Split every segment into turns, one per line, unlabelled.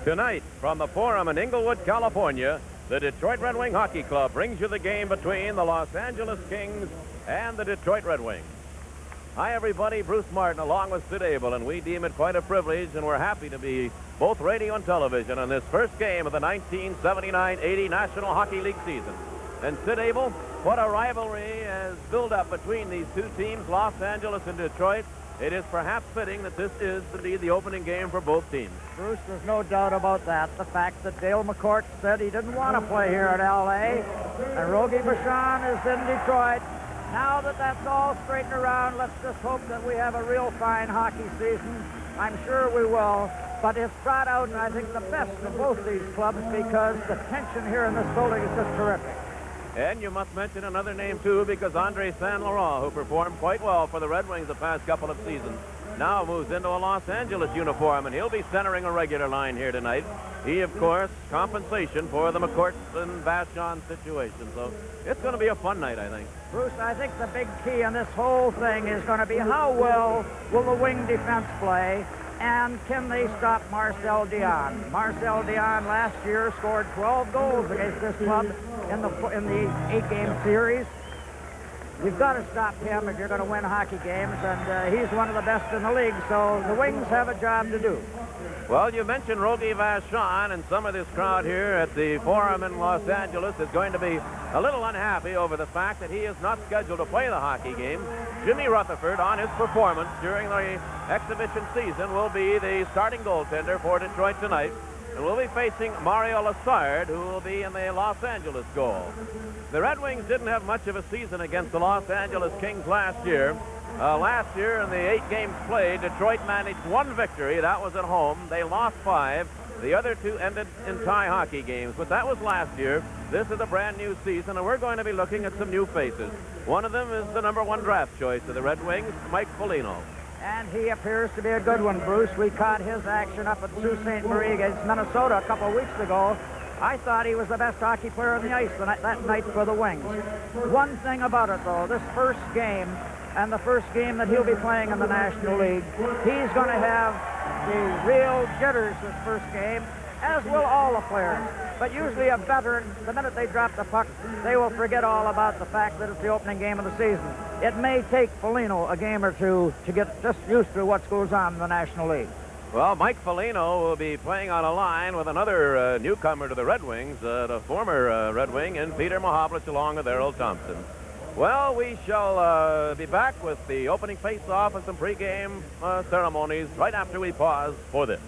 Tonight, from the Forum in Inglewood, California, the Detroit Red Wing Hockey Club brings you the game between the Los Angeles Kings and the Detroit Red Wings. Hi, everybody. Bruce Martin along with Sid Abel, and we deem it quite a privilege, and we're happy to be both radio and television on this first game of the 1979-80 National Hockey League season. And Sid Abel, what a rivalry has built up between these two teams, Los Angeles and Detroit. It is perhaps fitting that this is indeed the opening game for both teams.
Bruce, there's no doubt about that. The fact that Dale McCourt said he didn't want to play here in L.A. and Rogie Vachon is in Detroit. Now that that's all straightened around, let's just hope that we have a real fine hockey season. I'm sure we will. But it's brought out, I think, the best of both these clubs because the tension here in this building is just terrific.
And you must mention another name, too, because Andre Saint Laurent, who performed quite well for the Red Wings the past couple of seasons, now moves into a Los Angeles uniform, and he'll be centering a regular line here tonight. He, of course, compensation for the McCourt and Vachon situation. So it's going to be a fun night, I think.
Bruce, I think the big key in this whole thing is going to be how well will the wing defense play, and can they stop Marcel Dionne? Marcel Dionne last year scored 12 goals against this club in the 8-game series. You've got to stop him if you're going to win hockey games, and he's one of the best in the league, so the Wings have a job to do.
Well, you mentioned Rogie Vachon, and some of this crowd here at the Forum in Los Angeles is going to be a little unhappy over the fact that he is not scheduled to play the hockey game. Jimmy Rutherford, on his performance during the exhibition season, will be the starting goaltender for Detroit tonight. And we'll be facing Mario Lassard, who will be in the Los Angeles goal. The Red Wings didn't have much of a season against the Los Angeles Kings last year. Last year, in the 8 games played, Detroit managed 1 victory. That was at home. They lost 5. The other 2 ended in tie hockey games. But that was last year. This is a brand new season, and we're going to be looking at some new faces. One of them is the #1 draft choice of the Red Wings, Mike Foligno.
And he appears to be a good one, Bruce. We caught his action up at Sault Ste. Marie against Minnesota a couple of weeks ago. I thought he was the best hockey player on the ice that night for the Wings. One thing about it, though, this first game, and the first game that he'll be playing in the National League, he's going to have the real jitters this first game, as will all the players. But usually a veteran, the minute they drop the puck, they will forget all about the fact that it's the opening game of the season. It may take Foligno a game or two to get just used to what goes on in the National League.
Well, Mike Foligno will be playing on a line with another newcomer to the Red Wings, the former Red Wing, and Peter Mahovlich along with Errol Thompson. Well, we shall be back with the opening face-off and some pregame ceremonies right after we pause for this.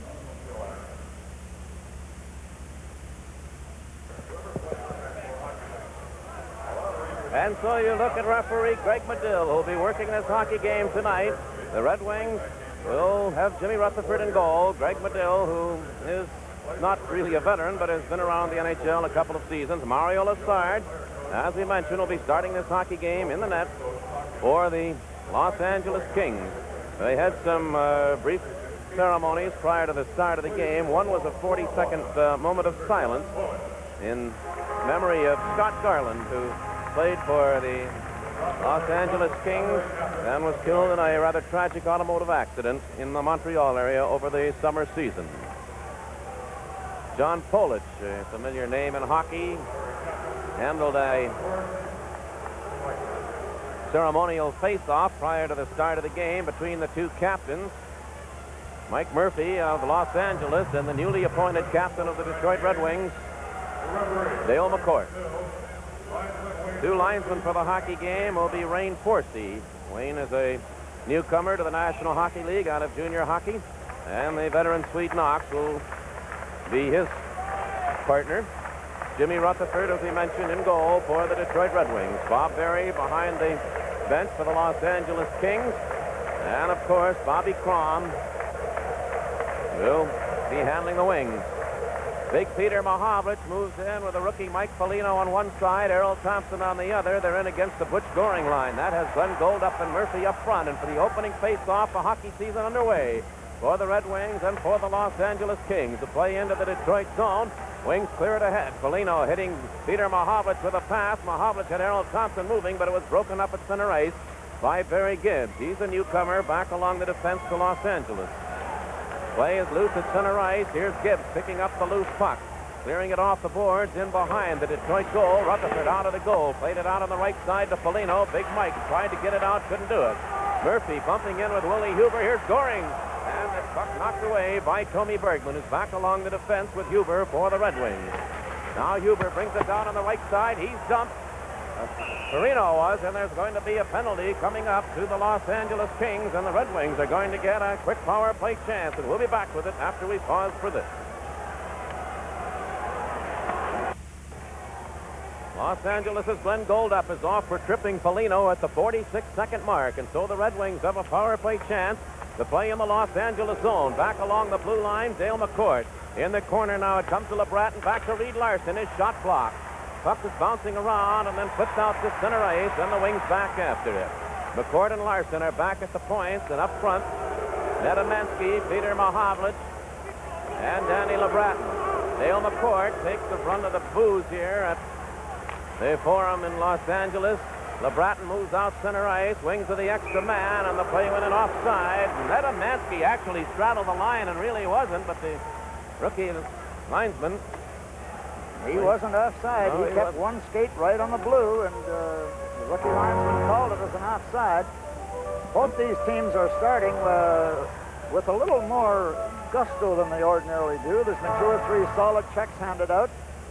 And so you look at referee Greg Medill, who'll be working this hockey game tonight. The Red Wings will have Jimmy Rutherford in goal. Greg Medill, who is not really a veteran, but has been around the NHL a couple of seasons. Mario Lassard, as we mentioned, will be starting this hockey game in the net for the Los Angeles Kings. They had some brief ceremonies prior to the start of the game. One was a 40-second moment of silence in memory of Scott Garland, who played for the Los Angeles Kings and was killed in a rather tragic automotive accident in the Montreal area over the summer season. John Polich, a familiar name in hockey, handled a ceremonial face-off prior to the start of the game between the two captains, Mike Murphy of Los Angeles and the newly appointed captain of the Detroit Red Wings, Dale McCourt. 2 linesmen for the hockey game will be Wayne Forsey. Wayne is a newcomer to the National Hockey League out of junior hockey, and the veteran Swede Knox will be his partner. Jimmy Rutherford, as we mentioned, in goal for the Detroit Red Wings. Bob Berry behind the bench for the Los Angeles Kings. And, of course, Bobby Crom will be handling the wings. Big Peter Mahovlich moves in with the rookie Mike Foligno on one side, Errol Thompson on the other. They're in against the Butch Goring line. That has Glenn Goldup and Murphy up front. And for the opening face-off, a hockey season underway for the Red Wings and for the Los Angeles Kings. To play into the Detroit zone. Wings clear it ahead. Foligno hitting Peter Mahovlich with a pass. Mahovlich had Errol Thompson moving, but it was broken up at center ice by Barry Gibbs. He's a newcomer back along the defense to Los Angeles. Play is loose at center ice. Here's Gibbs picking up the loose puck. Clearing it off the boards in behind the Detroit goal. Rutherford out of the goal. Played it out on the right side to Foligno. Big Mike tried to get it out. Couldn't do it. Murphy bumping in with Willie Huber. Here's Goring. And the puck knocked away by Tommy Bergman, who's back along the defense with Huber for the Red Wings. Now Huber brings it down on the right side. He's dumped. Perino was, and there's going to be a penalty coming up to the Los Angeles Kings, and the Red Wings are going to get a quick power play chance, and we'll be back with it after we pause for this. Los Angeles' Glenn Goldup is off for tripping Foligno at the 46-second mark, and so the Red Wings have a power play chance to play in the Los Angeles zone. Back along the blue line, Dale McCourt. In the corner now, it comes to LeBratton, back to Reed Larson. His shot blocked. Puck is bouncing around and then flips out to center ice, and the Wings back after it. McCourt and Larson are back at the points, and up front, Nedemansky, Peter Mahavlich, and Danny LeBratton. Dale McCourt takes the front of the booze here at the Forum in Los Angeles. LeBratton moves out center ice, wings of the extra man, and the play went in offside. Nedemansky actually straddled the line and really wasn't, but the rookie linesman,
he wasn't offside.
No,
he kept one skate right on the blue, and the rookie linesman called it as an offside. Both these teams are starting with a little more gusto than they ordinarily do. There's been 2 or 3 solid checks handed out,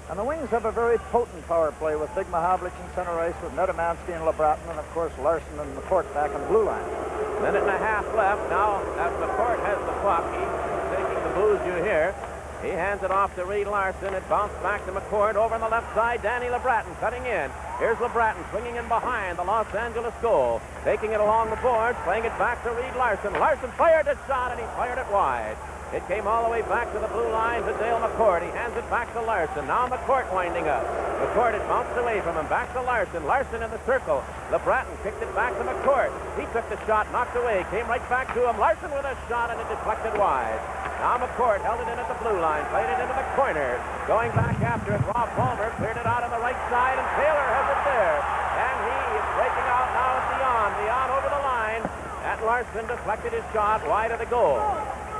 and the Wings have a very potent power play with Big Mahavlich in center ice, with Nedemansky and LeBratton, and of course Larson and McCourt back on the blue line.
Minute and a half left. Now, as McCourt has the puck, he's taking the booze you hear. He hands it off to Reed Larson. It bounced back to McCourt. Over on the left side, Danny LeBratton cutting in. Here's LeBratton swinging in behind the Los Angeles goal. Taking it along the boards, playing it back to Reed Larson. Larson fired a shot, and he fired it wide. It came all the way back to the blue line to Dale McCourt. He hands it back to Larson. Now McCourt winding up. McCourt had bounced away from him. Back to Larson. Larson in the circle. LeBratton kicked it back to McCourt. He took the shot, knocked away, came right back to him. Larson with a shot, and it deflected wide. Now McCourt held it in at the blue line, played it into the corner. Going back after it, Rob Palmer cleared it out on the right side, and Taylor has it there. And he is breaking out now at Dion. Dion over the line. And Larson deflected his shot wide of the goal.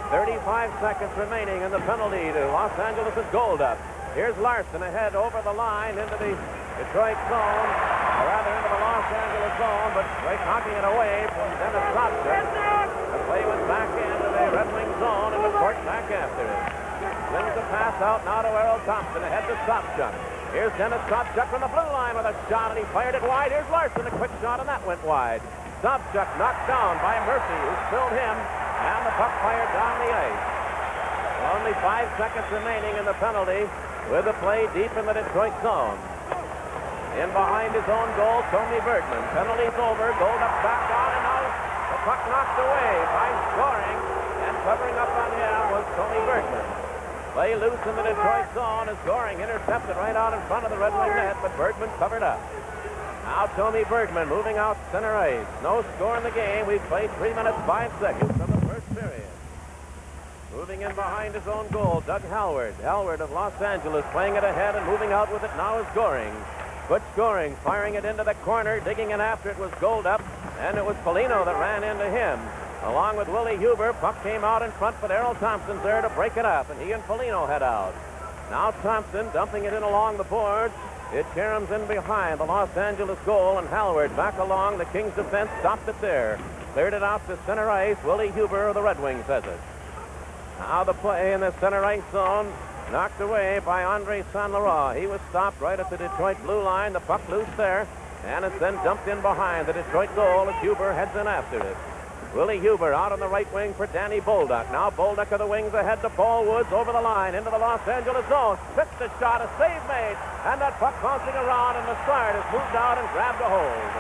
35 seconds remaining in the penalty to Los Angeles' Goldup. Here's Larson ahead over the line into the Detroit zone, or rather into the Los Angeles zone, but right knocking it away from Dennis Sobchak. The play was back into the Red Wing zone, and McCourt back after it. Swings the pass out now to Errol Thompson ahead to Sobchak. Here's Dennis Sobchak from the blue line with a shot, and he fired it wide. Here's Larson, a quick shot, and that went wide. Sobchak knocked down by Murphy, who spilled him. And the puck fired down the ice. Only 5 seconds remaining in the penalty with the play deep in the Detroit zone. In behind his own goal, Tommy Bergman. Penalty's over. Goldup back on, and now the puck knocked away by Scoring. And covering up on him was Tommy Bergman. Play loose in the Detroit zone as Scoring intercepted right out in front of the Red Wing net, but Bergman covered up. Now Tommy Bergman moving out center ice. No score in the game. We've played 3 minutes, 5 seconds from the first period. Moving in behind his own goal, Doug Hallward. Hallward of Los Angeles playing it ahead and moving out with it now is Goring. Butch Goring firing it into the corner. Digging in after it was Goldup, and it was Foligno that ran into him. Along with Willie Huber, puck came out in front, but Errol Thompson's there to break it up, and he and Foligno head out. Now Thompson dumping it in along the boards. It caroms in behind the Los Angeles goal, and Hallward back along the Kings' defense, stopped it there. Cleared it out to center ice. Willie Huber of the Red Wings has it. Now the play in the center ice zone, knocked away by Andre Saint-Laurent. He was stopped right at the Detroit blue line. The puck loose there, and it's then dumped in behind the Detroit goal as Huber heads in after it. Willie Huber out on the right wing for Danny Bolduc. Now Bolduc of the Wings ahead to Paul Woods over the line into the Los Angeles zone. Fits the shot, a save made, and that puck bouncing around, and Massard has moved out and grabbed a hold.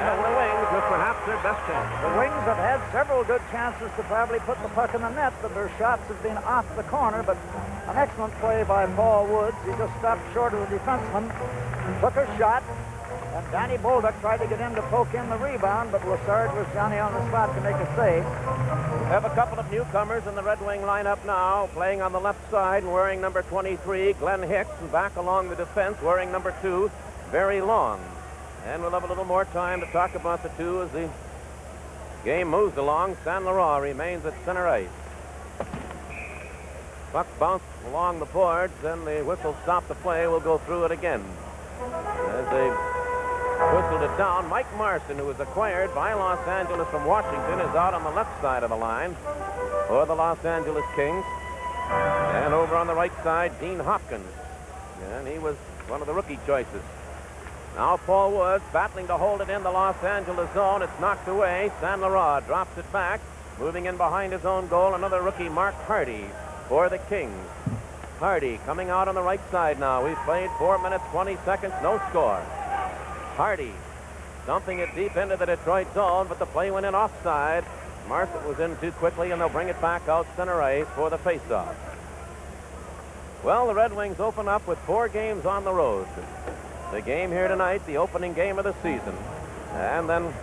And the Wings with perhaps their best chance.
The Wings have had several good chances to probably put the puck in the net, but their shots have been off the corner. But an excellent play by Paul Woods. He just stopped short of the defenseman, took a shot, and Danny Bolduc tried to get in to poke in the rebound, but Lassard was Johnny on the spot to make a save.
We have a couple of newcomers in the Red Wing lineup now, playing on the left side and wearing number 23, Glenn Hicks, and back along the defense wearing number 2, Barry Long. And we'll have a little more time to talk about the two as the game moves along. Saint-Laurent remains at center ice. Puck bounced along the boards, and the whistle stopped the play. We'll go through it again. As they whistled it down, Mike Marson, who was acquired by Los Angeles from Washington, is out on the left side of the line for the Los Angeles Kings. And over on the right side, Dean Hopkins. And he was one of the rookie choices. Now Paul Woods battling to hold it in the Los Angeles zone. It's knocked away. San Laurent drops it back. Moving in behind his own goal, another rookie, Mark Hardy, for the Kings. Hardy coming out on the right side now. We've played 4 minutes, 20 seconds, no score. Hardy dumping it deep into the Detroit zone, but the play went in offside. Marson was in too quickly, and they'll bring it back out center ice for the faceoff. Well, the Red Wings open up with 4 games on the road. The game here tonight, the opening game of the season. And then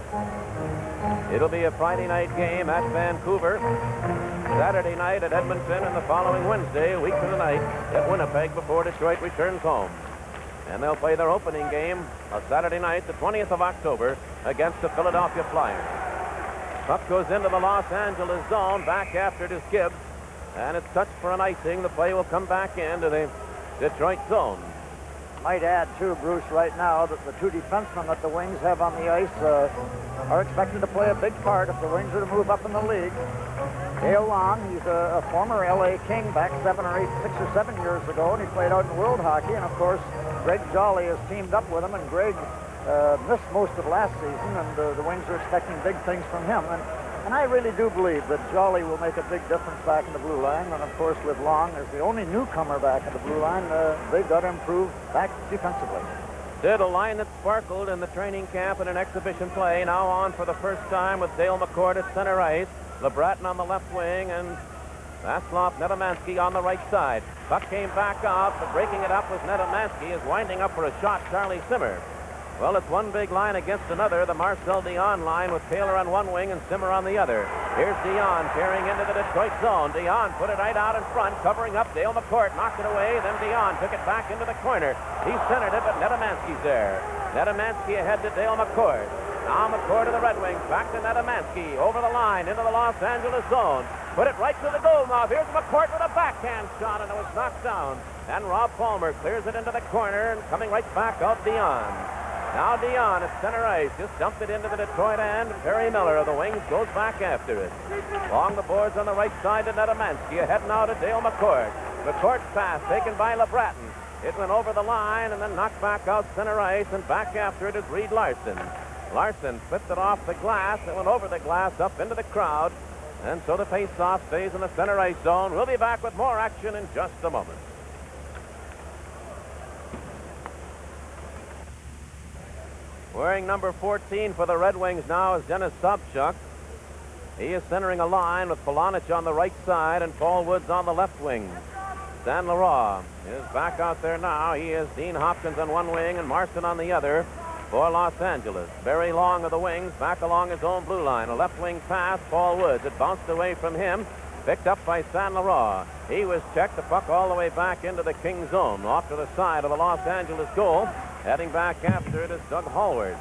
it'll be a Friday night game at Vancouver, Saturday night at Edmonton, and the following Wednesday, a week from tonight, at Winnipeg before Detroit returns home. And they'll play their opening game on Saturday night, the 20th of October, against the Philadelphia Flyers. Puck goes into the Los Angeles zone. Back after it is Gibbs. And it's touched for an icing. The play will come back into the Detroit zone.
Might add, too, Bruce, right now that the 2 defensemen that the Wings have on the ice are expected to play a big part if the Wings are to move up in the league. Dale Long, he's a former L.A. King back 6 or 7 years ago, and he played out in World Hockey. And, of course, Greg Jolly has teamed up with him, and Greg missed most of last season, and the Wings are expecting big things from him. And I really do believe that Jolly will make a big difference back in the blue line. And, of course, with Long as the only newcomer back in the blue line, they've got to improve back defensively.
Did a line that sparkled in the training camp in an exhibition play, now on for the first time with Dale McCord at center ice, LeBratton on the left wing, and Vaslov Nedomansky on the right side. Puck came back out, but breaking it up was Nedomansky, is winding up for a shot, Charlie Simmer. Well, it's one big line against another, the Marcel Dion line with Taylor on one wing and Simmer on the other. Here's Dion carrying into the Detroit zone. Dion put it right out in front, covering up Dale McCourt, knocked it away, then Dion took it back into the corner. He centered it, but Nedomansky's there. Nedomansky ahead to Dale McCourt. Now McCourt to the Red Wings, back to Nedomansky, over the line, into the Los Angeles zone. Put it right to the goal now. Here's McCourt with a backhand shot, and it was knocked down. And Rob Palmer clears it into the corner, and coming right back out Dion. Now Dion at center ice, just dumped it into the Detroit end. Perry Miller of the Wings goes back after it. Along the boards on the right side to Nedomansky, ahead now to Dale McCourt. McCourt's pass taken by LeBratton. It went over the line and then knocked back out center ice, and back after it is Reed Larson. Larson flipped it off the glass. It went over the glass up into the crowd. And so the face-off stays in the center ice zone. We'll be back with more action in just a moment. Wearing number 14 for the Red Wings now is Dennis Sobchuk. He is centering a line with Polonich on the right side and Paul Woods on the left wing. San Laurent is back out there now. He is Dean Hopkins on one wing and Marson on the other for Los Angeles. Barry Long of the Wings back along his own blue line. A left wing pass, Paul Woods. It bounced away from him. Picked up by San Laurent. He was checked. The puck all the way back into the King zone, off to the side of the Los Angeles goal. Heading back after it is Doug Hallward.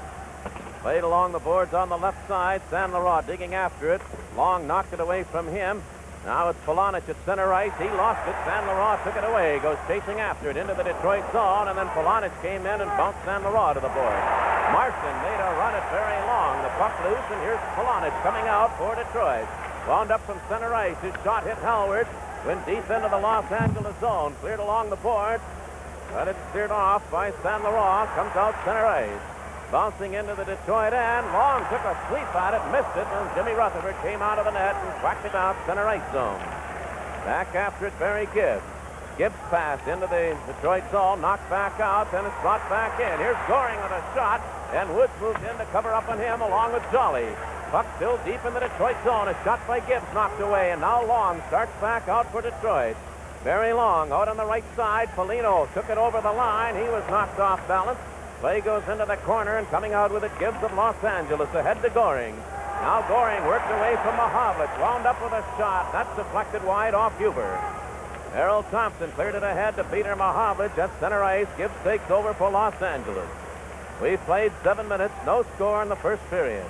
Played along the boards on the left side. San Laurent digging after it. Long knocked it away from him. Now it's Polonich at center ice. He lost it. San Laurent took it away. Goes chasing after it into the Detroit zone. And then Polonich came in and bounced San Laurent to the board. Marson made a run at very long. The puck loose, and here's Polonich coming out for Detroit. Wound up from center ice. His shot hit Hallward. Went deep into the Los Angeles zone. Cleared along the board. But it's steered off by San Laurent. Comes out center ice. Bouncing into the Detroit end. Long took a sweep at it. Missed it. And Jimmy Rutherford came out of the net and whacked it out center ice zone. Back after it, Barry Gibbs. Gibbs pass into the Detroit zone. Knocked back out. Then it's brought back in. Here's Goring with a shot. And Woods moved in to cover up on him along with Jolly. Puck still deep in the Detroit zone. A shot by Gibbs knocked away. And now Long starts back out for Detroit. Very Long out on the right side. Polino took it over the line. He was knocked off balance. Play goes into the corner, and coming out with it, Gibbs of Los Angeles ahead to Goring. Now Goring worked away from Mahavlich. Wound up with a shot. That's deflected wide off Huber. Errol Thompson cleared it ahead to Peter Mahavlich at center ice. Gibbs takes over for Los Angeles. We've played 7 minutes. No score in the first period.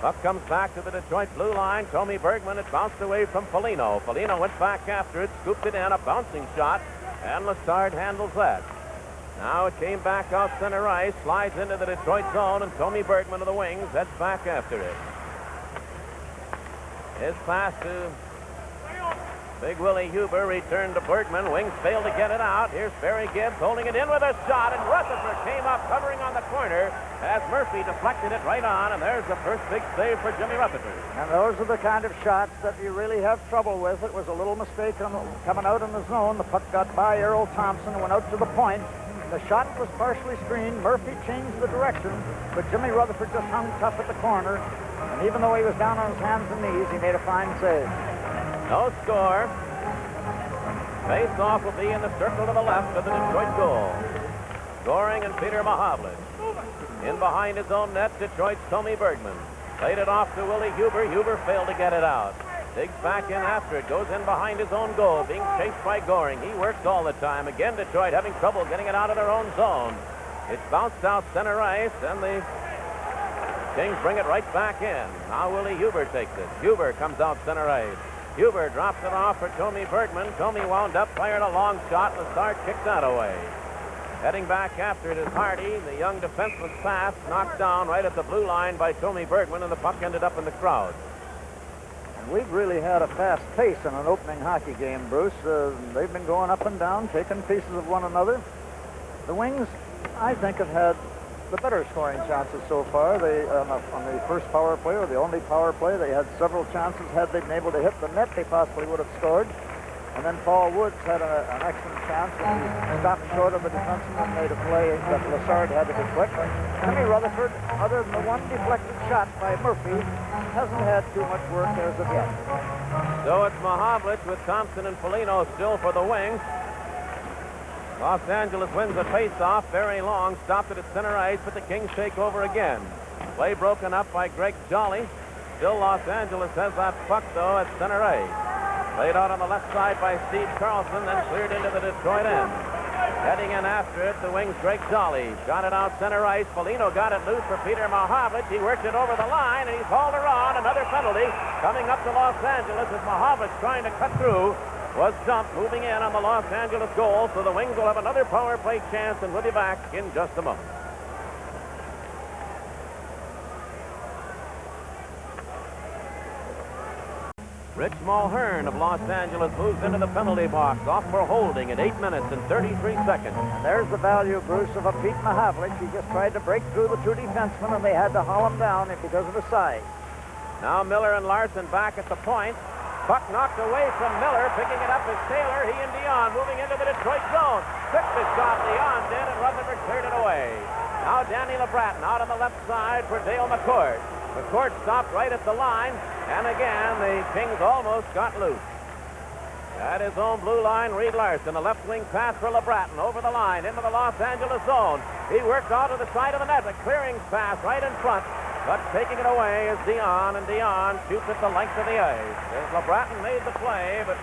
Puck comes back to the Detroit blue line. Tommy Bergman, it bounced away from Foligno. Foligno went back after it, scooped it in, a bouncing shot, and Lessard handles that. Now it came back out center ice, slides into the Detroit zone, and Tommy Bergman of the wings heads back after it. His pass to Big Willie Huber returned to Bergman. Wings failed to get it out. Here's Barry Gibbs holding it in with a shot, and Rutherford came up covering on the corner as Murphy deflected it right on, and there's the first big save for Jimmy Rutherford.
And those are the kind of shots that you really have trouble with. It was a little mistake coming out in the zone. The puck got by Errol Thompson and went out to the point. The shot was partially screened. Murphy changed the direction, but Jimmy Rutherford just hung tough at the corner. And even though he was down on his hands and knees, he made a fine save.
No score. Face-off will be in the circle to the left of the Detroit goal. Goring and Peter Mahavlich. In behind his own net, Detroit's Tommy Bergman. Played it off to Willie Huber. Huber failed to get it out. Digs back in after it. Goes in behind his own goal. Being chased by Goring. He works all the time. Again, Detroit having trouble getting it out of their own zone. It's bounced out center ice, and the Kings bring it right back in. Now Willie Huber takes it. Huber comes out center ice. Huber drops it off for Tommy Bergman. Tommy wound up, fired a long shot. Lessard kicked that away. Heading back after it is Hardy. The young defenseless pass knocked down right at the blue line by Tommy Bergman, and the puck ended up in the crowd.
And we've really had a fast pace in an opening hockey game, Bruce. They've been going up and down, taking pieces of one another. The Wings, I think, have had the better scoring chances so far. They on the first power play, or the only power play, they had several chances. Had they been able to hit the net, they possibly would have scored. And then Paul Woods had an excellent chance when he stopped short of the defenseman and made a play that Lessard had to deflect. Jimmy Rutherford, other than the one deflected shot by Murphy, hasn't had too much work as of yet.
So it's Mahavlich with Thompson and Foligno still for the Wings. Los Angeles wins the face-off. Very long, stopped it at center ice, but the Kings take over again. Play broken up by Greg Jolly. Still Los Angeles has that puck, though, at center ice. Played out on the left side by Steve Carlson, then cleared into the Detroit end. Heading in after it, the Wings' Greg Jolly. Got it out center ice. Foligno got it loose for Peter Mahavlich. He worked it over the line, and he's hauled her on. Another penalty coming up to Los Angeles as Mahavlich trying to cut through. Was dumped, moving in on the Los Angeles goal, so the Wings will have another power play chance, and we'll be back in just a moment. Rich Mulhern of Los Angeles moves into the penalty box, off for holding at 8 minutes and 33 seconds.
And there's the value, Bruce, of a Pete Mahavlich. He just tried to break through the two defensemen, and they had to haul him down because of his size.
Now Miller and Larson back at the point. Puck knocked away from Miller. Picking it up is Taylor. He and Dion moving into the Detroit zone. Took the shot. Dion did, and Rutherford cleared it away. Now Danny LeBratton out on the left side for Dale McCord. McCord stopped right at the line, and again the Kings almost got loose. At his own blue line, Reed Larson, a left wing pass for LeBratton over the line into the Los Angeles zone. He worked out to the side of the net, a clearing pass right in front. But taking it away is Dion, and Dion shoots at the length of the ice. As LeBratton made the play, but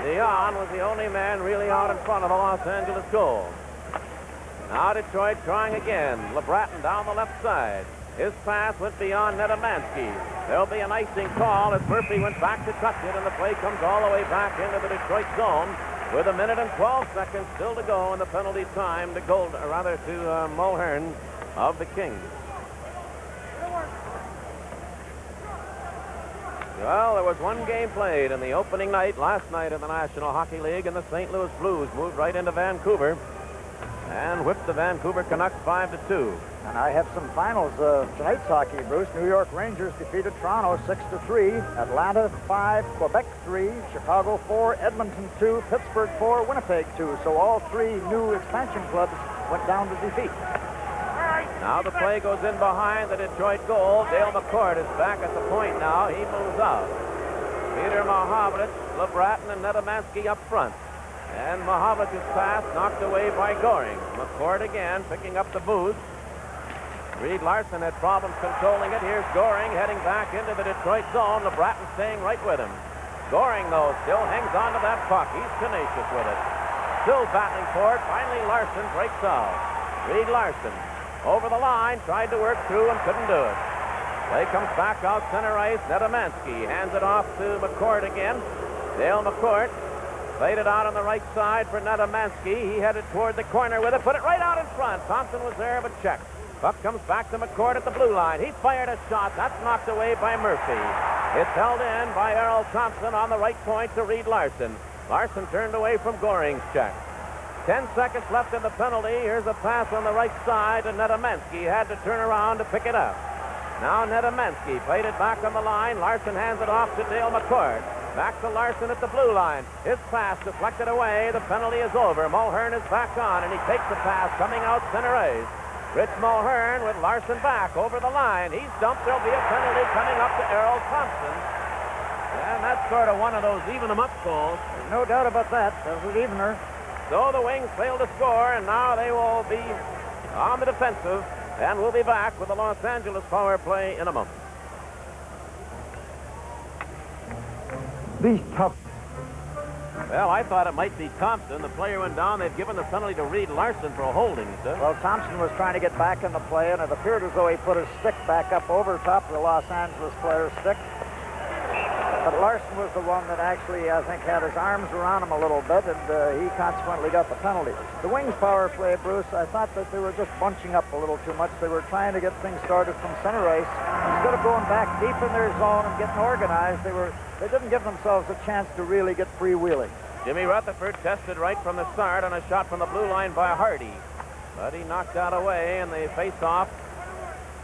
Dion was the only man really out in front of the Los Angeles goal. Now Detroit trying again. LeBratton down the left side. His pass went beyond Nedemansky. There'll be an icing call as Murphy went back to touch it, and the play comes all the way back into the Detroit zone with 1 minute and 12 seconds still to go in the penalty time to Mulhern of the Kings. Well, there was one game played in the opening night last night in the National Hockey League, and the St. Louis Blues moved right into Vancouver and whipped the Vancouver Canucks 5-2.
And I have some finals of tonight's hockey, Bruce. New York Rangers defeated Toronto 6-3, Atlanta 5, Quebec 3, Chicago 4, Edmonton 2, Pittsburgh 4, Winnipeg 2. So all three new expansion clubs went down to defeat.
Now the play goes in behind the Detroit goal. Dale McCord is back at the point now. He moves out. Peter Mahavlich, LeBratton, and Nedemansky up front. And Mahavlich's pass knocked away by Goring. McCord again picking up the boost. Reed Larson had problems controlling it. Here's Goring heading back into the Detroit zone. LeBratton staying right with him. Goring, though, still hangs on to that puck. He's tenacious with it. Still battling for it. Finally, Larson breaks out. Reed Larson over the line, tried to work through and couldn't do it. Play comes back out center ice. Nedemansky hands it off to McCourt again. Dale McCourt played it out on the right side for Nedemansky. He headed toward the corner with it. Put it right out in front. Thompson was there, but checked. Puck comes back to McCourt at the blue line. He fired a shot. That's knocked away by Murphy. It's held in by Errol Thompson on the right point to Reed Larson. Larson turned away from Goring's check. 10 seconds left in the penalty. Here's a pass on the right side, and Nedemansky had to turn around to pick it up. Now Nedemansky played it back on the line. Larson hands it off to Dale McCourt. Back to Larson at the blue line. His pass deflected away. The penalty is over. Mulhern is back on, and he takes the pass coming out center ice. Rich Mulhern with Larson back over the line. He's dumped. There'll be a penalty coming up to Errol Thompson. And that's sort of one of those even-them-up goals.
No doubt about that. That was an evener.
So the Wings fail to score, and now they will be on the defensive. And we'll be back with the Los Angeles power play in a moment.
These tough.
Well, I thought it might be Thompson. The player went down. They've given the penalty to Reed Larson for a holding, sir.
Well, Thompson was trying to get back in the play, and it appeared as though he put his stick back up over top of the Los Angeles player's stick. But Larson was the one that actually, I think, had his arms around him a little bit, and he consequently got the penalty. The Wings power play, Bruce, I thought that they were just bunching up a little too much. They were trying to get things started from center ice. Instead of going back deep in their zone and getting organized, they didn't give themselves a chance to really get freewheeling.
Jimmy Rutherford tested right from the start on a shot from the blue line by Hardy. But he knocked that away, and they face off.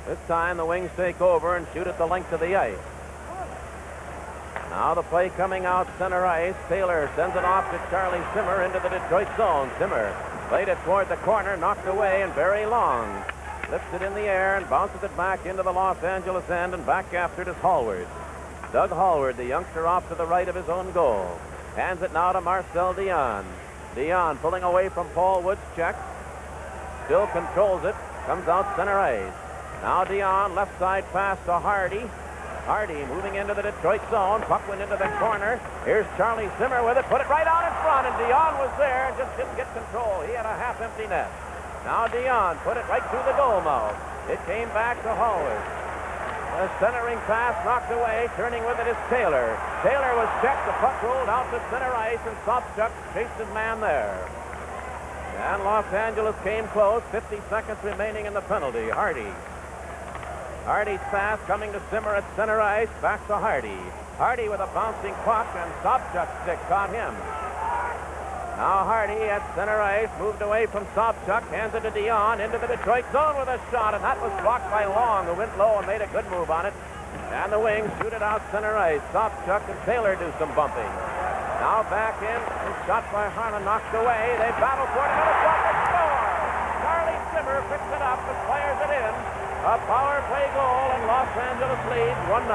This time the Wings take over and shoot at the length of the ice. Now the play coming out center ice. Taylor sends it off to Charlie Simmer into the Detroit zone. Simmer played it toward the corner, knocked away, and very long. Lifts it in the air and bounces it back into the Los Angeles end, and back after it is Hallward. Doug Hallward, the youngster, off to the right of his own goal. Hands it now to Marcel Dion. Dion pulling away from Paul Wood's check. Still controls it. Comes out center ice. Now Dion, left side pass to Hardy. Hardy moving into the Detroit zone. Puck went into the corner. Here's Charlie Simmer with it. Put it right out in front, and Dion was there and just didn't get control. He had a half-empty net. Now Dion put it right through the goal mouth. It came back to Hallward. A centering pass knocked away. Turning with it is Taylor. Taylor was checked. The puck rolled out to center ice, and Sobchuk chased his man there. And Los Angeles came close. 50 seconds remaining in the penalty. Hardy's pass coming to Simmer at center ice. Back to Hardy. Hardy with a bouncing puck, and Sobchuk's stick caught him. Now Hardy at center ice, moved away from Sobchuk, hands it to Dion into the Detroit zone with a shot, and that was blocked by Long, who went low and made a good move on it. And the Wings shoot it out center ice. Sobchuk and Taylor do some bumping. Now back in, and shot by Harlan, knocked away. They battle for it, another shot, they score! Charlie Simmer picks it up and fires it in. A power play goal, and Los Angeles leads 1-0.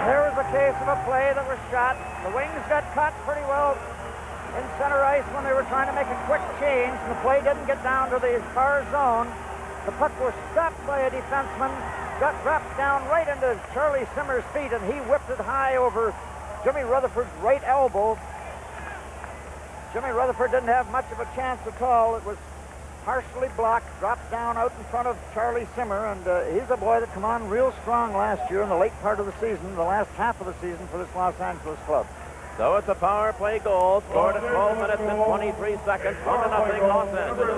There was a case of a play that was shot. The Wings got caught pretty well in center ice when they were trying to make a quick change, and the play didn't get down to the far zone. The puck was stopped by a defenseman, got dropped down right into Charlie Simmer's feet, and he whipped it high over Jimmy Rutherford's right elbow. Jimmy Rutherford didn't have much of a chance at all. It was partially blocked, dropped down out in front of Charlie Simmer, and he's a boy that came on real strong last year in the late part of the season, the last half of the season for this Los Angeles club.
So it's a power play goal, scored at 12 minutes and 23 seconds, 1-0 Los Angeles.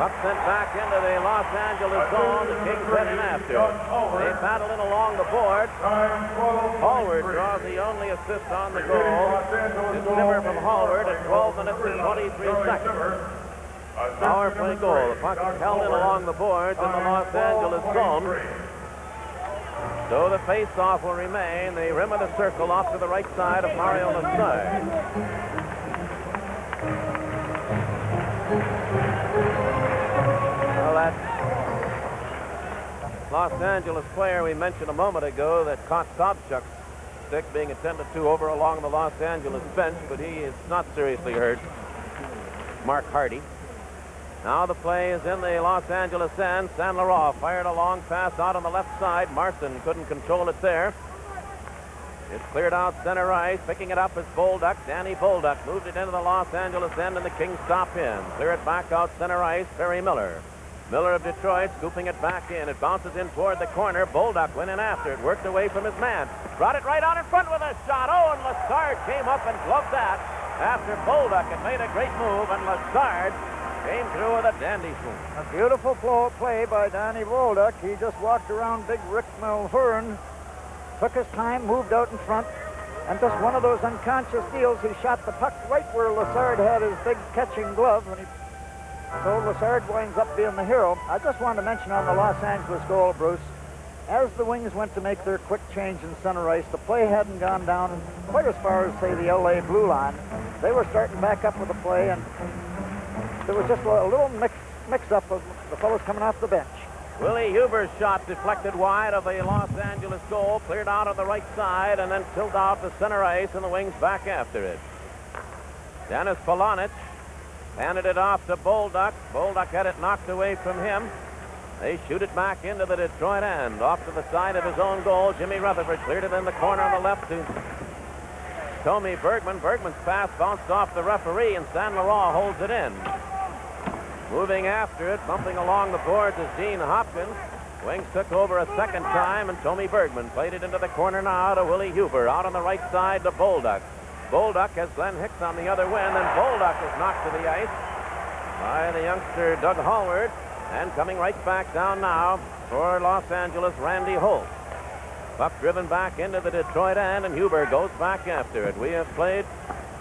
Puck sent back into the Los Angeles zone. The Kings head in after. They battle in along the boards. Hallward draws the only assist on the goal. It's Simmer from Hallward at 12 minutes and 23 seconds. Power play goal. The puck is held in along the boards in the Los Angeles zone. So the face-off will remain the rim of the circle off to the right side of Mario Lessard. Well, that Los Angeles player we mentioned a moment ago that caught Sobchuk's stick being attended to over along the Los Angeles bench, but he is not seriously hurt. Mark Hardy. Now the play is in the Los Angeles end. San Laurent fired a long pass out on the left side. Marson couldn't control it there. It's cleared out center ice. Picking it up is Bolduc. Danny Bolduc moved it into the Los Angeles end, and the Kings stop in. Clear it back out center ice. Perry Miller. Miller of Detroit scooping it back in. It bounces in toward the corner. Bolduc went in after it, worked away from his man. Brought it right out in front with a shot. Oh, and Lassard came up and gloved that after Bolduc had made a great move, and Lassard came through with a dandy swoop.
A beautiful play by Danny Bolduc. He just walked around big Rick Mulhern, took his time, moved out in front, and just one of those unconscious deals. He shot the puck right where Lassard had his big catching glove, and so Lassard winds up being the hero. I just wanted to mention on the Los Angeles goal, Bruce, as the Wings went to make their quick change in center ice, the play hadn't gone down quite as far as, say, the L.A. blue line. They were starting back up with the play, and there was just a little mix-up of the fellows coming off the bench.
Willie Huber's shot deflected wide of the Los Angeles goal, cleared out on the right side, and then tilted out the center ice, and the Wings back after it. Dennis Polonich handed it off to Bolduc. Bolduc had it knocked away from him. They shoot it back into the Detroit end, off to the side of his own goal. Jimmy Rutherford cleared it in the corner on the left to Tommy Bergman. Bergman's pass bounced off the referee, and San Laurent holds it in. Moving after it, bumping along the boards is Dean Hopkins. Wings took over a second time, and Tommy Bergman played it into the corner now to Willie Huber. Out on the right side to Bolduc. Bolduc has Glenn Hicks on the other wing, and Bolduc is knocked to the ice by the youngster Doug Hallward. And coming right back down now for Los Angeles, Randy Holt. Puck driven back into the Detroit end, and Huber goes back after it. We have played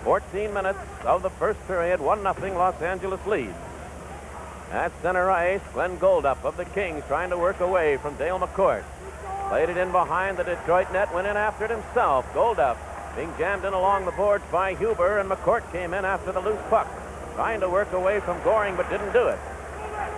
14 minutes of the first period. 1-0 Los Angeles leads. At center ice, Glenn Goldup of the Kings trying to work away from Dale McCourt. Played it in behind the Detroit net, went in after it himself. Goldup being jammed in along the boards by Huber, and McCourt came in after the loose puck. Trying to work away from Goring, but didn't do it.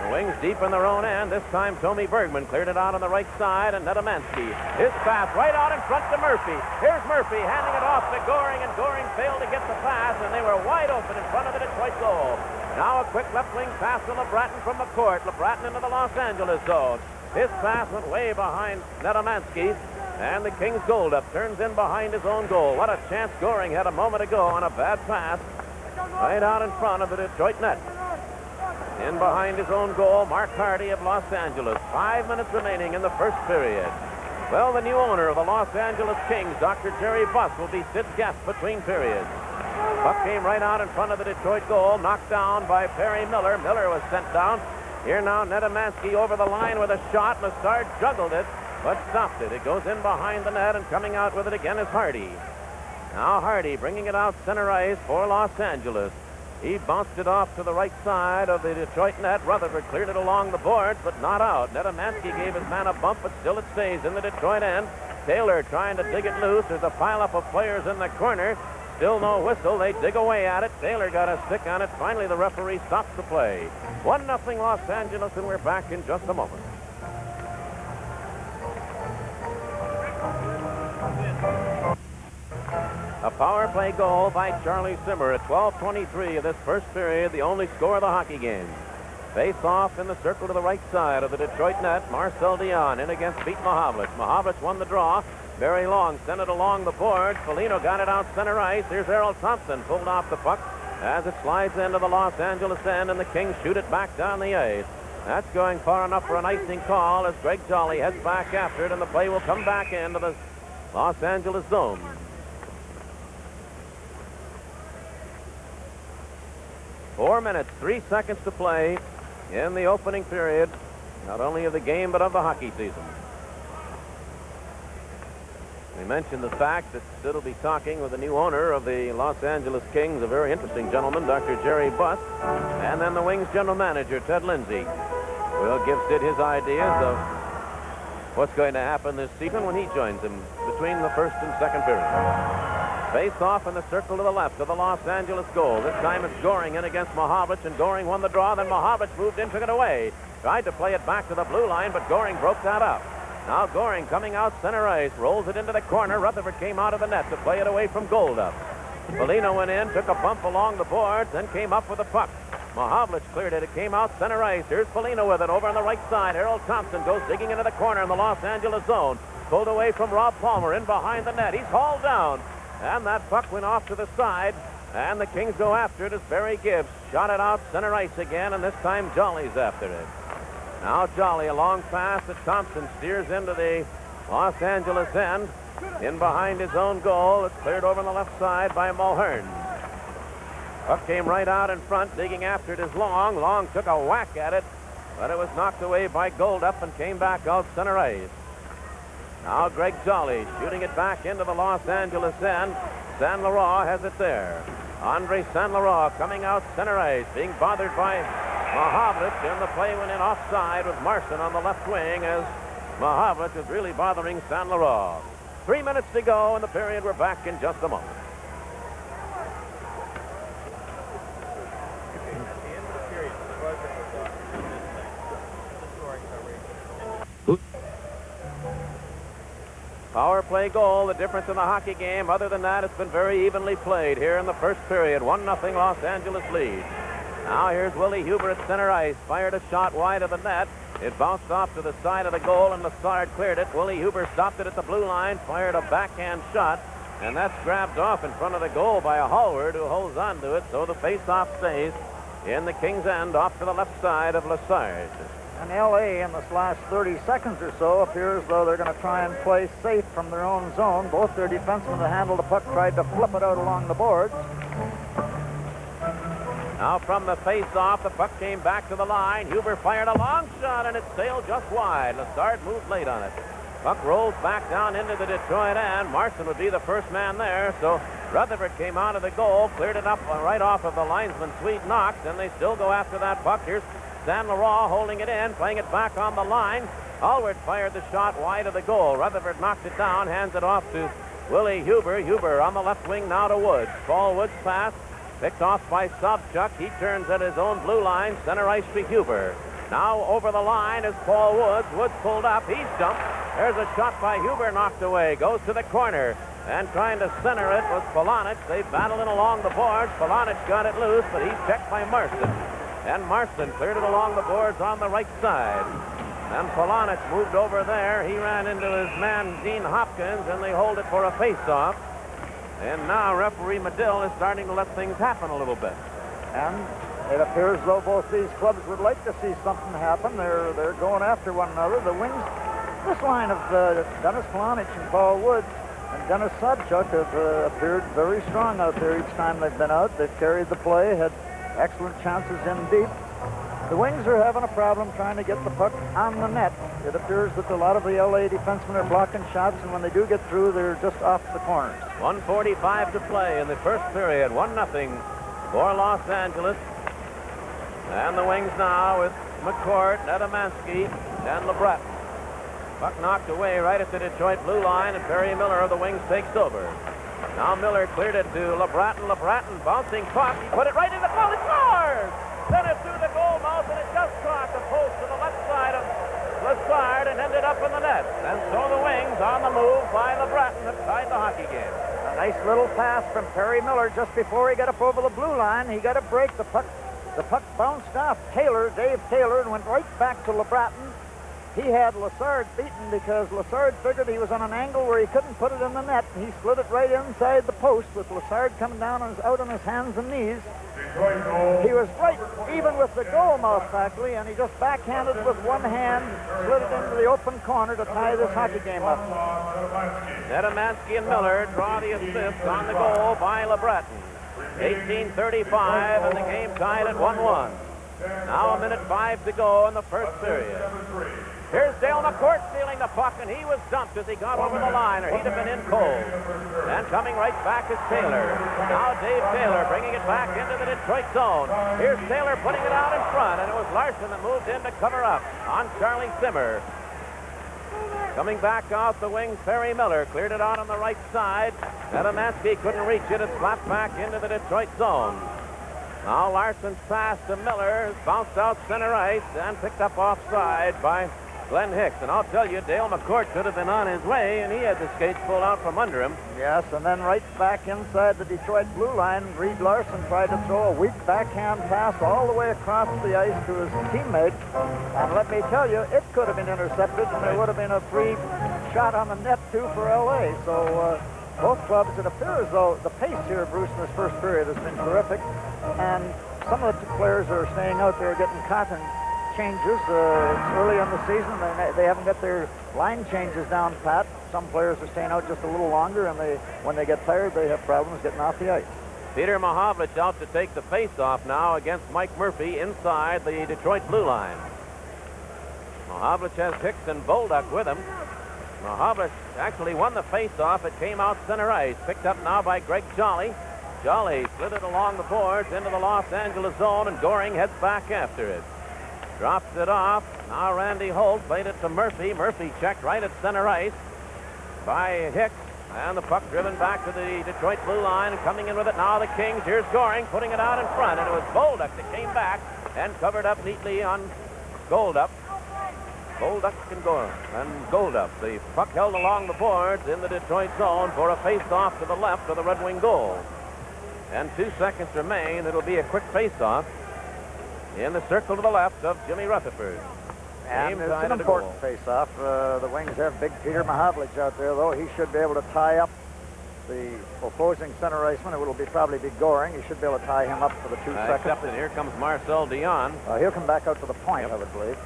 The Wings deep in their own end. This time Tommy Bergman cleared it out on the right side, and Nedemansky. His pass right out in front to Murphy. Here's Murphy handing it off to Goring, and Goring failed to get the pass, and they were wide open in front of the Detroit goal. Now a quick left wing pass to LeBratton from McCourt. LeBratton into the Los Angeles zone. His pass went way behind Nedemansky, and the Kings Goldup turns in behind his own goal. What a chance Goring had a moment ago on a bad pass right out in front of the Detroit net. In behind his own goal, Mark Hardy of Los Angeles. 5 minutes remaining in the first period. Well, the new owner of the Los Angeles Kings, Dr. Jerry Buss, will be Sid's guest between periods. Puck came right out in front of the Detroit goal, knocked down by Perry Miller. Miller was sent down. Here now, Nedemansky over the line with a shot. Lassard juggled it, but stopped it. It goes in behind the net, and coming out with it again is Hardy. Now Hardy bringing it out center ice for Los Angeles. He bounced it off to the right side of the Detroit net. Rutherford cleared it along the boards, but not out. Nedemansky gave his man a bump, but still it stays in the Detroit end. Taylor trying to dig it loose. There's a pileup of players in the corner. Still no whistle. They dig away at it. Taylor got a stick on it. Finally, the referee stops the play. 1-0 Los Angeles, and we're back in just a moment. A power play goal by Charlie Simmer at 12:23 of this first period, the only score of the hockey game. Face off in the circle to the right side of the Detroit net. Marcel Dion in against Pete Mahavlich. Mahavlich won the draw. Barry Long sent it along the board. Foligno got it out center ice. Here's Errol Thompson pulled off the puck as it slides into the Los Angeles end, and the Kings shoot it back down the ice. That's going far enough for an icing call as Greg Jolly heads back after it, and the play will come back into the Los Angeles zone. 4 minutes, 3 seconds to play in the opening period, not only of the game, but of the hockey season. We mentioned the fact that Sid will be talking with the new owner of the Los Angeles Kings, a very interesting gentleman, Dr. Jerry Buss, and then the Wings general manager, Ted Lindsay. We'll give Sid his ideas of what's going to happen this season when he joins him between the first and second period. Face off in the circle to the left of the Los Angeles goal. This time it's Goring in against Mahavlich, and Goring won the draw. Then Mahavlich moved in, took it away. Tried to play it back to the blue line, but Goring broke that up. Now Goring coming out center ice, rolls it into the corner. Rutherford came out of the net to play it away from Goldup. Foligno went in, took a bump along the boards, then came up with the puck. Mahavlich cleared it. It came out center ice. Here's Foligno with it over on the right side. Harold Thompson goes digging into the corner in the Los Angeles zone. Pulled away from Rob Palmer in behind the net. He's hauled down. And that puck went off to the side, and the Kings go after it as Barry Gibbs shot it out center ice again, and this time Jolly's after it. Now Jolly, a long pass to Thompson, steers into the Los Angeles end. In behind his own goal. It's cleared over on the left side by Mulhern. Puck came right out in front, digging after it is Long. Long took a whack at it, but it was knocked away by Goldup and came back out center ice. Now Greg Jolly shooting it back into the Los Angeles end. San Laurent has it there. Andre San Laurent coming out center ice, being bothered by Mahavlich, and the play went in offside with Marson on the left wing as Mahavlich is really bothering San Laurent. 3 minutes to go in the period. We're back in just a moment. Power play goal, the difference in the hockey game. Other than that, it's been very evenly played here in the first period. 1-0 Los Angeles lead. Now here's Willie Huber at center ice. Fired a shot wide of the net. It bounced off to the side of the goal, and Lassard cleared it. Willie Huber stopped it at the blue line, fired a backhand shot, and that's grabbed off in front of the goal by a Hallward who holds on to it, so the face-off stays in the King's End off to the left side of Lassard.
And L.A. in this last 30 seconds or so appears though they're going to try and play safe from their own zone. Both their defensemen that handled the puck tried to flip it out along the boards.
Now from the face-off, the puck came back to the line. Huber fired a long shot, and it sailed just wide. Lassard moved late on it. Puck rolls back down into the Detroit end. Marson would be the first man there, so Rutherford came out of the goal, cleared it up right off of the linesman, Swede Knox, and they still go after that puck. Here's San Laurent holding it in, playing it back on the line. Hallward fired the shot wide of the goal. Rutherford knocked it down, hands it off to Willie Huber. Huber on the left wing now to Woods. Paul Woods pass. Picked off by Sobchuk. He turns at his own blue line, center ice to Huber. Now over the line is Paul Woods. Woods pulled up. He's jumped. There's a shot by Huber, knocked away. Goes to the corner. And trying to center it was Polonich. They battled in along the boards. Polonich got it loose, but he's checked by Marson. And Marson cleared it along the boards on the right side. And Polonich moved over there. He ran into his man, Gene Hopkins, and they hold it for a face-off. And now referee Medill is starting to let things happen a little bit.
And it appears though both these clubs would like to see something happen. They're going after one another. The wings, this line of Dennis Polonich and Paul Woods and Dennis Sobchuk have appeared very strong out there each time they've been out. They've carried the play, had excellent chances in deep. The Wings are having a problem trying to get the puck on the net. It appears that a lot of the L.A. defensemen are blocking shots, and when they do get through, they're just off the corners.
1:45 to play in the first period. 1-0 for Los Angeles. And the Wings now with McCourt, Nedemansky, and LeBreton. Puck knocked away right at the Detroit blue line, and Perry Miller of the Wings takes over. Now Miller cleared it to LeBreton. LeBreton bouncing puck. He put it right in the goal. It scores! Sent it through the goal mouth, and it just caught the post to the left side of Lassard and ended up in the net. And so the Wings on the move by LeBreton have tied the hockey game.
A nice little pass from Perry Miller just before he got up over the blue line. He got a break. The puck bounced off Dave Taylor, and went right back to LeBreton. He had Lassard beaten because Lassard figured he was on an angle where he couldn't put it in the net, and he slid it right inside the post with Lassard coming down and out on his hands and knees. He was right even with the goal mouth, actually, and he just backhanded with one hand, slid it into the open corner to tie this hockey game up.
Nedemansky and Miller draw the assist on the goal by LeBreton. 18:35, and the game tied at 1-1. Now 1:05 to go in the first period. Here's Dale McCourt stealing the puck, and he was dumped as he got over the line, or he'd have been in cold. And coming right back is Taylor. Now Dave Taylor bringing it back into the Detroit zone. Here's Taylor putting it out in front, and it was Larson that moved in to cover up on Charlie Simmer. Coming back out the Wings, Perry Miller cleared it out on the right side. Nedemansky couldn't reach it. It slapped back into the Detroit zone. Now Larson's pass to Miller, bounced out center ice, and picked up offside by Glenn Hicks. And I'll tell you, Dale McCourt could have been on his way, and he had the skates pulled out from under him.
Yes, and then right back inside the Detroit blue line, Reed Larson tried to throw a weak backhand pass all the way across the ice to his teammate. And let me tell you, it could have been intercepted, and there would have been a free shot on the net, too, for L.A. So both clubs, it appears, though, the pace here, Bruce, in this first period has been terrific. And some of the players are staying out there getting caught in changes. It's early in the season. They haven't got their line changes down pat. Some players are staying out just a little longer, and when they get tired, they have problems getting off the ice.
Peter Mahovlich out to take the face-off now against Mike Murphy inside the Detroit blue line. Mahovlich has Hicks and Bolduc with him. Mahovlich actually won the face-off. It came out center ice. Picked up now by Greg Jolly. Jolly slid it along the boards into the Los Angeles zone, and Goring heads back after it. Drops it off. Now Randy Holt played it to Murphy. Murphy checked right at center ice by Hicks. And the puck driven back to the Detroit blue line, and coming in with it now the Kings. Here's Goring putting it out in front, and it was Bolduc that came back and covered up neatly on Goldup. Bolduc and Goldup. The puck held along the boards in the Detroit zone for a face-off to the left of the Red Wing goal. And 2 seconds remain. It'll be a quick face-off in the circle to the left of Jimmy Rutherford.
And it's an important face-off. The Wings have big Peter Mahovlich out there, though. He should be able to tie up the opposing center iceman. It will probably be Goring. He should be able to tie him up for the 2 seconds.
Except that here comes Marcel Dion.
He'll come back out to the point, I would believe.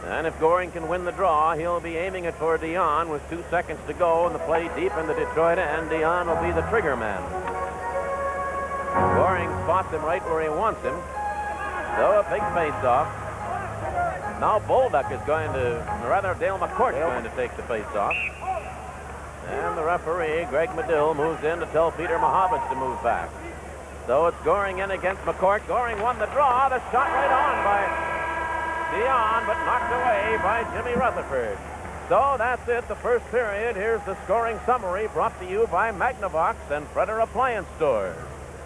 And if Goring can win the draw, he'll be aiming it for Dion with 2 seconds to go, and the play deep in the Detroit end. Dion will be the trigger man. Goring spots him right where he wants him. So a big face-off. Now Bolduc is going to, or rather Dale McCourt is going to take the face-off. And the referee, Greg Medill, moves in to tell Peter Mahovlich to move back. So it's Goring in against McCourt. Goring won the draw. The shot right on by Dion, but knocked away by Jimmy Rutherford. So that's it, the first period. Here's the scoring summary brought to you by Magnavox and Fredder Appliance Stores.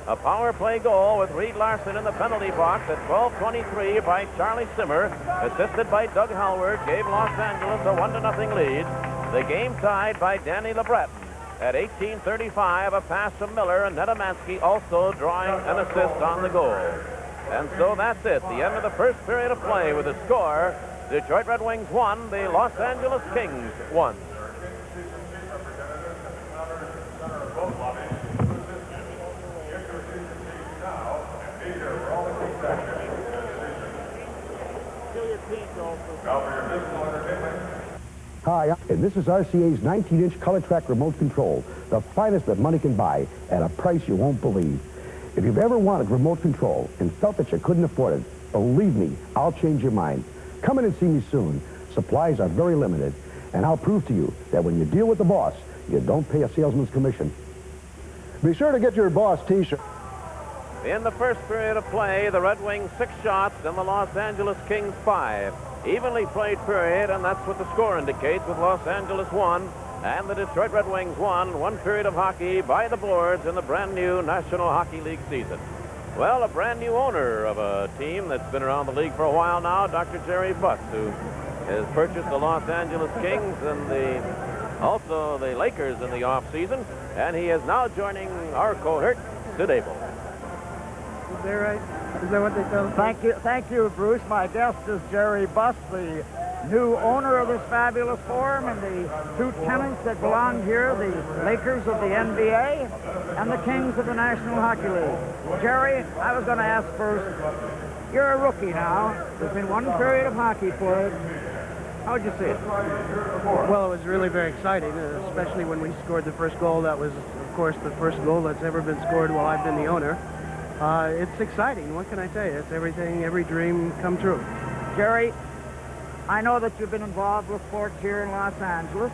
A power play goal with Reed Larson in the penalty box at 12:23 by Charlie Simmer, assisted by Doug Howard, gave Los Angeles a 1-0 lead. The game tied by Danny LeBreton. At 18:35, a pass from Miller, and Nedemansky also drawing an assist on the goal. And so that's it, the end of the first period of play with the score. Detroit Red Wings 1, the Los Angeles Kings 1.
Hi, and this is RCA's 19-inch color track remote control, the finest that money can buy at a price you won't believe. If you've ever wanted remote control and felt that you couldn't afford it, believe me, I'll change your mind. Come in and see me soon. Supplies are very limited, and I'll prove to you that when you deal with the boss, you don't pay a salesman's commission. Be sure to get your boss t-shirt.
In the first period of play, the Red Wings 6 shots and the Los Angeles Kings 5. Evenly played period, and that's what the score indicates, with Los Angeles 1 and the Detroit Red Wings 1. 1 period of hockey by the boards in the brand new National Hockey League season. Well, a brand new owner of a team that's been around the league for a while now, Dr. Jerry Buss, who has purchased the Los Angeles Kings and also the Lakers in the offseason, and he is now joining our cohort, Sid Abel.
Is that right? Is that what they tell us?
Thank you, Bruce. My guest is Jerry Buss, the new owner of this fabulous forum, and the 2 tenants that belong here, the Lakers of the NBA and the Kings of the National Hockey League. Jerry, I was going to ask first, you're a rookie now. There's been 1 period of hockey played. How'd you see it?
Well, it was really very exciting, especially when we scored the first goal. That was, of course, the first goal that's ever been scored while I've been the owner. It's exciting. What can I tell you? It's everything, every dream come true.
Jerry, I know that you've been involved with sports here in Los Angeles,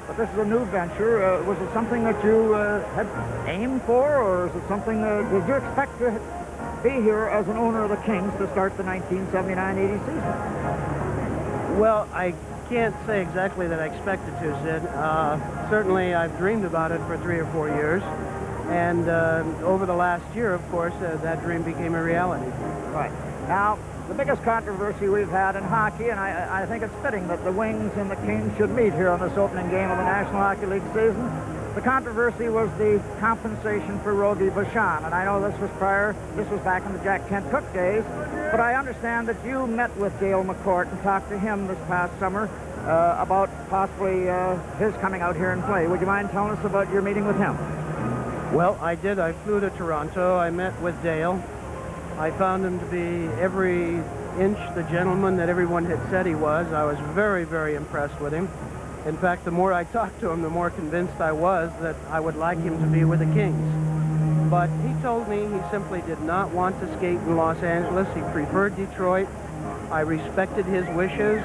but this is a new venture. Was it something that you had aimed for, or is it something did you expect to be here as an owner of the Kings to start the 1979-80 season?
Well, I can't say exactly that I expected to, Sid. Certainly, I've dreamed about it for 3 or 4 years. And over the last year, of course, that dream became a reality.
Right. Now, the biggest controversy we've had in hockey, and I think it's fitting that the Wings and the Kings should meet here on this opening game of the National Hockey League season. The controversy was the compensation for Rogie Vachon, and I know this was back in the Jack Kent Cook days, but I understand that you met with Dale McCourt and talked to him this past summer about possibly his coming out here and play. Would you mind telling us about your meeting with him?
Well, I did. I flew to Toronto. I met with Dale. I found him to be every inch the gentleman that everyone had said he was. I was very, very impressed with him. In fact, the more I talked to him, the more convinced I was that I would like him to be with the Kings. But he told me he simply did not want to skate in Los Angeles. He preferred Detroit. I respected his wishes.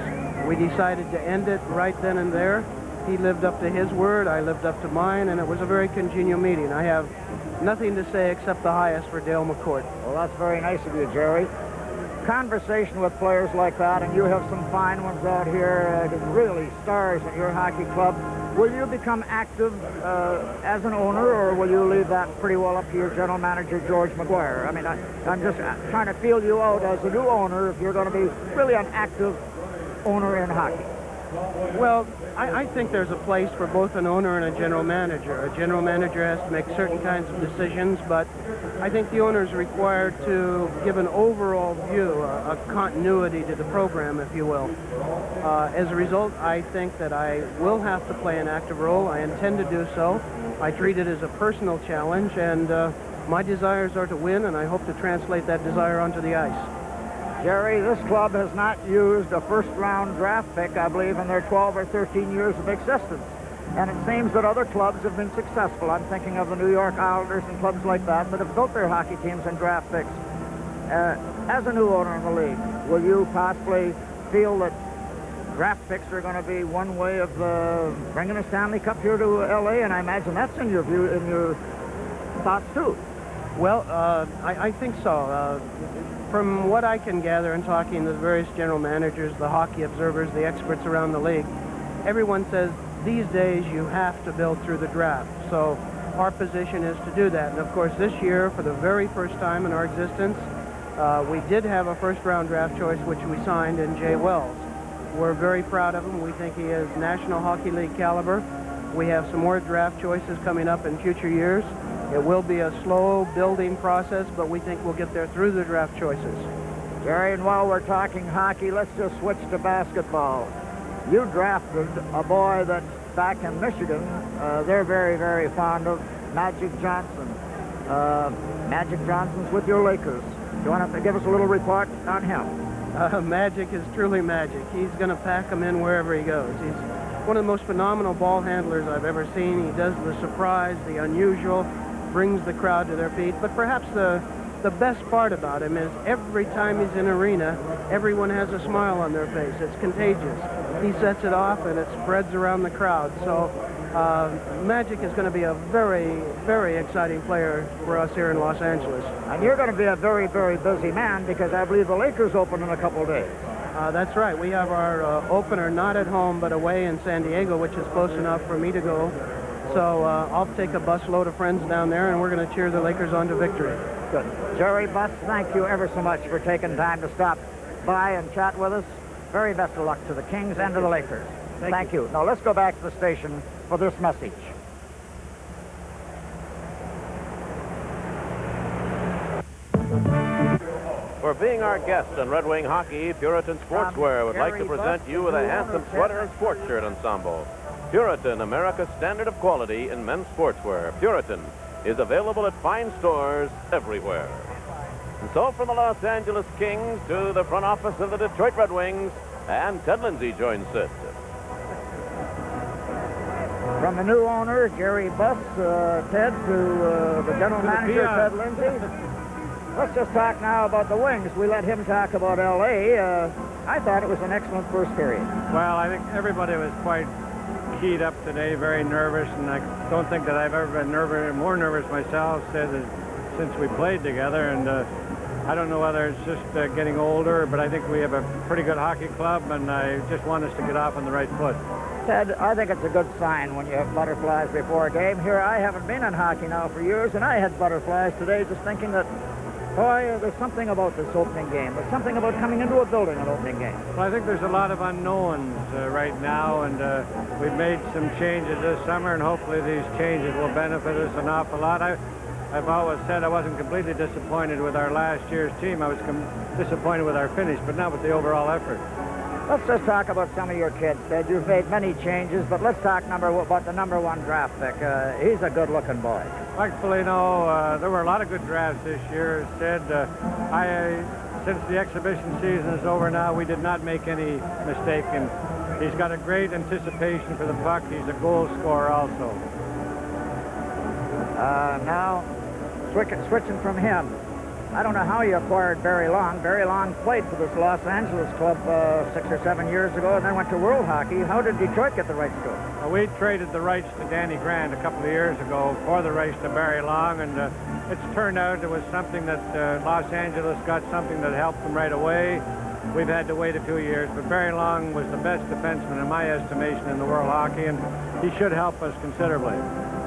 We decided to end it right then and there. He lived up to his word, I lived up to mine, and it was a very congenial meeting. I have nothing to say except the highest for Dale McCourt.
Well, that's very nice of you, Jerry. Conversation with players like that, and you have some fine ones out here, really stars in your hockey club. Will you become active as an owner, or will you leave that pretty well up to your general manager, George McGuire? I mean, I'm just trying to feel you out as a new owner if you're going to be really an active owner in hockey.
Well, I think there's a place for both an owner and a general manager. A general manager has to make certain kinds of decisions, but I think the owner is required to give an overall view, a continuity to the program, if you will. As a result, I think that I will have to play an active role. I intend to do so. I treat it as a personal challenge, and my desires are to win, and I hope to translate that desire onto the ice.
Jerry, this club has not used a first-round draft pick, I believe, in their 12 or 13 years of existence. And it seems that other clubs have been successful. I'm thinking of the New York Islanders and clubs like that have built their hockey teams in draft picks. As a new owner in the league, will you possibly feel that draft picks are going to be one way of bringing a Stanley Cup here to L.A.? And I imagine that's in your view, in your thoughts, too.
Well, I think so. From what I can gather in talking to the various general managers, the hockey observers, the experts around the league, everyone says these days you have to build through the draft. So our position is to do that. And of course, this year, for the very first time in our existence, we did have a first-round draft choice, which we signed in Jay Wells. We're very proud of him. We think he is National Hockey League caliber. We have some more draft choices coming up in future years. It will be a slow building process, but we think we'll get there through the draft choices.
Jerry, and while we're talking hockey, let's just switch to basketball. You drafted a boy that's back in Michigan. They're very, very fond of Magic Johnson. Magic Johnson's with your Lakers. Do you want to give us a little report on him?
Magic is truly magic. He's going to pack them in wherever he goes. He's one of the most phenomenal ball handlers I've ever seen. He does the surprise, the unusual, brings the crowd to their feet. But perhaps the best part about him is every time he's in arena, everyone has a smile on their face. It's contagious. He sets it off and it spreads around the crowd. So Magic is going to be a very, very exciting player for us here in Los Angeles.
And you're going to be a very, very busy man because I believe the Lakers open in a couple of days.
That's right. We have our opener not at home but away in San Diego, which is close enough for me to go. So I'll take a busload of friends down there, and we're going to cheer the Lakers on to victory.
Good. Jerry Buss, thank you ever so much for taking time to stop by and chat with us. Very best of luck to the Kings and to the Lakers. Thank you. Now let's go back to the station for this message.
For being our guest on Red Wing Hockey, Puritan Sportswear would like to present you with a handsome sweater and sports shirt ensemble. Puritan, America's standard of quality in men's sportswear. Puritan is available at fine stores everywhere. And so from the Los Angeles Kings to the front office of the Detroit Red Wings, and Ted Lindsay joins Sid.
From the new owner, Jerry Buss, Ted, to the general manager, Ted Lindsay. Let's just talk now about the Wings. We let him talk about L.A. I thought it was an excellent first period.
Well, I think everybody was quite keyed up today, very nervous, and I don't think that I've ever been more nervous myself since we played together. And I don't know whether it's just getting older, but I think we have a pretty good hockey club, and I just want us to get off on the right foot.
Ted, I think it's a good sign when you have butterflies before a game. Here, I haven't been in hockey now for years, and I had butterflies today just thinking that, boy, there's something about this opening game. There's something about coming into a building an opening game.
Well, I think there's a lot of unknowns right now, and we've made some changes this summer, and hopefully these changes will benefit us an awful lot. I've always said I wasn't completely disappointed with our last year's team. I was disappointed with our finish, but not with the overall effort.
Let's just talk about some of your kids, Ted. You've made many changes, but let's talk about the number 1 draft pick. He's a good-looking boy.
Thankfully, no, there were a lot of good drafts this year. Ted, since the exhibition season is over now, we did not make any mistake, and he's got a great anticipation for the puck. He's a goal scorer also.
Now, switching from him, I don't know how you acquired Barry Long. Barry Long played for this Los Angeles club 6 or 7 years ago and then went to World Hockey. How did Detroit get the rights to him?
Well, we traded the rights to Danny Grant a couple of years ago for the rights to Barry Long, and it's turned out it was something that Los Angeles got something that helped them right away. We've had to wait a few years, but Barry Long was the best defenseman in my estimation in the World Hockey, and he should help us considerably.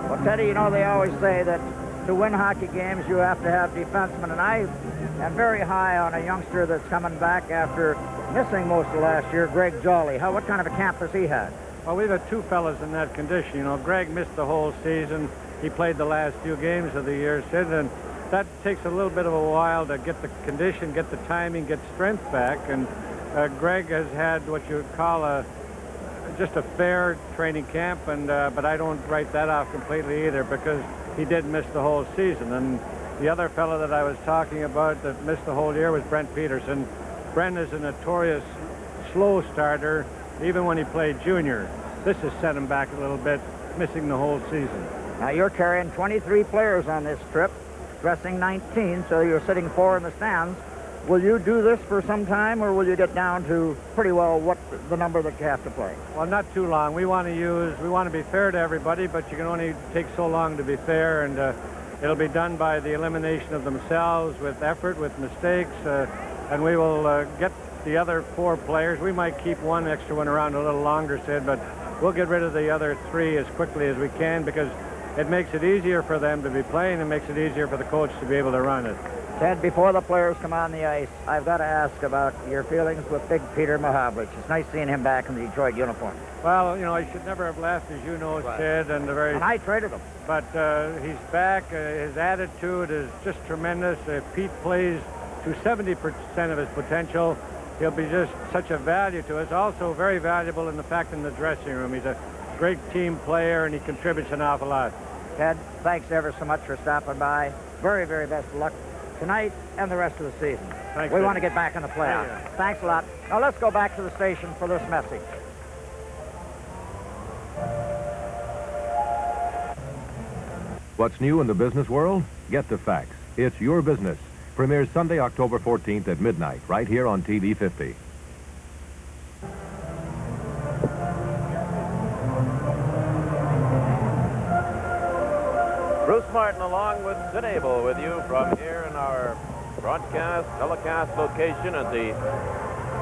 Well, Teddy, you know, they always say that to win hockey games, you have to have defensemen, and I am very high on a youngster that's coming back after missing most of last year, Greg Jolly. What kind of a camp has he had?
Well, we've had 2 fellas in that condition. You know, Greg missed the whole season. He played the last few games of the year, Sid, and that takes a little bit of a while to get the condition, get the timing, get strength back, and Greg has had what you would call just a fair training camp, and but I don't write that off completely either, because he did miss the whole season. And the other fellow that I was talking about that missed the whole year was Brent Peterson. Brent is a notorious slow starter, even when he played junior. This has set him back a little bit, missing the whole season.
Now, you're carrying 23 players on this trip, dressing 19, so you're sitting 4 in the stands. Will you do this for some time, or will you get down to pretty well what the number that you have to play?
Well, not too long. We want to be fair to everybody, but you can only take so long to be fair, and it'll be done by the elimination of themselves with effort, with mistakes, and we will get the other 4 players. We might keep one extra one around a little longer, Sid, but we'll get rid of the other 3 as quickly as we can, because it makes it easier for them to be playing and makes it easier for the coach to be able to run it.
Ted, before the players come on the ice, I've got to ask about your feelings with Big Peter Mahavlich. It's nice seeing him back in the Detroit uniform.
Well, you know, he should never have left, as you know, Ted, and
And I traded him.
But he's back. His attitude is just tremendous. If Pete plays to 70% of his potential, he'll be just such a value to us. Also very valuable in the fact in the dressing room. He's a great team player, and he contributes an awful lot.
Ted, thanks ever so much for stopping by. Very, very best of luck tonight and the rest of the season.
Thanks,
we
Ted.
want to get back in the playoffs.
Yeah.
Thanks a lot. Now let's go back to the station for this message.
What's new in the business world? Get the facts. It's Your Business. Premieres Sunday, October 14th at midnight, right here on TV 50.
Bruce Martin along with Sid Abel with you from here in our broadcast, telecast location at the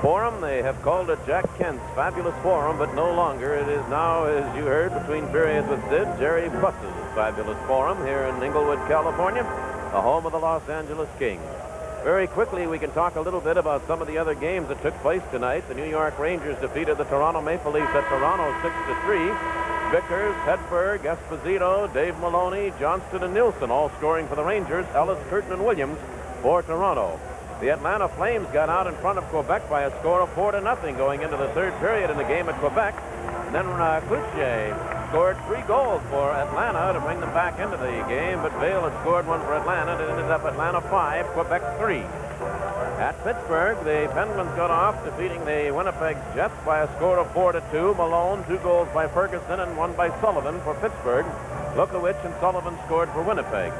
Forum. They have called it Jack Kent's Fabulous Forum, but no longer. It is now, as you heard, between periods with Sid, Jerry Buss's Fabulous Forum here in Inglewood, California, the home of the Los Angeles Kings. Very quickly, we can talk a little bit about some of the other games that took place tonight. The New York Rangers defeated the Toronto Maple Leafs at Toronto 6-3. Vickers, Hedberg, Esposito, Dave Maloney, Johnston, and Nilsson all scoring for the Rangers. Ellis, Curtin, and Williams for Toronto. The Atlanta Flames got out in front of Quebec by a score of 4-0 going into the 3rd period in the game at Quebec. And then Cloutier scored 3 goals for Atlanta to bring them back into the game, but Vail had scored 1 for Atlanta. It ended up Atlanta 5, Quebec 3. At Pittsburgh, the Penguins got off, defeating the Winnipeg Jets by a score of 4-2. Malone, 2 goals by Ferguson and 1 by Sullivan for Pittsburgh. Lukowicz and Sullivan scored for Winnipeg.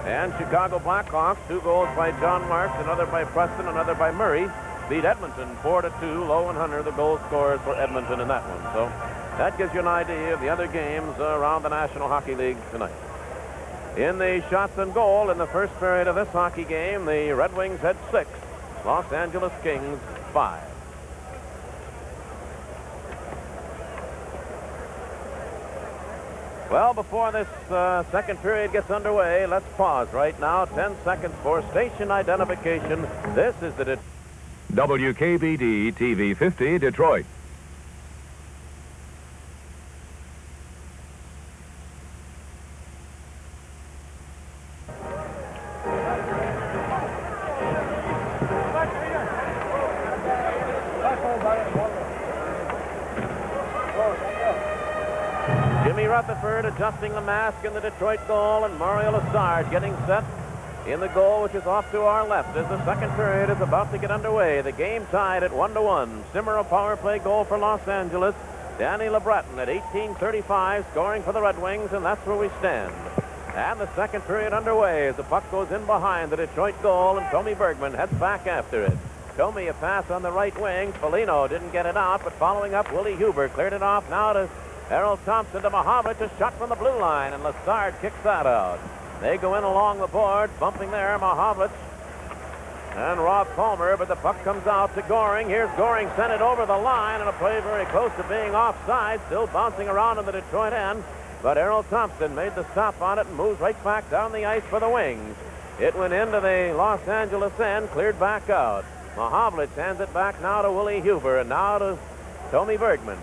And Chicago Blackhawks, 2 goals by John Marks, another by Preston, another by Murray, beat Edmonton 4-2. Lowe and Hunter, the goal scorers for Edmonton in that one. So that gives you an idea of the other games around the National Hockey League tonight. In the shots and goal in the 1st period of this hockey game, the Red Wings had 6. Los Angeles Kings 5. Well, before this 2nd period gets underway, let's pause right now. 10 seconds for station identification. This is the
WKBD TV 50, Detroit.
Rutherford adjusting the mask in the Detroit goal, and Mario Lessard getting set in the goal, which is off to our left as the second period is about to get underway. The game tied at 1-1. Simmer, a power play goal for Los Angeles. Danny LeBreton at 18:35 scoring for the Red Wings, and that's where we stand. And the second period underway as the puck goes in behind the Detroit goal, and Tommy Bergman heads back after it. Tommy, a pass on the right wing. Foligno didn't get it out, but following up, Willie Huber cleared it off now to Harold Thompson, to Mahovlich, a shot from the blue line, and Lessard kicks that out. They go in along the boards, bumping there, Mahovlich and Rob Palmer, but the puck comes out to Goring. Here's Goring, sent it over the line, and a play very close to being offside, still bouncing around in the Detroit end. But Harold Thompson made the stop on it and moves right back down the ice for the Wings. It went into the Los Angeles end, cleared back out. Mahovlich hands it back now to Willie Huber, and now to Tommy Bergman.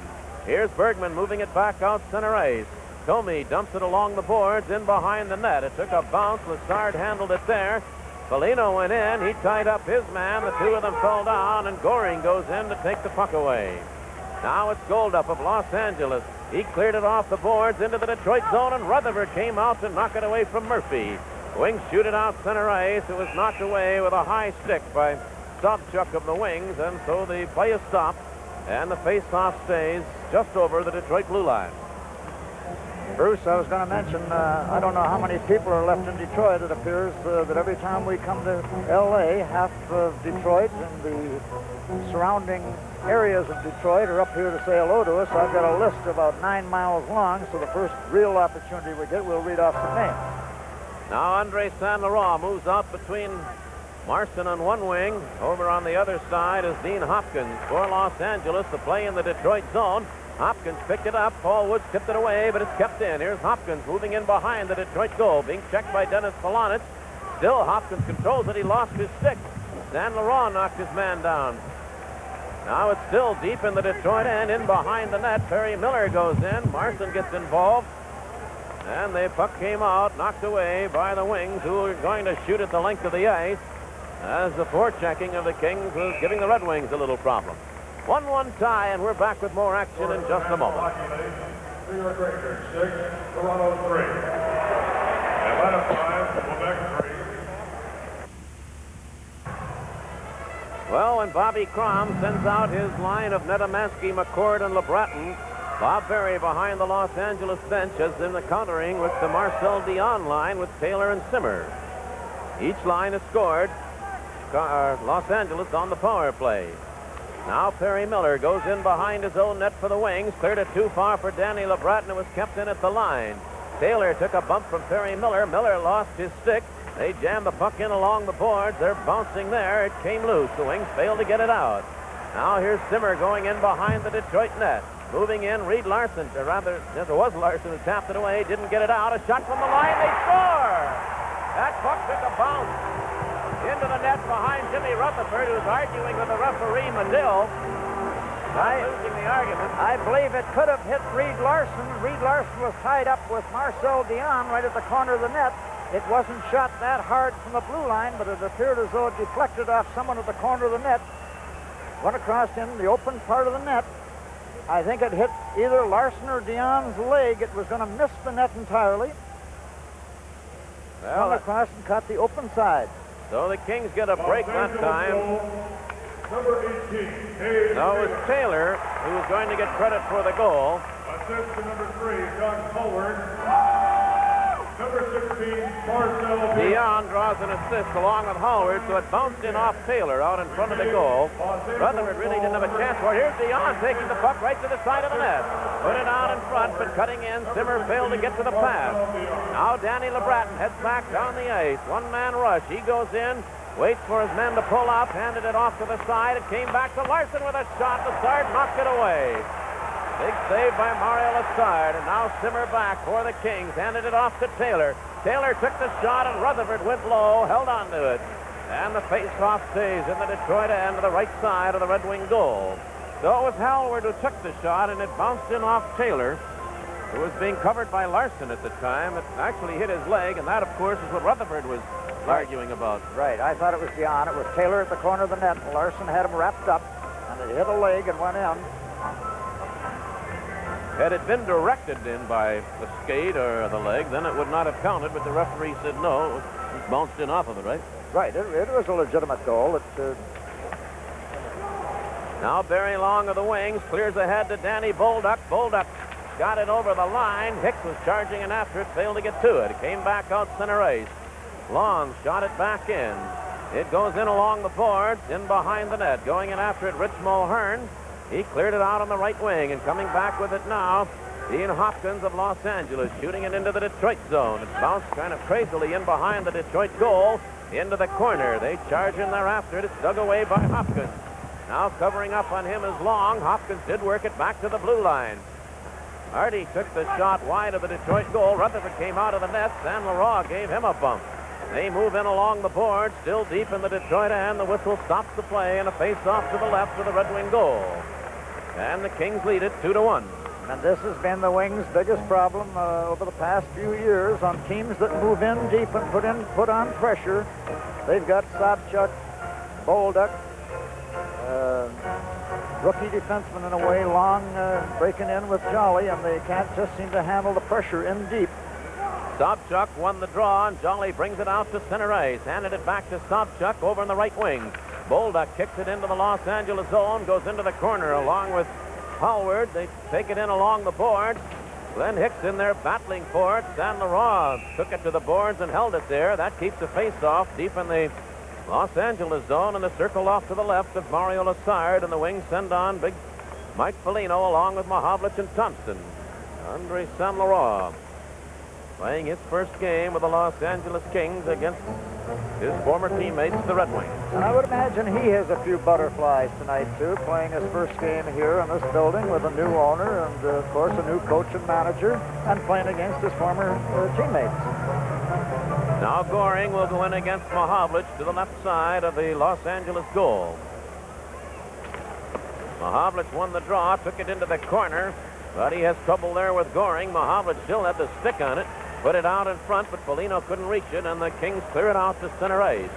Here's Bergman moving it back out center ice. Tommy dumps it along the boards, in behind the net. It took a bounce. Lessard handled it there. Foligno went in. He tied up his man. The two of them fell down, and Goring goes in to take the puck away. Now it's Goldup of Los Angeles. He cleared it off the boards into the Detroit zone, and Rutherford came out to knock it away from Murphy. Wings shoot it out center ice. It was knocked away with a high stick by Sobchuk of the Wings, and so the play is stopped, and the face-off stays just over the Detroit blue line.
Bruce, I was going to mention, I don't know how many people are left in Detroit. It appears that every time we come to L.A., half of Detroit and the surrounding areas of Detroit are up here to say hello to us. I've got a list about 9 miles long, so the first real opportunity we get, we'll read off some names.
Now Andre Saint Laurent moves out between Marson on one wing. Over on the other side is Dean Hopkins for Los Angeles. The play in the Detroit zone. Hopkins picked it up. Paul Woods tipped it away, but it's kept in. Here's Hopkins moving in behind the Detroit goal, being checked by Dennis Polonitz. Still, Hopkins controls it. He lost his stick. Saint Laurent knocked his man down. Now it's still deep in the Detroit end, in behind the net. Perry Miller goes in. Marson gets involved. And the puck came out, knocked away by the Wings, who are going to shoot at the length of the ice, as the forechecking of the Kings was giving the Red Wings a little problem. 1-1 tie, and we're back with more action in just a moment.
New York Rangers 6, Toronto 3. Atlanta 5, Quebec 3.
Well, when Bobby Crom sends out his line of Netamansky, McCord, and LeBreton, Bob Berry behind the Los Angeles bench is in the countering with the Marcel Dion line with Taylor and Simmer. Each line has scored. Los Angeles on the power play. Now Perry Miller goes in behind his own net for the Wings. Cleared it too far for Danny LeBreton. It was kept in at the line. Taylor took a bump from Perry Miller. Miller lost his stick. They jammed the puck in along the boards. They're bouncing there. It came loose. The Wings failed to get it out. Now here's Simmer going in behind the Detroit net. Moving in, Reed Larson, or rather, it was Larson who tapped it away. Didn't get it out. A shot from the line. They score! That puck took a bounce into the net behind Jimmy Rutherford, who's arguing with the referee, Medill. Losing the argument.
I believe it could have hit Reed Larson. Reed Larson was tied up with Marcel Dion right at the corner of the net. It wasn't shot that hard from the blue line, but it appeared as though it deflected off someone at the corner of the net. Went across in the open part of the net. I think it hit either Larson or Dion's leg. It was going to miss the net entirely.
Well,
went across and caught the open side.
So the Kings get a break that time.
Number 18,
No, it was Taylor who was going to get credit for the goal.
assist to number 3, John Colward. Number 16, Marcel
Dion draws an assist along with Howard, so it bounced in off Taylor out in front of the goal. Rutherford really didn't have a chance for it. Here's Dion taking the puck right to the side of the net. Put it out in front, but cutting in, Simmer failed to get to the pass. Now Danny LeBreton heads back down the ice. One-man rush. He goes in, waits for his men to pull up, handed it off to the side. It came back to Larson with a shot. Lessard knocked it away. Big save by Mario Lessard, and now Simmer back for the Kings. Handed it off to Taylor. Taylor took the shot, and Rutherford went low, held on to it. And the face-off stays in the Detroit end to the right side of the Red Wing goal. So it was Howard who took the shot, and it bounced in off Taylor, who was being covered by Larson at the time. It actually hit his leg, and that, of course, is what Rutherford was arguing about.
Right, I thought it was Dion. It was Taylor at the corner of the net. Larson had him wrapped up, and it hit a leg and went in.
Had it been directed in by the skate or the leg, then it would not have counted, but the referee said no. It bounced in off of it, right?
Right, it was a legitimate goal.
Now Barry Long of the wings clears ahead to Danny Bolduc. Bolduc got it over the line. Hicks was charging in after it, failed to get to it. It came back out center ice. Long shot it back in. It goes in along the boards, in behind the net. Going in after it, Rich Mulhern. He cleared it out on the right wing, and coming back with it now, Ian Hopkins of Los Angeles, shooting it into the Detroit zone. It bounced kind of crazily in behind the Detroit goal, into the corner. They charge in thereafter. It's dug away by Hopkins. Now covering up on him is Long. Hopkins did work it back to the blue line. Hardy took the shot wide of the Detroit goal. Rutherford came out of the net. San Laurent gave him a bump. They move in along the board, still deep in the Detroit end. The whistle stops the play, and a face-off to the left of the Red Wing goal. And the Kings lead it 2-1.
And this has been the Wings' biggest problem over the past few years on teams that move in deep and put on pressure. They've got Sobchuk, Bolduc, rookie defenseman in a way, Long breaking in with Jolly, and they can't just seem to handle the pressure in deep.
Sobchuk won the draw, and Jolly brings it out to center ice. Handed it back to Sobchuk over in the right wing. Bolduc kicks it into the Los Angeles zone, goes into the corner along with Howard. They take it in along the boards. Glenn Hicks in there battling for it. San Laurent took it to the boards and held it there. That keeps the face-off deep in the Los Angeles zone, and the circle off to the left of Mario Lassard, and the Wings send on big Mike Foligno along with Mahavlich and Thompson. Andre San Laurent playing his first game with the Los Angeles Kings against his former teammates, the Red Wings.
And I would imagine he has a few butterflies tonight, too, playing his first game here in this building with a new owner and, of course, a new coach and manager, and playing against his former teammates.
Now Goring will go in against Mahavlich to the left side of the Los Angeles goal. Mahavlich won the draw, took it into the corner, but he has trouble there with Goring. Mahavlich still had the stick on it. Put it out in front, but Foligno couldn't reach it, and the Kings clear it out to center ice.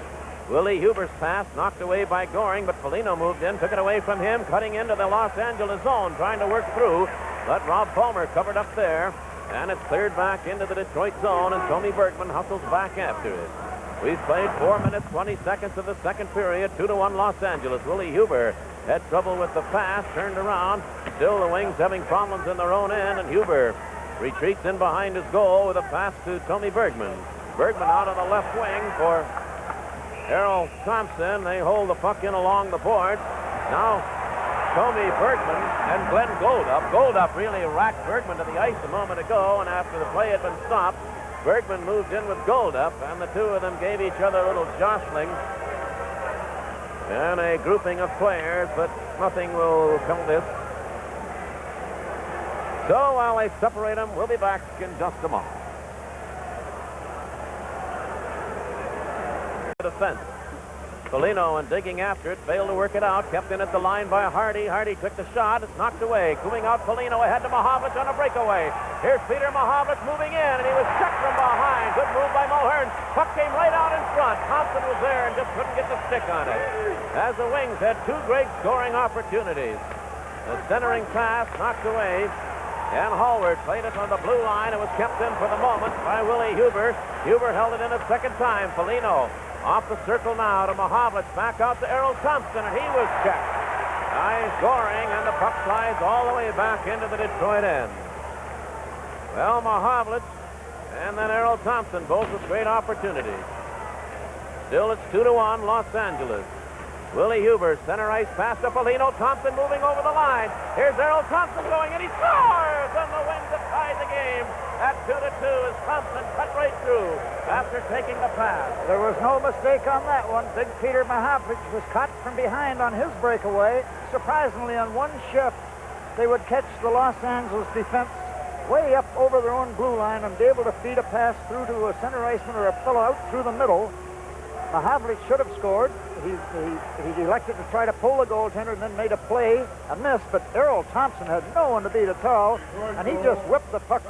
Willie Huber's pass knocked away by Goring, but Foligno moved in, took it away from him, cutting into the Los Angeles zone, trying to work through. But Rob Palmer covered up there, and it's cleared back into the Detroit zone, and Tony Bergman hustles back after it. We've played 4 minutes, 20 seconds of the second period, 2-1 Los Angeles. Willie Huber had trouble with the pass, turned around. Still the Wings having problems in their own end, and Huber retreats in behind his goal with a pass to Tony Bergman. Bergman out on the left wing for Errol Thompson. They hold the puck in along the boards. Now Tony Bergman and Glenn Goldup. Goldup really racked Bergman to the ice a moment ago, and after the play had been stopped, Bergman moved in with Goldup, and the two of them gave each other a little jostling and a grouping of players, but nothing will come of this. So while they separate them, we'll be back in just a moment. Defense. Foligno, and digging after it, failed to work it out. Kept in at the line by Hardy. Hardy took the shot. It's knocked away. Cooing out Foligno ahead to Mahavlich on a breakaway. Here's Peter Mahavlich moving in, and he was checked from behind. Good move by Mulhern. Puck came right out in front. Thompson was there and just couldn't get the stick on it. As the Wings had two great scoring opportunities. The centering pass knocked away, and Hallward played it on the blue line. It was kept in for the moment by Willie Huber. Huber held it in a second time. Foligno off the circle now to Mahavlich. Back out to Errol Thompson, and he was checked by Goring, and the puck slides all the way back into the Detroit end. Well, Mahavlich and then Errol Thompson, both with great opportunities. Still, it's 2-1 Los Angeles. Willie Huber, center ice pass to Foligno. Thompson moving over the line. Here's Errol Thompson going, and he scores! And the Wings have tied the game at 2-2 as Thompson cut right through after taking the pass.
There was no mistake on that one. Big Peter Mahavlich was caught from behind on his breakaway. Surprisingly, on one shift, they would catch the Los Angeles defense way up over their own blue line and be able to feed a pass through to a center iceman or a fellow out through the middle. Mahavlich should have scored. He elected to try to pull the goaltender and then made a play, a miss, but Errol Thompson had no one to beat at all, and he just whipped the puck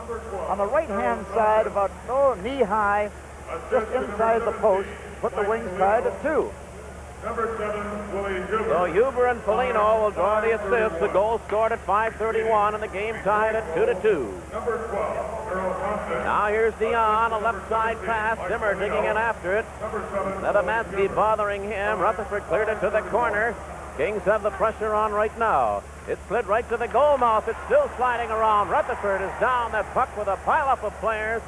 on the right-hand side about knee-high, just inside the post, put the Wings tied at 2.
Number 7, Willie Huber.
So Huber and Polino will draw the assist. The goal scored at 5:31 and the game tied at 2-2.
Number 12, Earl Thompson.
Now here's Dion, a left side pass. Zimmer digging in after it.
Number 7,
Ledomansky bothering him. Rutherford cleared it to the corner. Kings have the pressure on right now. It slid right to the goal mouth. It's still sliding around. Rutherford is down that puck with a pileup of players.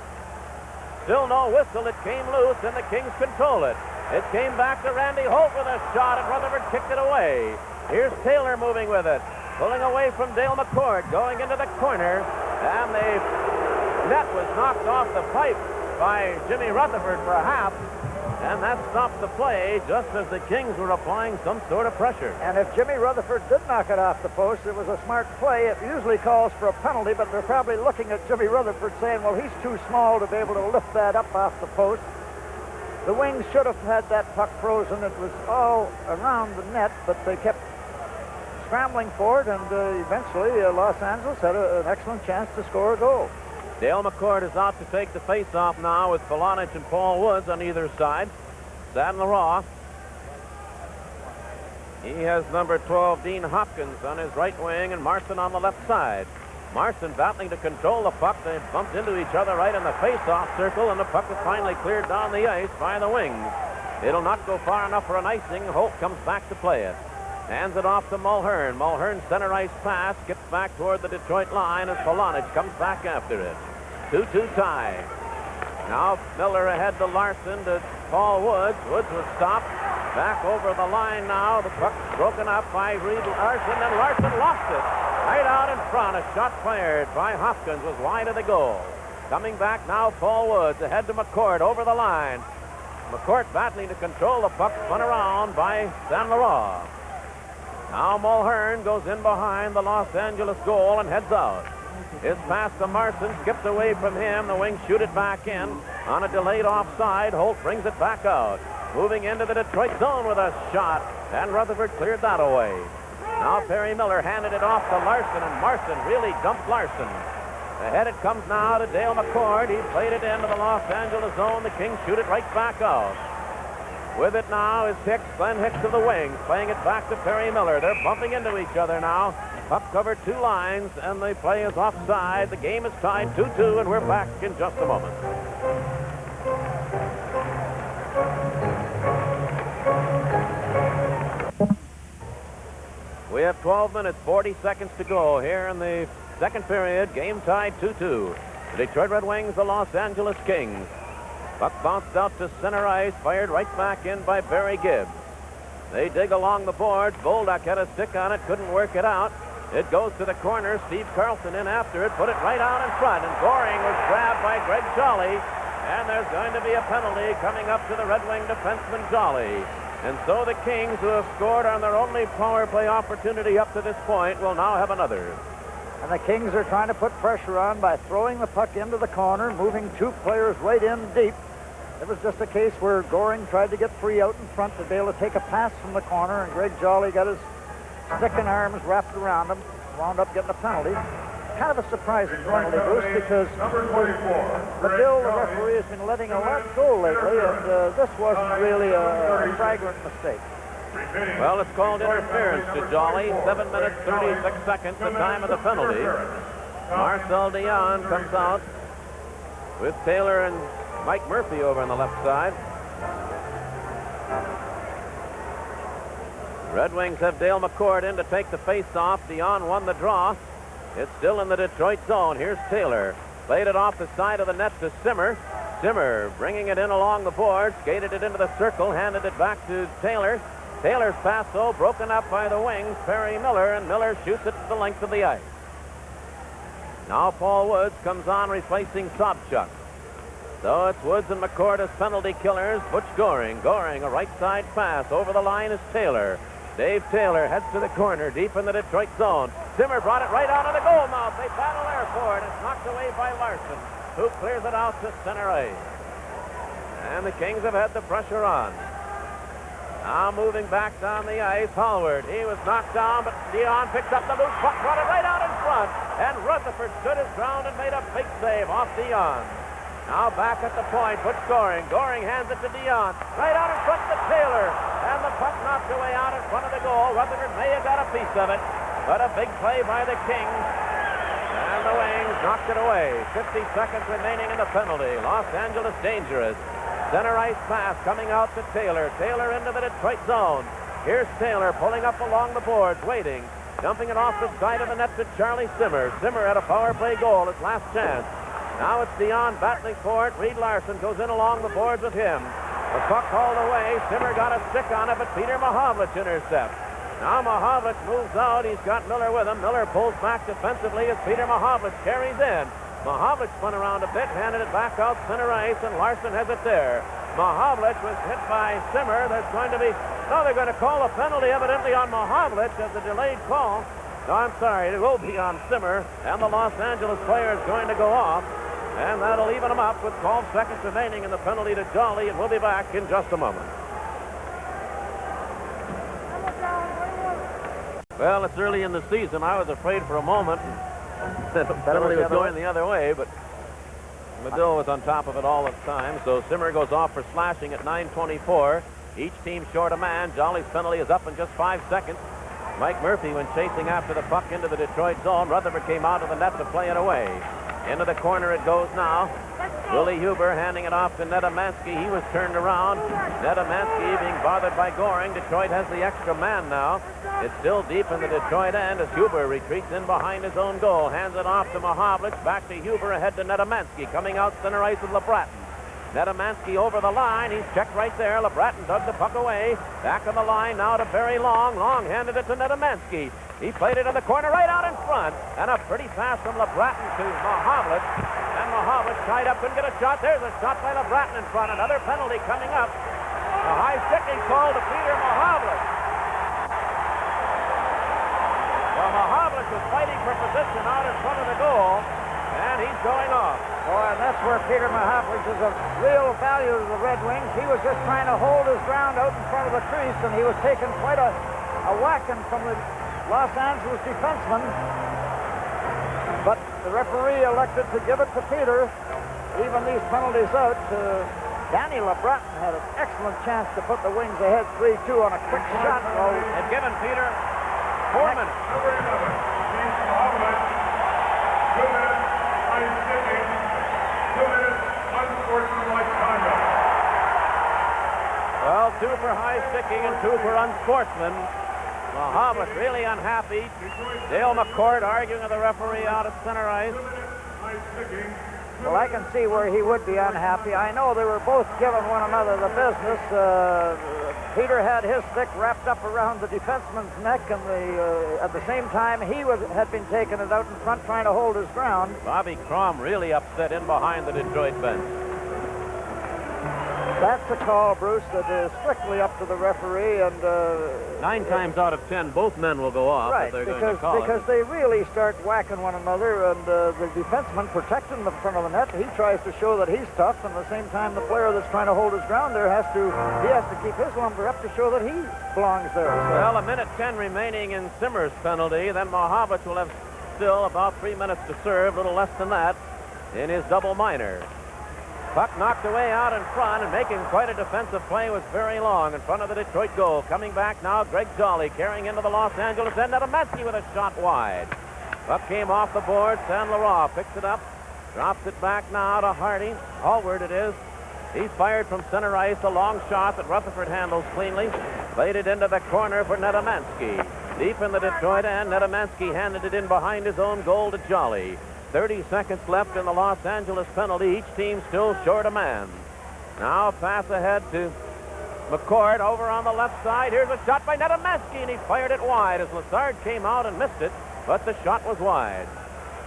Still no whistle. It came loose, and the Kings control it. It came back to Randy Holt with a shot, and Rutherford kicked it away. Here's Taylor moving with it. Pulling away from Dale McCord, going into the corner, and the net was knocked off the pipe by Jimmy Rutherford perhaps, and that stopped the play just as the Kings were applying some sort of pressure.
And if Jimmy Rutherford did knock it off the post, it was a smart play. It usually calls for a penalty, but they're probably looking at Jimmy Rutherford saying, well, he's too small to be able to lift that up off the post. The Wings should have had that puck frozen. It was all around the net, but they kept scrambling for it, and eventually Los Angeles had an excellent chance to score a goal.
Dale McCord is out to take the face-off now with Polonich and Paul Woods on either side. Stan Leroy. He has number 12, Dean Hopkins, on his right wing, and Marson on the left side. Marson battling to control the puck. They bumped into each other right in the face-off circle, and the puck is finally cleared down the ice by the Wings. It'll not go far enough for an icing. Holt comes back to play it. Hands it off to Mulhern. Mulhern center ice pass, gets back toward the Detroit line, and Polonich comes back after it. 2-2 tie. Now Miller ahead to Larson, to Paul Woods. Woods was stopped. Back over the line now. The puck's broken up by Reed Larson, and Larson lost it. Right out in front. A shot fired by Hopkins was wide of the goal. Coming back now, Paul Woods ahead to McCord over the line. McCord battling to control the puck, spun around by San Leroy. Now Mulhern goes in behind the Los Angeles goal and heads out. His pass to Marson, skips away from him. The Wings shoot it back in on a delayed offside. Holt brings it back out. Moving into the Detroit zone with a shot, and Rutherford cleared that away. Now Perry Miller handed it off to Larson, and Marson really dumped Larson. Ahead it comes now to Dale McCord. He played it into the Los Angeles zone. The Kings shoot it right back out. With it now is Hicks, Glenn Hicks of the Wings, playing it back to Perry Miller. They're bumping into each other now. Puck covered two lines, and the play is offside. The game is tied 2-2, and we're back in just a moment. We have 12 minutes, 40 seconds to go here in the second period. Game tied 2-2. The Detroit Red Wings, the Los Angeles Kings. Puck bounced out to center ice, fired right back in by Barry Gibbs. They dig along the boards. Bolduc had a stick on it, couldn't work it out. It goes to the corner. Steve Carlson in after it, put it right out in front, and Goring was grabbed by Greg Jolly, and there's going to be a penalty coming up to the Red Wing defenseman Jolly. And so the Kings, who have scored on their only power play opportunity up to this point, will now have another.
And the Kings are trying to put pressure on by throwing the puck into the corner, moving two players right in deep. It was just a case where Goring tried to get free out in front to be able to take a pass from the corner, and Greg Jolly got his stick and arms wrapped around him, wound up getting a penalty. Kind of a surprising penalty, Bruce, because Medill, the referee, has been letting a lot go lately, and this wasn't really a flagrant mistake.
Well, it's called interference to Jolly. 7 minutes, 36 seconds, the time of the penalty. Marcel Dion comes out with Taylor and Mike Murphy over on the left side. Red Wings have Dale McCord in to take the face-off. Dion won the draw. It's still in the Detroit zone. Here's Taylor. Played it off the side of the net to Simmer. Simmer bringing it in along the board, skated it into the circle, handed it back to Taylor. Taylor's pass, though, broken up by the Wings, Perry Miller, and Miller shoots it to the length of the ice. Now Paul Woods comes on, replacing Sobchuk. So it's Woods and McCord as penalty killers. Butch Goring. Goring, a right side pass. Over the line is Taylor. Dave Taylor heads to the corner, deep in the Detroit zone. Zimmer brought it right out of the goal mouth. They battle there for it. It's knocked away by Larson, who clears it out to center ice. And the Kings have had the pressure on. Now moving back down the ice, Hallward. He was knocked down, but Dion picked up the loose puck, brought it right out in front. And Rutherford stood his ground and made a big save off Dion. Now back at the point, Butch Goring. Goring hands it to Dion. Right out in front to Taylor. And the puck knocked away out in front of the goal. Rutherford may have got a piece of it, but a big play by the Kings. And the Wings knocked it away. 50 seconds remaining in the penalty. Los Angeles dangerous. Center ice pass coming out to Taylor. Taylor into the Detroit zone. Here's Taylor pulling up along the boards, waiting. Dumping it off the side of the net to Charlie Simmer. Simmer had a power play goal, his last chance. Now it's Dion battling for it. Reed Larson goes in along the boards with him. The puck hauled away. Simmer got a stick on it, but Peter Mahovlich intercepts. Now Mahovlich moves out. He's got Miller with him. Miller pulls back defensively as Peter Mahovlich carries in. Mahovlich spun around a bit, handed it back out center ice, and Larson has it there. Mahovlich was hit by Simmer. There's going to be... No, they're going to call a penalty evidently on Mahovlich as a delayed call. No, I'm sorry. It will be on Simmer, and the Los Angeles player is going to go off. And that'll even them up with 12 seconds remaining in the penalty to Jolly, and we'll be back in just a moment. Well, it's early in the season. I was afraid for a moment that the penalty was going the other way, but Medill was on top of it all the time. So Simmer goes off for slashing at 9:24. Each team short a man. Jolly's penalty is up in just 5 seconds. Mike Murphy, when chasing after the puck into the Detroit zone, Rutherford came out of the net to play it away. Into the corner it goes now. Willie Huber handing it off to Nedemansky. He was turned around. Nedemansky being bothered by Goring. Detroit has the extra man now. It's still deep in the Detroit end as Huber retreats in behind his own goal. Hands it off to Mahovlich. Back to Huber, ahead to Nedemansky. Coming out center ice with LeBratton. Nedemansky over the line. He's checked right there. LeBratton dug the puck away. Back on the line now to Barry Long. Long handed it to Nedemansky. He played it in the corner right out in front. And a pretty pass from LeBratton to Mahovlich. And Mahovlich tied up, couldn't get a shot. There's a shot by LeBratton in front. Another penalty coming up. A high sticking call to Peter Mahovlich. Well, Mahovlich was fighting for position out in front of the goal. And he's going off.
Boy, and that's where Peter Mahovlich is of real value to the Red Wings. He was just trying to hold his ground out in front of the crease, and he was taking quite a whacking from the Los Angeles defenseman. But the referee elected to give it to Peter, even these penalties out. Danny LeBratton had an excellent chance to put the Wings ahead 3-2 on a quick shot.
Well, they've given Peter 4 minutes.
2 minutes, high sticking. 2 minutes, unsportsmanlike conduct.
Well, 2 for high sticking and 2 for unsportsman. Mahovlich really unhappy. Dale McCord arguing with the referee out at center ice.
2 minutes, high sticking.
Well, I can see where he would be unhappy. I know they were both giving one another the business. Peter had his stick wrapped up around the defenseman's neck, and at the same time, he had been taking it out in front trying to hold his ground.
Bobby Crom really upset in behind the Detroit bench.
That's a call, Bruce, that is strictly up to the referee, and
9 times out of 10, both men will go off
right,
if they're going to call
because
it.
they really start whacking one another, and the defenseman protecting the front of the net, he tries to show that he's tough, and at the same time, the player that's trying to hold his ground there has to keep his lumber up to show that he belongs there. So.
Well, 1:10 remaining in Simmer's penalty. Then Mahovlich will have still about 3 minutes to serve, a little less than that, in his double minor. Puck knocked away out in front, and making quite a defensive play was very long in front of the Detroit goal. Coming back now, Greg Jolly carrying into the Los Angeles end. Nedemansky with a shot wide. Puck came off the board. San Laurent picks it up, drops it back now to Hardy. Hallward it is. He's fired from center ice, a long shot that Rutherford handles cleanly. Played it into the corner for Nedemansky. Deep in the Detroit end, Nedemansky handed it in behind his own goal to Jolly. 30 seconds left in the Los Angeles penalty. Each team still short a man. Now pass ahead to McCord over on the left side. Here's a shot by Nedemansky, and he fired it wide as Lazard came out and missed it, but the shot was wide.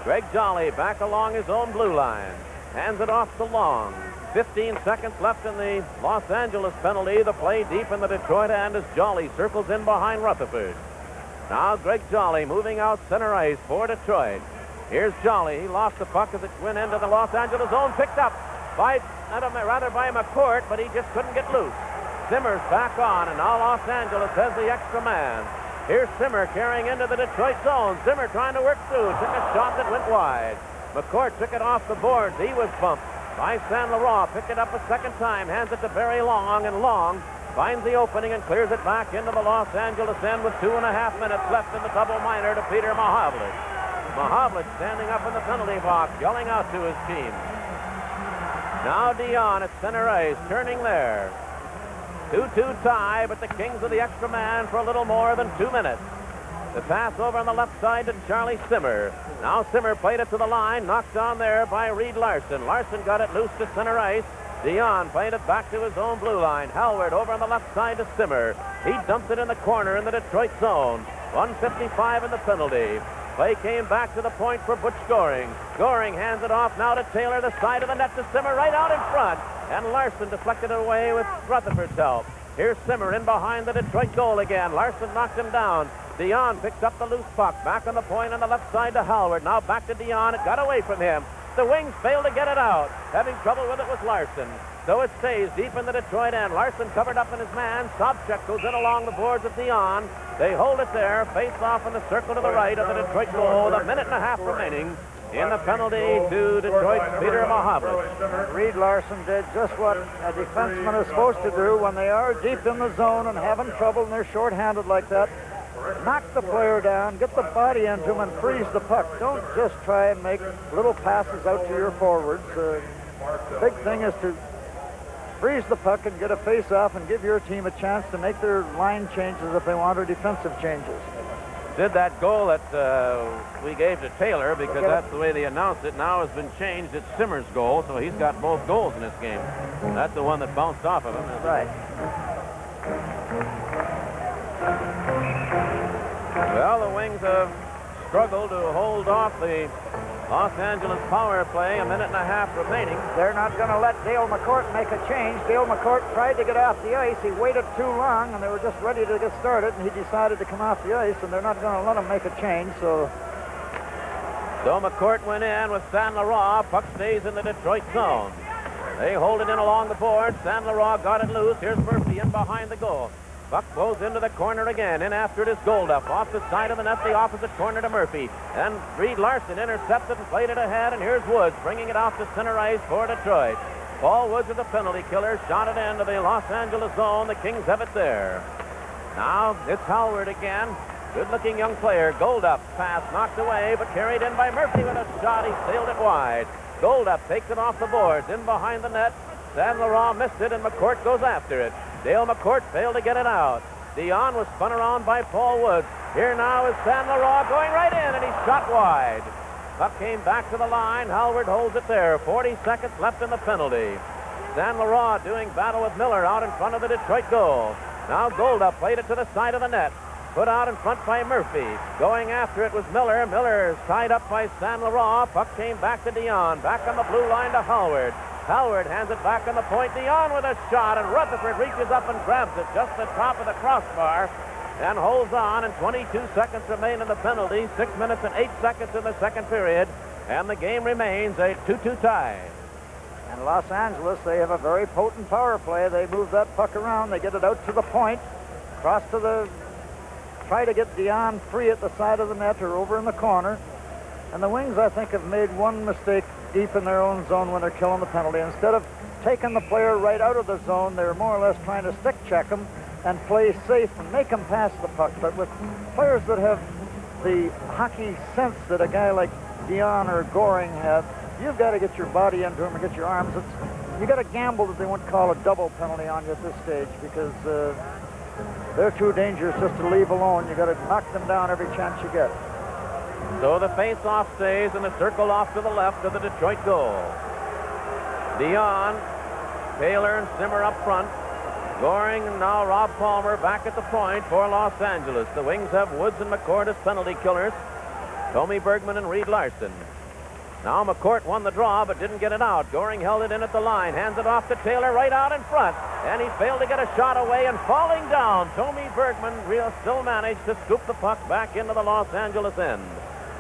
Greg Jolly back along his own blue line. Hands it off to Long. 15 seconds left in the Los Angeles penalty. The play deep in the Detroit end as Jolly circles in behind Rutherford. Now Greg Jolly moving out center ice for Detroit. Here's Jolly. He lost the puck as it went into the Los Angeles zone. Picked up by McCourt, but he just couldn't get loose. Simmer's back on, and now Los Angeles has the extra man. Here's Simmer carrying into the Detroit zone. Simmer trying to work through. Took a shot that went wide. McCourt took it off the boards. He was bumped by San Laurent. Picked it up a second time. Hands it to Barry Long, and Long finds the opening and clears it back into the Los Angeles end with 2.5 minutes left in the double minor to Peter Mahavlich. Mahavlich standing up in the penalty box, yelling out to his team. Now Dion at center ice, turning there. 2-2 tie, but the Kings are the extra man for a little more than 2 minutes. The pass over on the left side to Charlie Simmer. Now Simmer played it to the line, knocked down there by Reed Larson. Larson got it loose to center ice. Dion played it back to his own blue line. Hallward over on the left side to Simmer. He dumps it in the corner in the Detroit zone. 1:55 in the penalty. Play came back to the point for Butch Goring. Goring hands it off now to Taylor, the side of the net to Simmer, right out in front. And Larson deflected it away with Rutherford's help. Here's Simmer in behind the Detroit goal again. Larson knocked him down. Dion picks up the loose puck. Back on the point on the left side to Hallward. Now back to Dion. It got away from him. The Wings failed to get it out. Having trouble with it was Larson. So it stays deep in the Detroit end. Larson covered up in his man. Sobchak goes in along the boards of Dion. They hold it there. Face off in the circle to the right of the Detroit goal. A minute and a half remaining in the penalty to Detroit's Peter Mahavlich.
Reed Larson did just what a defenseman is supposed to do when they are deep in the zone and having trouble and they're short-handed like that. Knock the player down, get the body into him, and freeze the puck. Don't just try and make little passes out to your forwards. The big thing is to freeze the puck and get a face-off and give your team a chance to make their line changes if they want, or defensive changes.
Did that goal that we gave to Taylor, because that's the way they announced it, now has been changed. It's Simmer's goal, so he's got both goals in this game. That's the one that bounced off of him.
Right.
Well, the Wings have struggled to hold off the Los Angeles power play. A minute and a half remaining.
They're not going to let Dale McCourt make a change. Dale McCourt tried to get off the ice. He waited too long, and they were just ready to get started, and he decided to come off the ice, and they're not going to let him make a change, so
McCourt went in with San Laurent. Puck stays in the Detroit zone. They hold it in along the board. San Laurent got it loose. Here's Murphy in behind the goal. Puck goes into the corner again. In after it is Goldup. Off the side of the net, the opposite corner to Murphy. And Reed Larson intercepted and played it ahead. And here's Woods bringing it off to center ice for Detroit. Paul Woods is a penalty killer. Shot it into the Los Angeles zone. The Kings have it there. Now it's Hallward again. Good-looking young player. Goldup. Pass knocked away, but carried in by Murphy with a shot. He sailed it wide. Goldup takes it off the boards. In behind the net. San Laurent missed it, and McCourt goes after it. Dale McCourt failed to get it out. Dion was spun around by Paul Woods. Here now is San Laurent going right in, and he's shot wide. Puck came back to the line. Hallward holds it there. 40 seconds left in the penalty. San Laurent doing battle with Miller out in front of the Detroit goal. Now Goldup played it to the side of the net. Put out in front by Murphy. Going after it was Miller. Miller is tied up by San Laurent. Puck came back to Dion. Back on the blue line to Hallward. Hallward hands it back on the point. Dion with a shot, and Rutherford reaches up and grabs it just the top of the crossbar and holds on, and 22 seconds remain in the penalty. 6 minutes and 8 seconds in the second period, and the game remains a 2-2 tie.
in Los Angeles, they have a very potent power play. They move that puck around. They get it out to the point, cross to the, try to get Dion free at the side of the net or over in the corner. And the Wings, I think, have made one mistake deep in their own zone when they're killing the penalty. Instead of taking the player right out of the zone, they're more or less trying to stick check him and play safe and make him pass the puck. But with players that have the hockey sense that a guy like Dion or Goring have, you've got to get your body into him and get your arms. You got to gamble that they won't call a double penalty on you at this stage, because they're too dangerous just to leave alone. You got to knock them down every chance you get.
So the face-off stays in the circle off to the left of the Detroit goal. Dion, Taylor, and Simmer up front. Goring and now Rob Palmer back at the point for Los Angeles. The Wings have Woods and McCourt as penalty killers. Tommy Bergman and Reed Larson. Now McCourt won the draw but didn't get it out. Goring held it in at the line, hands it off to Taylor right out in front, and he failed to get a shot away, and falling down, Tommy Bergman still managed to scoop the puck back into the Los Angeles end.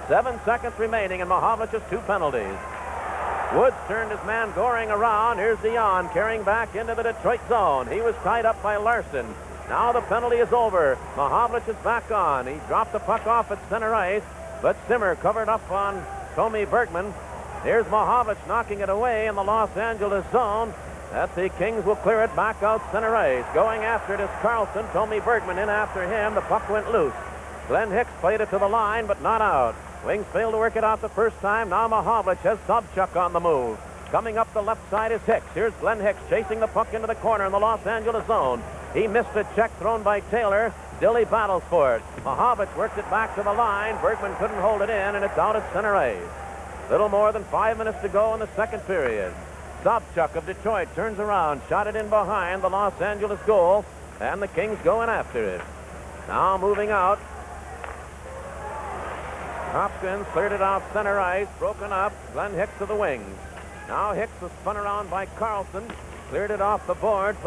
7 seconds remaining, and Mahavlich has 2 penalties. Woods turned his man Goring around. Here's Dion carrying back into the Detroit zone. He was tied up by Larson. Now the penalty is over. Mahavlich is back on. He dropped the puck off at center ice, but Simmer covered up on Tommy Bergman. Here's Mahavlich knocking it away in the Los Angeles zone. The Kings will clear it back out center ice. Going after it is Carlson. Tommy Bergman in after him. The puck went loose. Glenn Hicks played it to the line, but not out. Wings failed to work it out the first time. Now Mahovlich has Sobchuk on the move. Coming up the left side is Hicks. Here's Glenn Hicks chasing the puck into the corner in the Los Angeles zone. He missed a check thrown by Taylor. Still he battles for it. Mahovlich worked it back to the line. Bergman couldn't hold it in, and it's out at center ice. Little more than 5 minutes to go in the second period. Sobchuk of Detroit turns around, shot it in behind the Los Angeles goal, and the Kings going after it. Now moving out. Hopkins cleared it out center ice, broken up. Glenn Hicks to the wings. Now Hicks was spun around by Carlson, cleared it off the board,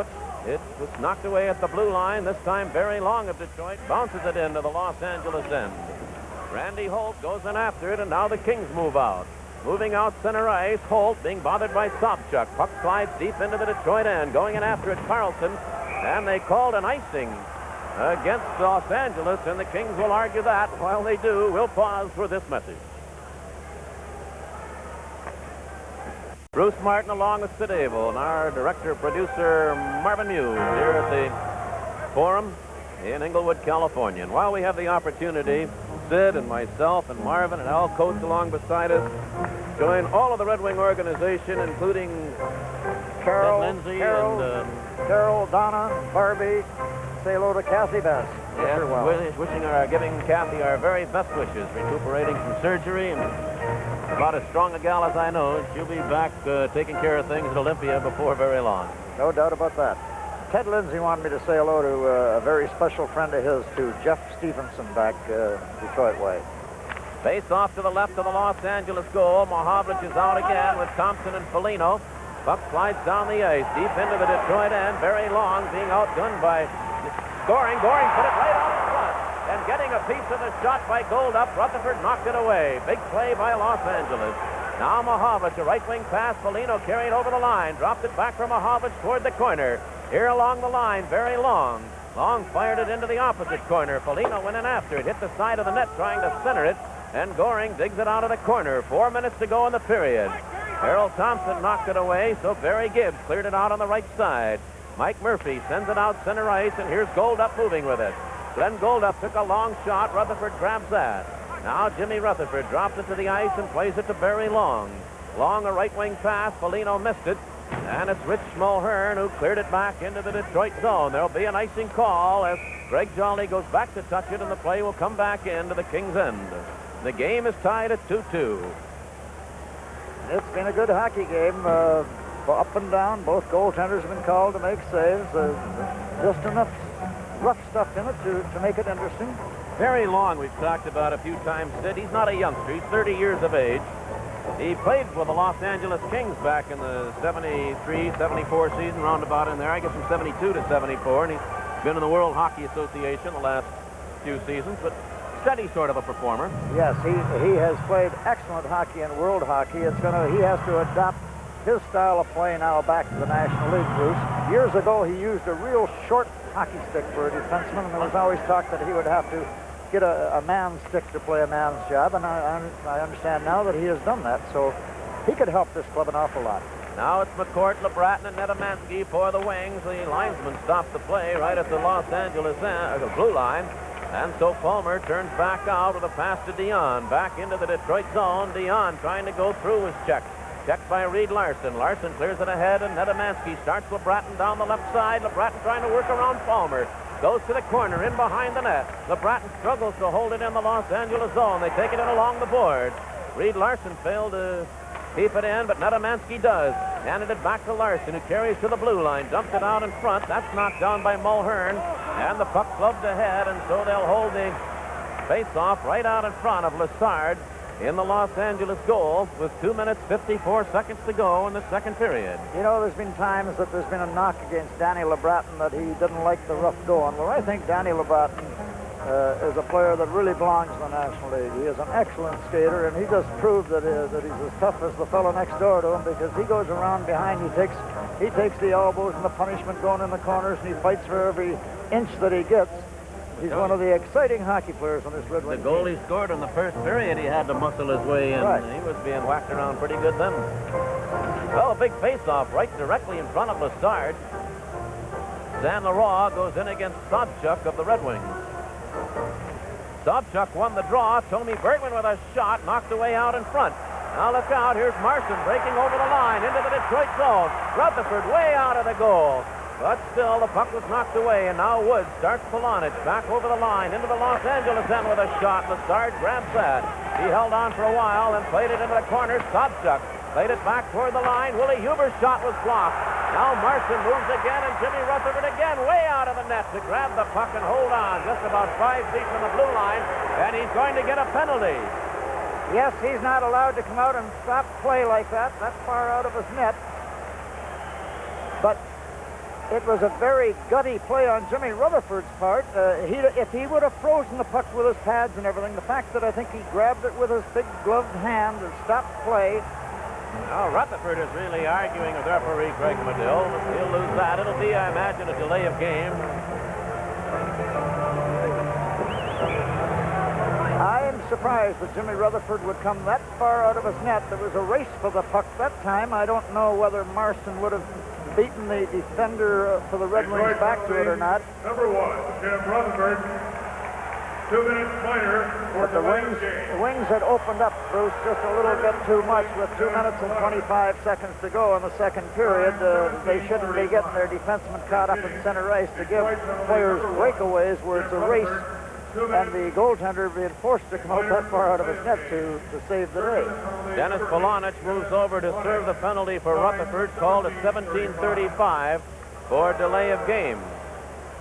it was knocked away at the blue line. This time very long of Detroit, bounces it into the Los Angeles end. Randy Holt goes in after it, and now the Kings move out. Moving out center ice, Holt being bothered by Sobchuk. Puck slides deep into the Detroit end. Going in after it, Carlson, and they called an icing against Los Angeles, and the Kings will argue that. While they do, we'll pause for this message. Bruce Martin along with Sid Abel and our director-producer Marvin Muse here at the Forum in Inglewood, California. And while we have the opportunity, Sid and myself and Marvin and Al Coates along beside us join all of the Red Wing organization, including
Carol,
Lindsay
Carol, Donna, Barbie. Say hello to Kathy Best.
Yes, giving Kathy our very best wishes, recuperating from surgery, and about as strong a gal as I know. She'll be back taking care of things at Olympia before very long.
No doubt about that. Ted Lindsay wanted me to say hello to a very special friend of his, to Jeff Stevenson back Detroit way.
Face off to the left of the Los Angeles goal. Mahovlich is out again with Thompson and Foligno. Puck slides down the ice, deep into the Detroit end. Very long, being outgunned by Goring. Goring put it right out in front. And getting a piece of the shot by Goldup, Rutherford knocked it away. Big play by Los Angeles. Now Mahovlich, a right wing pass. Foligno carried over the line. Dropped it back from Mahovlich toward the corner. Here along the line, very long. Long fired it into the opposite corner. Foligno went in after it, hit the side of the net trying to center it, and Goring digs it out of the corner. 4 minutes to go in the period. Harold Thompson knocked it away, so Barry Gibbs cleared it out on the right side. Mike Murphy sends it out center ice, and here's Goldup moving with it. Glenn Goldup took a long shot. Rutherford grabs that. Now Jimmy Rutherford drops it to the ice and plays it to Barry Long. Long, a right wing pass. Foligno missed it. And it's Rich Mulhern who cleared it back into the Detroit zone. There'll be an icing call as Greg Jolly goes back to touch it, and the play will come back into the Kings' end. The game is tied at 2-2.
It's been a good hockey game. Up and down, both goaltenders have been called to make saves. Just enough rough stuff in it to make it interesting.
Very Long, we've talked about a few times, Sid. He's not a youngster. He's 30 years of age. He played for the Los Angeles Kings back in the 73-74 season, roundabout in there. I guess from 72 to 74, and he's been in the World Hockey Association the last few seasons, but steady sort of a performer.
Yes, he has played excellent hockey in world hockey. He has to adapt his style of play now back to the National League, Bruce. Years ago, he used a real short hockey stick for a defenseman, and there was always talk that he would have to get a man's stick to play a man's job, and I understand now that he has done that, so he could help this club an awful lot.
Now it's McCourt, LeBratton, and Nedemansky for the Wings. The linesman stopped the play right at the Los Angeles end, the blue line, and so Palmer turns back out with a pass to Dion. Back into the Detroit zone. Dion trying to go through his check. Checked by Reed Larson. Larson clears it ahead, and Nedemansky starts LeBratton down the left side. LeBratton trying to work around Palmer. Goes to the corner, in behind the net. LeBratton struggles to hold it in the Los Angeles zone. They take it in along the board. Reed Larson failed to keep it in, but Nedemansky does. Handed it back to Larson, who carries to the blue line. Dumps it out in front. That's knocked down by Mulhern. And the puck clubbed ahead, and so they'll hold the face-off right out in front of Lessard in the Los Angeles goal with 2 minutes, 54 seconds to go in the second period.
You know, there's been times that there's been a knock against Danny LeBratton that he didn't like the rough going. Well, I think Danny LeBratton is a player that really belongs in the National League. He is an excellent skater, and he just proved that he's as tough as the fellow next door to him, because he goes around behind, he takes the elbows and the punishment going in the corners, and he fights for every inch that he gets. He's one of the exciting hockey players on this Red
The
Wings
goal
team.
he scored in the first period, he had to muscle his way in.
Right.
He was being whacked around pretty good then. Well, a big face-off right directly in front of Lessard. San Laurent goes in against Sobchuk of the Red Wings. Sobchuk won the draw. Tony Bergman with a shot, knocked away out in front. Now look out, here's Marson breaking over the line into the Detroit zone. Rutherford way out of the goal. But still, the puck was knocked away, and now Woods starts Polonich back over the line into the Los Angeles end with a shot. Lessard grabs that. He held on for a while and played it into the corner. Sobchuk played it back toward the line. Willie Huber's shot was blocked. Now Marson moves again, and Jimmy Rutherford again way out of the net to grab the puck and hold on just about 5 feet from the blue line, and he's going to get a penalty.
Yes, he's not allowed to come out and stop play like that. That's far out of his net. But it was a very gutty play on Jimmy Rutherford's part. If he would have frozen the puck with his pads and everything, the fact that I think he grabbed it with his big gloved hand and stopped play.
Now Rutherford is really arguing with referee Craig Medill. He'll lose that. It'll be, I imagine, a delay of game.
I'm surprised that Jimmy Rutherford would come that far out of his net. There was a race for the puck that time. I don't know whether Marson would have beaten the defender for the Red Wings back to it or not.
Number 1, Jim Rutherford. 2 minutes minor for
But the Wings had opened up, Bruce, just a little bit too much with 2 minutes and 25 seconds to go in the second period. They shouldn't be getting their defensemen caught up in center ice to give players breakaways where it's a race and the goaltender being forced to come out that far out of his net to save the day.
Dennis Polonich moves over to serve the penalty for Rutherford, called at 17:35 for delay of game.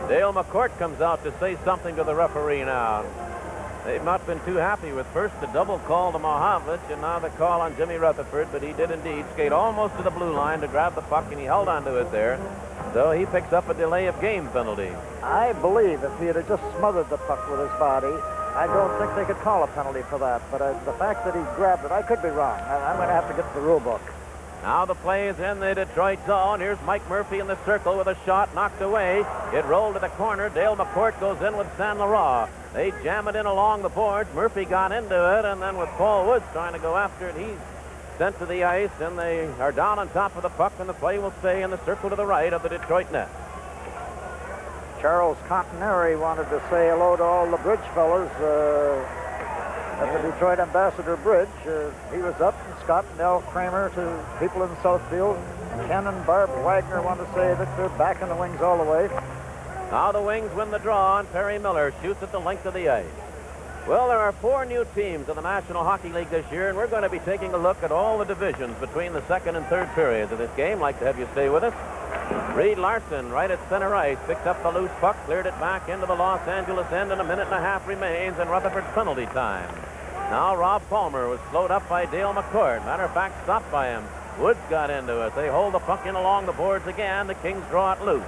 Dale McCourt comes out to say something to the referee now. They've not been too happy with first the double call to Mahavlich and now the call on Jimmy Rutherford, but he did indeed skate almost to the blue line to grab the puck, and he held onto it there. So he picks up a delay of game penalty.
I believe if he had just smothered the puck with his body, I don't think they could call a penalty for that. But the fact that he grabbed it, I could be wrong. I'm going to have to get to the rule book.
Now the play is in the Detroit zone. Here's Mike Murphy in the circle with a shot knocked away. It rolled to the corner. Dale McCourt goes in with San Laurent. They jam it in along the boards. Murphy got into it, and then with Paul Woods trying to go after it, he's sent to the ice, and they are down on top of the puck, and the play will stay in the circle to the right of the Detroit net.
Charles Contenary wanted to say hello to all the bridge fellas at the Detroit Ambassador Bridge. He was up, and Scott and Al Kramer to people in Southfield. Ken and Barb Wagner want to say that they're back in the Wings all the way.
Now the Wings win the draw, and Perry Miller shoots at the length of the ice. Well, there are 4 new teams in the National Hockey League this year, and we're going to be taking a look at all the divisions between the second and third periods of this game. I'd like to have you stay with us. Reed Larson, right at center ice, picked up the loose puck, cleared it back into the Los Angeles end, and a minute and a half remains in Rutherford's penalty time. Now Rob Palmer was slowed up by Dale McCourt. Matter of fact, stopped by him. Woods got into it. They hold the puck in along the boards again. The Kings draw it loose.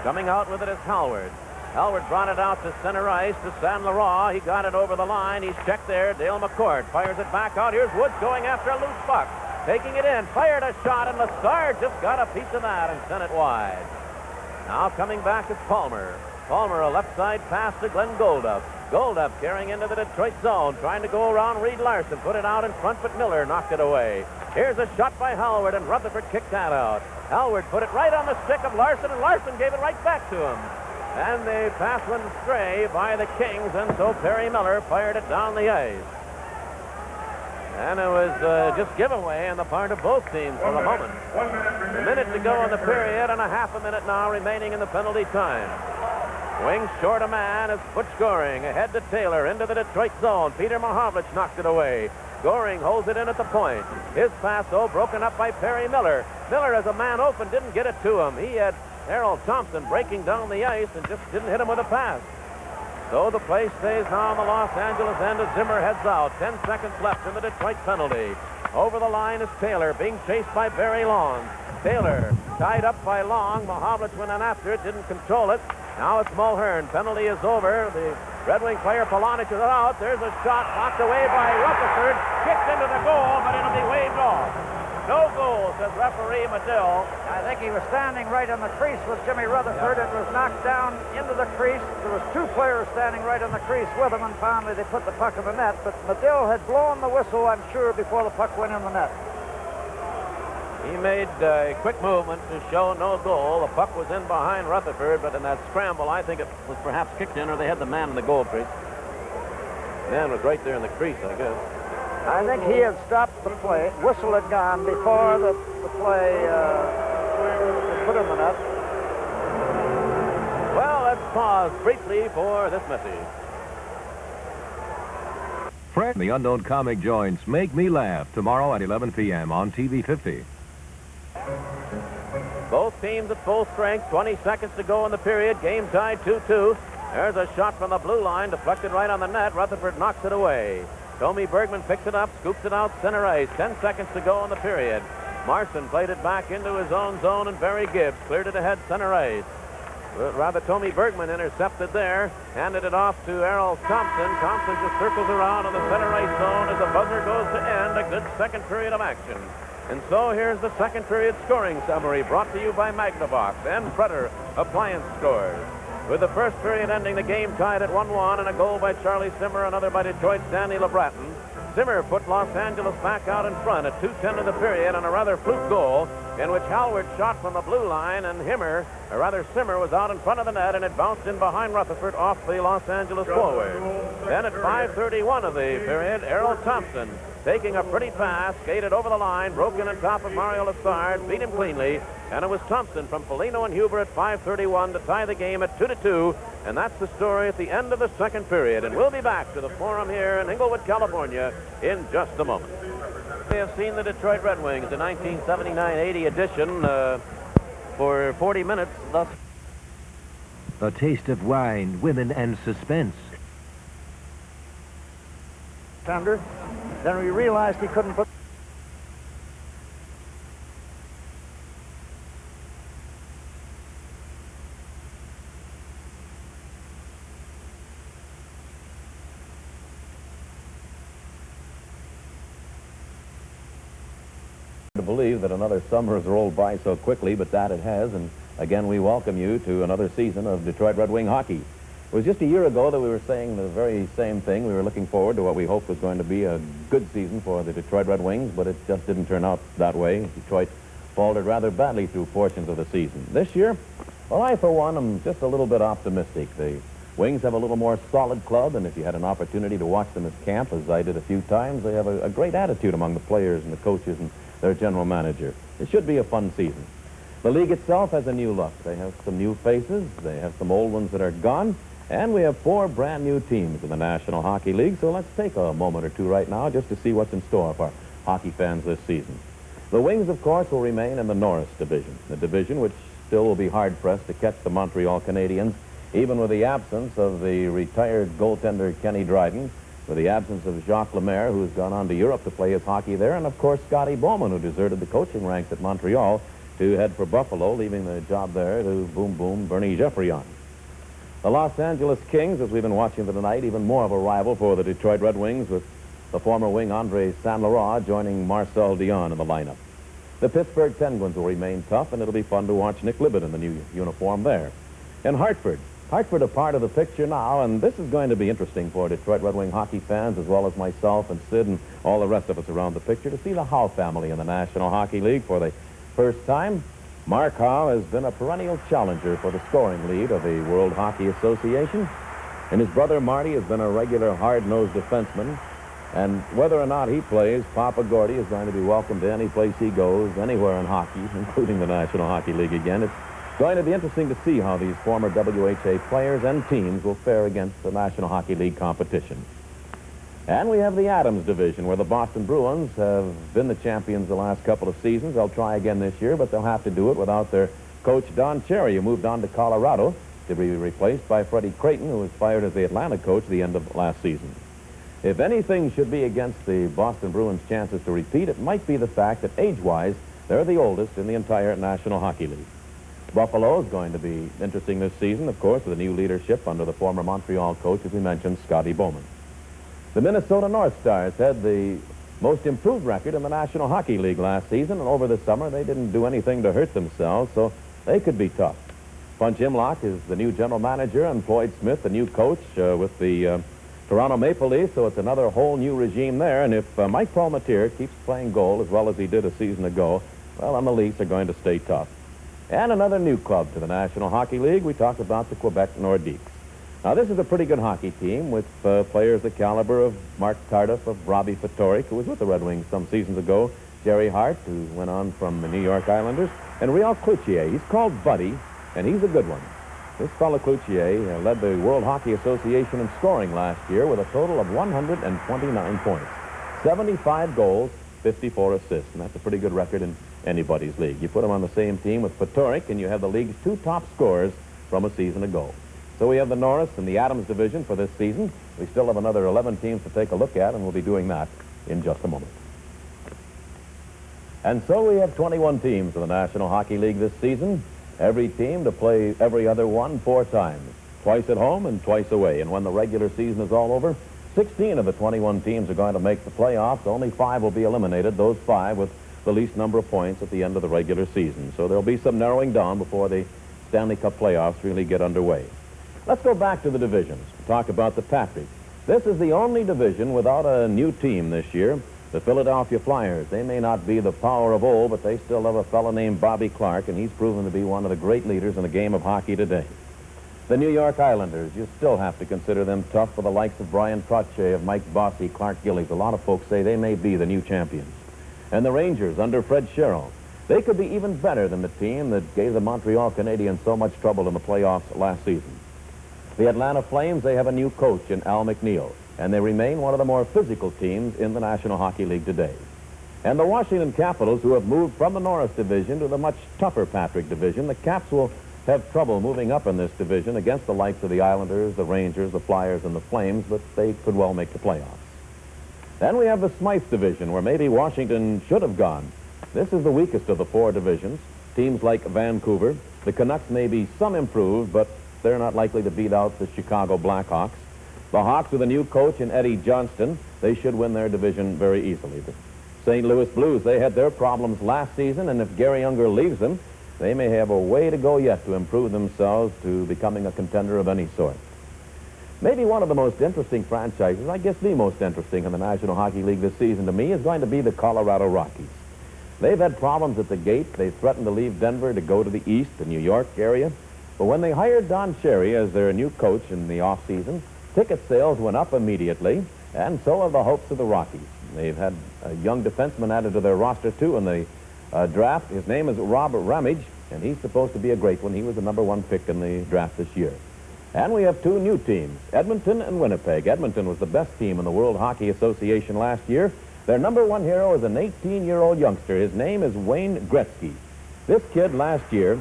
Coming out with it is Howard. Howard brought it out to center ice to San Laurent. He got it over the line. He's checked there. Dale McCourt fires it back out. Here's Woods going after a loose puck. Taking it in. Fired a shot, and Lessard just got a piece of that and sent it wide. Now coming back is Palmer. Palmer, a left side pass to Glenn Goldup. Goldup carrying into the Detroit zone, trying to go around Reed Larson. Put it out in front, but Miller knocked it away. Here's a shot by Howard, and Rutherford kicked that out. Howard put it right on the stick of Larson, and Larson gave it right back to him. And the pass went astray by the Kings, and so Perry Miller fired it down the ice. And it was just giveaway on the part of both teams for the moment. A minute to go in the period, and a half a minute now remaining in the penalty time. Wings short a man as Butch Goring ahead to Taylor into the Detroit zone. Peter Mahavlich knocked it away. Goring holds it in at the point. His pass, though, broken up by Perry Miller. Miller, as a man open, didn't get it to him. He had Harold Thompson breaking down the ice and just didn't hit him with a pass. So the play stays now on the Los Angeles end as Zimmer heads out. 10 seconds left in the Detroit penalty. Over the line is Taylor, being chased by Barry Long. Taylor tied up by Long. Mahavlich went in after it, didn't control it. Now it's Mulhern. Penalty is over. The Red Wing player Polonich is out. There's a shot knocked away by Rutherford. Kicked into the goal, but it'll be waved off. No goal, says referee Medill.
I think he was standing right in the crease with Jimmy Rutherford and was knocked down into the crease. There was two players standing right in the crease with him, and finally they put the puck in the net. But Medill had blown the whistle, I'm sure, before the puck went in the net.
He made a quick movement to show no goal. The puck was in behind Rutherford, but in that scramble, I think it was perhaps kicked in, or they had the man in the goal crease. Man was right there in the crease, I guess.
I think he had stopped the play. Whistle had gone before the play was put in the net.
Well, let's pause briefly for this message.
Fred, the Unknown Comic joins Make Me Laugh tomorrow at 11 p.m. on TV 50.
Both teams at full strength. 20 seconds to go in the period. Game tied 2-2. There's a shot from the blue line, deflected right on the net. Rutherford knocks it away. Tommy Bergman picks it up, scoops it out center ice. 10 seconds to go in the period. Marson played it back into his own zone, and Barry Gibbs cleared it ahead center ice. Rather, Tommy Bergman intercepted there, handed it off to Errol Thompson. Thompson just circles around in the center ice zone as the buzzer goes to end. A good second period of action. And so here's the second period scoring summary brought to you by Magnavox and Predator Appliance Stores. With the first period ending, the game tied at 1-1, and a goal by Charlie Simmer, another by Detroit's Danny LeBratton. Simmer put Los Angeles back out in front at 2:10 of the period on a rather fluke goal in which Howard shot from the blue line, and Simmer was out in front of the net, and it bounced in behind Rutherford off the Los Angeles forward. Then at 5:31 of the period, Errol Thompson, taking a pretty pass, skated over the line, broke in on top of Mario Lassard, beat him cleanly, and it was Thompson from Foligno and Huber at 5:31 to tie the game at 2-2, and that's the story at the end of the second period. And we'll be back to the Forum here in Inglewood, California in just a moment. We have seen the Detroit Red Wings, the 1979-80 edition, for 40 minutes thus.
A taste of wine, women, and suspense.
Tender. Then we realized he couldn't put...
To believe that another summer has rolled by so quickly, but that it has, and again we welcome you to another season of Detroit Red Wing hockey. It was just a year ago that we were saying the very same thing. We were looking forward to what we hoped was going to be a good season for the Detroit Red Wings, but it just didn't turn out that way. Detroit faltered rather badly through portions of the season. This year, well, I, for one, am just a little bit optimistic. The Wings have a little more solid club, and if you had an opportunity to watch them at camp, as I did a few times, they have a great attitude among the players and the coaches and their general manager. It should be a fun season. The league itself has a new look. They have some new faces. They have some old ones that are gone. And we have 4 brand new teams in the National Hockey League, so let's take a moment or two right now just to see what's in store for hockey fans this season. The Wings, of course, will remain in the Norris Division, the division which still will be hard-pressed to catch the Montreal Canadiens, even with the absence of the retired goaltender Kenny Dryden, with the absence of Jacques Lemaire, who's gone on to Europe to play his hockey there, and, of course, Scotty Bowman, who deserted the coaching ranks at Montreal to head for Buffalo, leaving the job there to Bernie Geoffrion. The Los Angeles Kings, as we've been watching them tonight, even more of a rival for the Detroit Red Wings, with the former wing Andre Saint-Laurent joining Marcel Dion in the lineup. The Pittsburgh Penguins will remain tough, and it'll be fun to watch Nick Libet in the new uniform there. In Hartford a part of the picture now, and this is going to be interesting for Detroit Red Wing hockey fans, as well as myself and Sid and all the rest of us around the picture, to see the Howe family in the National Hockey League for the first time. Mark Howe has been a perennial challenger for the scoring lead of the World Hockey Association, and his brother Marty has been a regular hard-nosed defenseman. And whether or not he plays, Papa Gordy is going to be welcome to any place he goes, anywhere in hockey, including the National Hockey League again. It's going to be interesting to see how these former WHA players and teams will fare against the National Hockey League competition. And we have the Adams Division, where the Boston Bruins have been the champions the last couple of seasons. They'll try again this year, but they'll have to do it without their coach, Don Cherry, who moved on to Colorado to be replaced by Freddie Creighton, who was fired as the Atlanta coach at the end of last season. If anything should be against the Boston Bruins' chances to repeat, it might be the fact that age-wise, they're the oldest in the entire National Hockey League. Buffalo is going to be interesting this season, of course, with a new leadership under the former Montreal coach, as we mentioned, Scotty Bowman. The Minnesota North Stars had the most improved record in the National Hockey League last season, and over the summer they didn't do anything to hurt themselves, so they could be tough. Punch Imlach is the new general manager, and Floyd Smith, the new coach with the Toronto Maple Leafs, so it's another whole new regime there. And if Mike Palmatier keeps playing goal as well as he did a season ago, well, then the Leafs are going to stay tough. And another new club to the National Hockey League, we talked about the Quebec Nordiques. Now, this is a pretty good hockey team with players the caliber of Mark Tardif, of Robbie Fatorik, who was with the Red Wings some seasons ago, Jerry Hart, who went on from the New York Islanders, and Réal Cloutier. He's called Buddy, and he's a good one. This fellow Cloutier led the World Hockey Association in scoring last year with a total of 129 points, 75 goals, 54 assists, and that's a pretty good record in anybody's league. You put him on the same team with Fatorik, and you have the league's 2 top scorers from a season ago. So we have the Norris and the Adams division for this season. We still have another 11 teams to take a look at, and we'll be doing that in just a moment. And so we have 21 teams in the National Hockey League this season. Every team to play every other one 4 times, twice at home and twice away. And when the regular season is all over, 16 of the 21 teams are going to make the playoffs. Only 5 will be eliminated, those 5 with the least number of points at the end of the regular season. So there'll be some narrowing down before the Stanley Cup playoffs really get underway. Let's go back to the divisions. Talk about the Patrick. This is the only division without a new team this year. The Philadelphia Flyers, they may not be the power of old, but they still have a fellow named Bobby Clark, and he's proven to be one of the great leaders in the game of hockey today. The New York Islanders, you still have to consider them tough for the likes of Brian Trottier, of Mike Bossy, Clark Gillies. A lot of folks say they may be the new champions. And the Rangers, under Fred Sherrill, they could be even better than the team that gave the Montreal Canadiens so much trouble in the playoffs last season. The Atlanta Flames, they have a new coach in Al McNeil, and they remain one of the more physical teams in the National Hockey League today. And the Washington Capitals, who have moved from the Norris division to the much tougher Patrick division, the Caps will have trouble moving up in this division against the likes of the Islanders, the Rangers, the Flyers, and the Flames, but they could well make the playoffs. Then we have the Smythe division, where maybe Washington should have gone. This is the weakest of the 4 divisions. Teams like Vancouver, the Canucks may be some improved, but they're not likely to beat out the Chicago Blackhawks. The Hawks with a new coach in Eddie Johnston, they should win their division very easily. The St. Louis Blues, they had their problems last season, and if Gary Unger leaves them, they may have a way to go yet to improve themselves to becoming a contender of any sort. Maybe one of the most interesting franchises, I guess the most interesting in the National Hockey League this season to me, is going to be the Colorado Rockies. They've had problems at the gate. They threatened to leave Denver to go to the east, the New York area. But when they hired Don Cherry as their new coach in the offseason, ticket sales went up immediately, and so have the hopes of the Rockies. They've had a young defenseman added to their roster, too, in the draft. His name is Rob Ramage, and he's supposed to be a great one. He was the #1 pick in the draft this year. And we have 2 new teams, Edmonton and Winnipeg. Edmonton was the best team in the World Hockey Association last year. Their #1 hero is an 18-year-old youngster. His name is Wayne Gretzky. This kid last year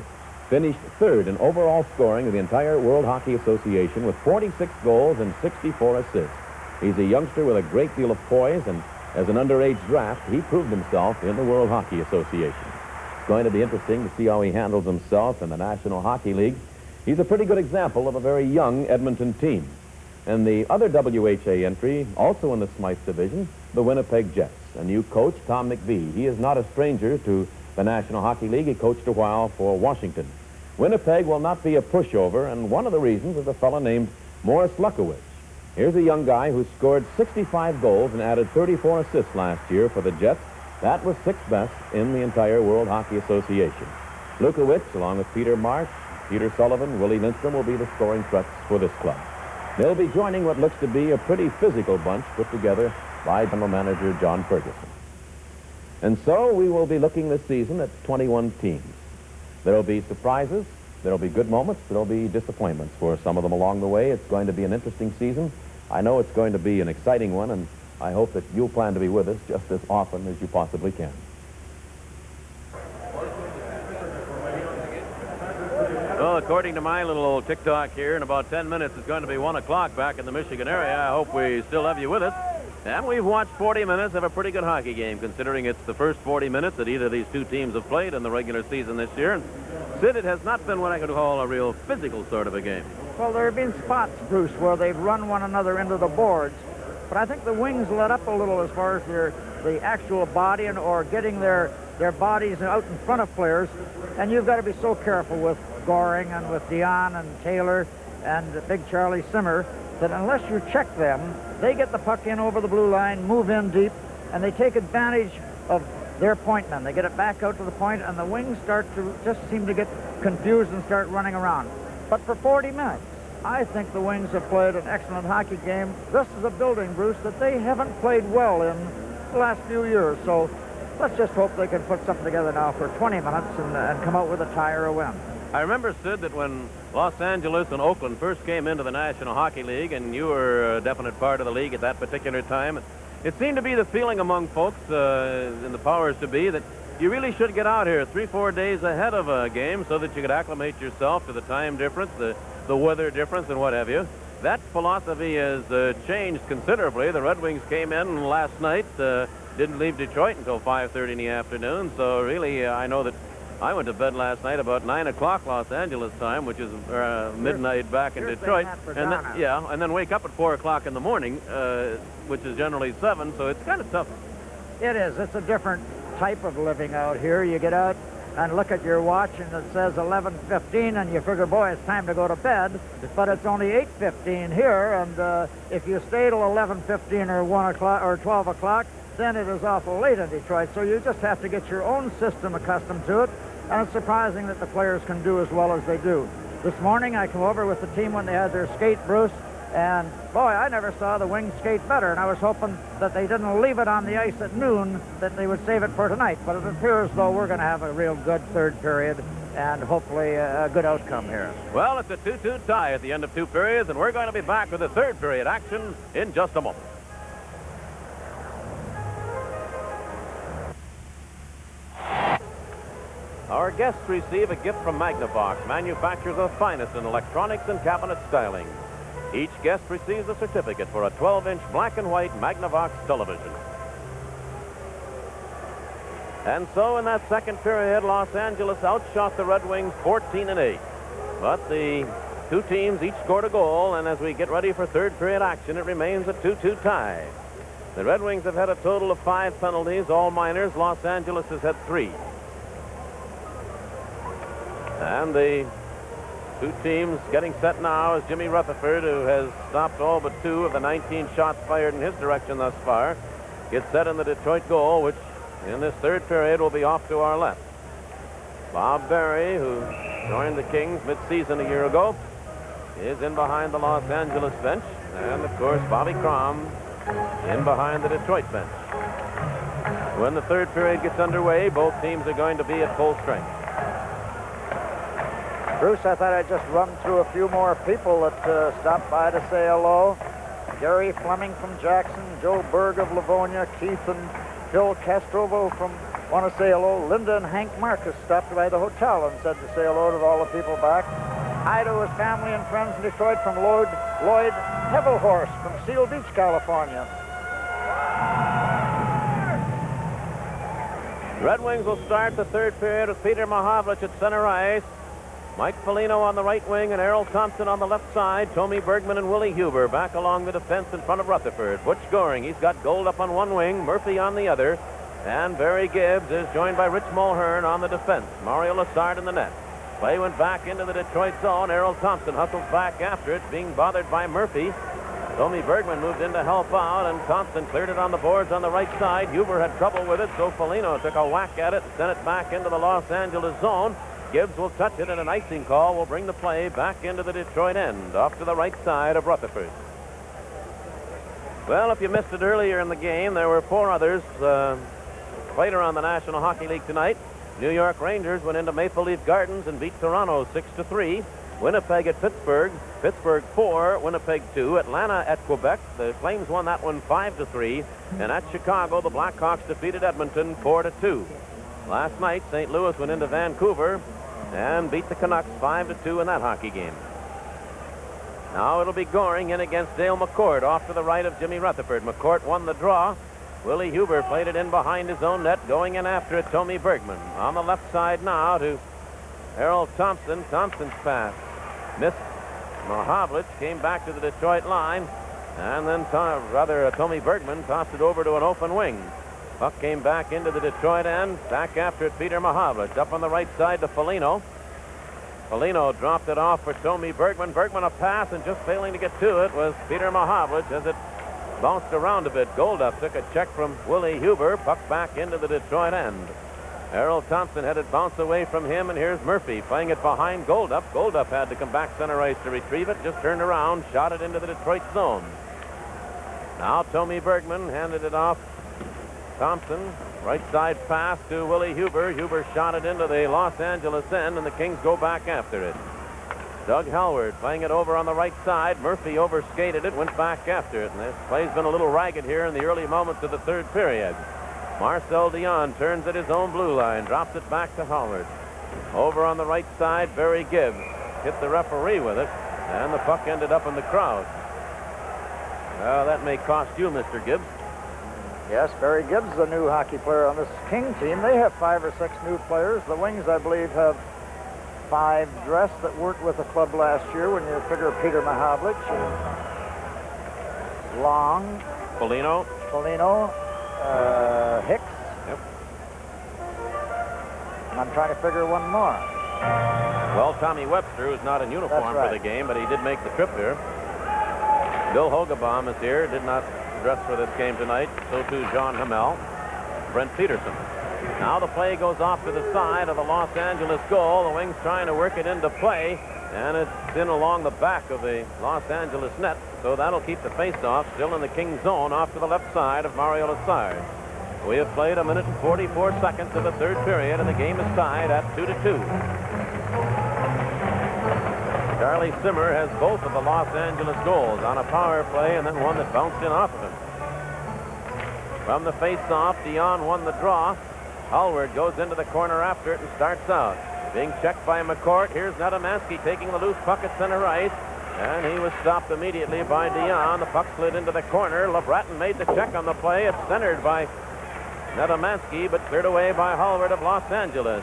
finished 3rd in overall scoring of the entire World Hockey Association with 46 goals and 64 assists. He's a youngster with a great deal of poise, and as an underage draft, he proved himself in the World Hockey Association. It's going to be interesting to see how he handles himself in the National Hockey League. He's a pretty good example of a very young Edmonton team. And the other WHA entry, also in the Smythe division, the Winnipeg Jets. A new coach, Tom McVie. He is not a stranger to the National Hockey League. He coached a while for Washington. Winnipeg will not be a pushover, and one of the reasons is a fellow named Morris Lukowicz. Here's a young guy who scored 65 goals and added 34 assists last year for the Jets. That was 6th best in the entire World Hockey Association. Lukowicz, along with Peter Marsh, Peter Sullivan, Willie Lindstrom, will be the scoring threats for this club. They'll be joining what looks to be a pretty physical bunch put together by General Manager John Ferguson. And so we will be looking this season at 21 teams. There will be surprises, there will be good moments, there will be disappointments for some of them along the way. It's going to be an interesting season. I know it's going to be an exciting one, and I hope that you'll plan to be with us just as often as you possibly can. Well, according to my little old TikTok here, in about 10 minutes, it's going to be 1 o'clock back in the Michigan area. I hope we still have you with us. And we've watched 40 minutes of a pretty good hockey game, considering it's the first 40 minutes that either of these 2 teams have played in the regular season this year. And Sid, it has not been what I could call a real physical sort of a game.
Well, there have been spots, Bruce, where they've run one another into the boards. but I think the Wings let up a little as far as the actual body or getting their bodies out in front of players. And you've got to be so careful with Goring and with Dion and Taylor and Big Charlie Simmer that unless you check them, they get the puck in over the blue line, move in deep, and they take advantage of their point men. They get it back out to the point, and the Wings start to just seem to get confused and start running around. But for 40 minutes, I think the Wings have played an excellent hockey game. This is a building, Bruce, that they haven't played well in the last few years. So let's just hope they can put something together now for 20 minutes and come out with a tie or a win.
I remember, Sid, that when Los Angeles and Oakland first came into the National Hockey League, and you were a definite part of the league at that particular time, it seemed to be the feeling among folks in the powers to be that you really should get out here 3-4 days ahead of a game so that you could acclimate yourself to the time difference, the weather difference, and what have you. That philosophy has changed considerably. The Red Wings came in last night, didn't leave Detroit until 5:30 in the afternoon, so really I know that I went to bed last night about 9 o'clock Los Angeles time, which is midnight back in Detroit. And then wake up at 4 o'clock in the morning, which is generally 7, so it's kind of tough.
It is. It's a different type of living out here. You get out and look at your watch and it says 11:15 and you figure, boy, it's time to go to bed, but it's only 8:15 here, and if you stay till 11:15 or 1 o'clock or 12 o'clock, then it is awful late in Detroit. So you just have to get your own system accustomed to it, and it's surprising that the players can do as well as they do. This morning I come over with the team when they had their skate, Bruce, and boy, I never saw the Wings skate better, and I was hoping that they didn't leave it on the ice at noon, that they would save it for tonight. But it appears, though, we're going to have a real good third period and hopefully a good outcome here.
Well, it's a 2-2 tie at the end of 2 periods, and we're going to be back with the third period action in just a moment. Our guests receive a gift from Magnavox, manufacturers of the finest in electronics and cabinet styling. Each guest receives a certificate for a 12-inch black and white Magnavox television. And so in that second period, Los Angeles outshot the Red Wings 14-8. But the two teams each scored a goal, and as we get ready for third period action, it remains a 2-2 tie. The Red Wings have had a total of 5 penalties, all minors. Los Angeles has had 3. And the two teams getting set now is Jimmy Rutherford, who has stopped all but 2 of the 19 shots fired in his direction thus far. Gets set in the Detroit goal, which in this third period will be off to our left. Bob Berry, who joined the Kings mid-season a year ago, is in behind the Los Angeles bench. And, of course, Bobby Crom in behind the Detroit bench. When the third period gets underway, both teams are going to be at full strength.
Bruce, I thought I'd just run through a few more people that stopped by to say hello. Gary Fleming from Jackson, Joe Berg of Livonia, Keith and Phil Castrovo from want to say hello. Linda and Hank Marcus stopped by the hotel and said to say hello to all the people back. Hi to his family and friends in Detroit from Lloyd Hevelhorst from Seal Beach, California.
Red Wings will start the third period with Peter Mahavlich at center ice. Mike Foligno on the right wing and Errol Thompson on the left side. Tommy Bergman and Willie Huber back along the defense in front of Rutherford. Butch Goring, he's got Gold up on one wing, Murphy on the other. And Barry Gibbs is joined by Rich Mulhern on the defense. Mario Lassard in the net. Play went back into the Detroit zone. Errol Thompson hustles back after it, being bothered by Murphy. Tommy Bergman moved in to help out, and Thompson cleared it on the boards on the right side. Huber had trouble with it, so Foligno took a whack at it and sent it back into the Los Angeles zone. Gibbs will touch it, and an icing call will bring the play back into the Detroit end, off to the right side of Rutherford. Well, if you missed it earlier in the game, there were 4 others played around the National Hockey League tonight. New York Rangers went into Maple Leaf Gardens and beat Toronto 6-3. Winnipeg at Pittsburgh. Pittsburgh 4, Winnipeg 2. Atlanta at Quebec. The Flames won that one 5-3. And at Chicago, the Blackhawks defeated Edmonton 4-2. Last night, St. Louis went into Vancouver and beat the Canucks 5-2 in that hockey game. Now it'll be Goring in against Dale McCourt off to the right of Jimmy Rutherford. McCourt won the draw. Willie Huber played it in behind his own net, going in after it, Tommy Bergman. On the left side now to Errol Thompson. Thompson's pass missed. Mahavlich came back to the Detroit line. And then Tommy Bergman tossed it over to an open wing. Puck came back into the Detroit end. Back after it, Peter Mahavlich. Up on the right side to Foligno. Foligno dropped it off for Tommy Bergman. Bergman a pass, and just failing to get to it was Peter Mahavlich as it bounced around a bit. Goldup took a check from Willie Huber. Puck back into the Detroit end. Harold Thompson had it bounce away from him, and here's Murphy playing it behind Goldup. Goldup had to come back center ice to retrieve it. Just turned around, shot it into the Detroit zone. Now Tommy Bergman handed it off. Thompson, right side pass to Willie Huber. Huber shot it into the Los Angeles end, and the Kings go back after it. Doug Hallward playing it over on the right side. Murphy overskated it, went back after it, and this play's been a little ragged here in the early moments of the third period. Marcel Dion turns at his own blue line, drops it back to Hallward. Over on the right side, Barry Gibbs hit the referee with it, and the puck ended up in the crowd. That may cost you, Mr. Gibbs.
Yes, Barry Gibbs is a new hockey player on this King team. They have 5 or 6 new players. The Wings, I believe, have 5 dressed that weren't with the club last year when you figure Peter Mahavlich, Long,
Foligno,
Hicks.
Yep.
And I'm trying to figure one more.
Well, Tommy Webster, who's not in uniform for the game, but he did make the trip here. Bill Hogebaum is here, did not dress for this game tonight. So too John Hamel, Brent Peterson. Now the play goes off to the side of the Los Angeles goal. The Wings trying to work it into play, and it's in along the back of the Los Angeles net. So that'll keep the face-off still in the King zone off to the left side of Mario Lessard. We have played 1 minute and 44 seconds of the third period, and the game is tied at 2-2. Charlie Simmer has both of the Los Angeles goals on a power play and then one that bounced in off of him. From the face-off, Dion won the draw. Hallward goes into the corner after it and starts out. Being checked by McCourt. Here's Nedomansky taking the loose puck at center ice. And he was stopped immediately by Dion. The puck slid into the corner. LeBratton made the check on the play. It's centered by Nedomansky, but cleared away by Hallward of Los Angeles.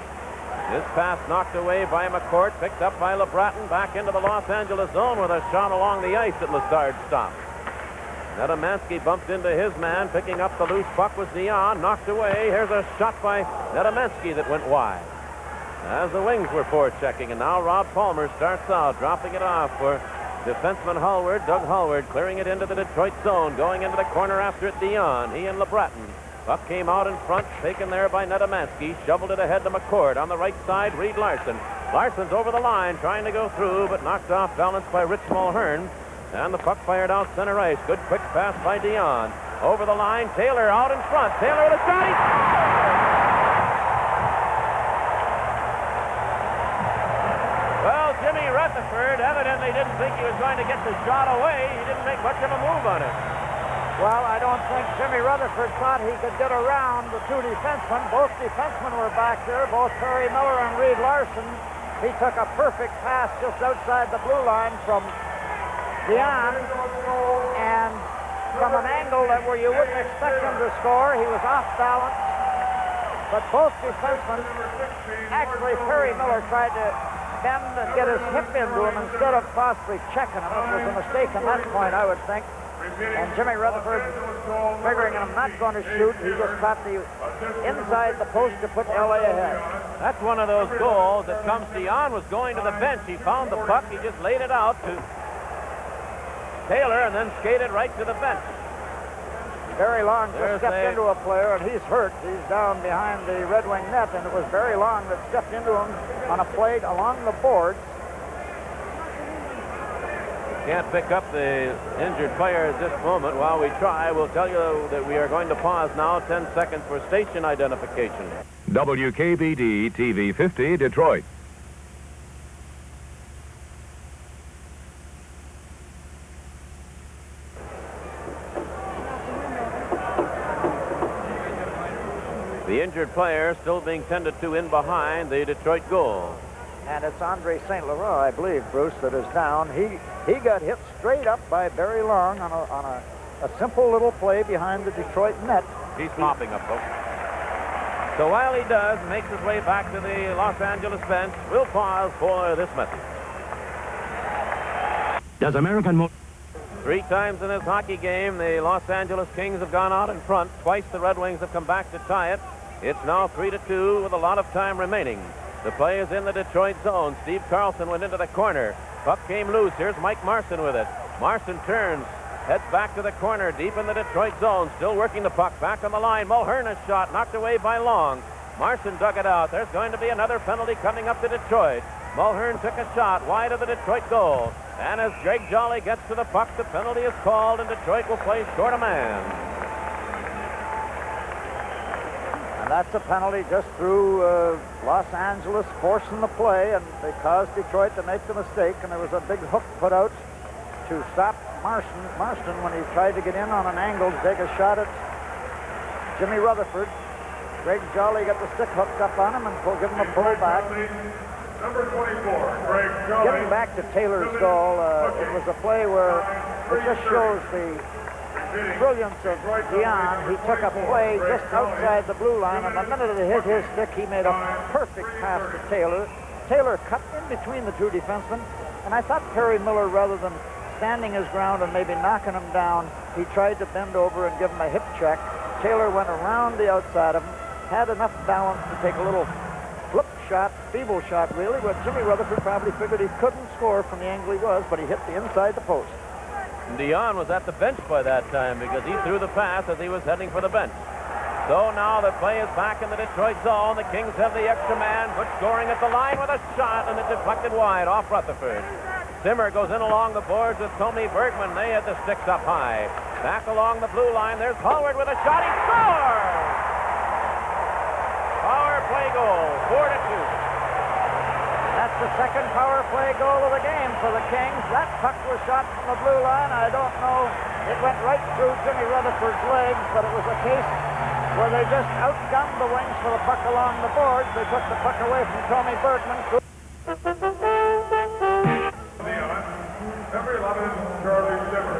This pass knocked away by McCourt, picked up by LeBratton, back into the Los Angeles zone with a shot along the ice that Lessard stopped. Nedomansky bumped into his man, picking up the loose puck was Dion, knocked away. Here's a shot by Nedomansky that went wide. As the Wings were forechecking, and now Rob Palmer starts out, dropping it off for defenseman Hallward, Doug Hallward, clearing it into the Detroit zone, going into the corner after it, Dion. He and LeBratton. Puck came out in front, taken there by Nedomansky, shoveled it ahead to McCourt. On the right side, Reed Larson. Larson's over the line, trying to go through, but knocked off balance by Rich Mulhern. And the puck fired out center ice. Good quick pass by Dion. Over the line, Taylor out in front. Taylor with a shot. Well, Jimmy Rutherford evidently didn't think he was going to get the shot away. He didn't make much of a move on it.
Well, I don't think Jimmy Rutherford thought he could get around the 2 defensemen. Both defensemen were back there, both Perry Miller and Reed Larson. He took a perfect pass just outside the blue line from Dion, and from an angle where you wouldn't expect him to score, he was off balance. But both defensemen, actually Perry Miller tried to bend and get his hip into him instead of possibly checking him. It was a mistake on that point, I would think. And Jimmy Rutherford, figuring I'm not going to shoot, he just caught the inside the post to put L.A. ahead.
That's one of those goals that comes. Dion was going to the bench. He found the puck. He just laid it out to Taylor and then skated right to the bench.
Barry Long just stepped into a player, and he's hurt. He's down behind the Red Wing net, and it was Barry Long that stepped into him on a play along the boards.
Can't pick up the injured player at this moment. While we try, we'll tell you that we are going to pause now 10 seconds for station identification.
WKBD TV 50, Detroit.
The injured player still being tended to in behind the Detroit goal.
And it's Andre St. Laurent, I believe, Bruce, that is down. He got hit straight up by Barry Long on a simple little play behind the Detroit net.
He's popping up, folks. So while he does, makes his way back to the Los Angeles bench, we'll pause for this message.
Does American
3 times in this hockey game, the Los Angeles Kings have gone out in front. Twice the Red Wings have come back to tie it. It's now 3-2 with a lot of time remaining. The play is in the Detroit zone. Steve Carlson went into the corner. Puck came loose. Here's Mike Marson with it. Marson turns, heads back to the corner, deep in the Detroit zone. Still working the puck. Back on the line. Mulhern shot, knocked away by Long. Marson dug it out. There's going to be another penalty coming up to Detroit. Mulhern took a shot wide of the Detroit goal. And as Greg Jolly gets to the puck, the penalty is called, and Detroit will play short a man.
And that's a penalty just through Los Angeles forcing the play, and they caused Detroit to make the mistake, and there was a big hook put out to stop Marston when he tried to get in on an angle to take a shot at Jimmy Rutherford. Greg Jolly got the stick hooked up on him and give him a pull back.
Number 24, Greg Jolly.
Getting back to Taylor's goal, it was a play where it just shows the brilliance of Dion. He took a play just outside the blue line, and the minute it hit his stick, he made a perfect pass to Taylor. Taylor cut in between the two defensemen, and I thought Perry Miller, rather than standing his ground and maybe knocking him down, he tried to bend over and give him a hip check. Taylor went around the outside of him, had enough balance to take a little flip shot, feeble shot really, but Jimmy Rutherford probably figured he couldn't score from the angle he was, but he hit the inside the post.
Dion was at the bench by that time because he threw the pass as he was heading for the bench. So now the play is back in the Detroit zone. The Kings have the extra man. Butch scoring at the line with a shot, and it deflected wide off Rutherford. Zimmer goes in along the boards with Tommy Bergman. They had the sticks up high. Back along the blue line, there's Howard with a shot. He scores! Power play goal, 4-2.
That's the second power play goal of the game for the Kings. That puck was shot from the blue line. I don't know. It went right through Jimmy Rutherford's legs, but it was a case where they just outgunned the Wings for the puck along the boards. They took the puck away from Tommy Bergman.
Number 11, Charlie Zimmer.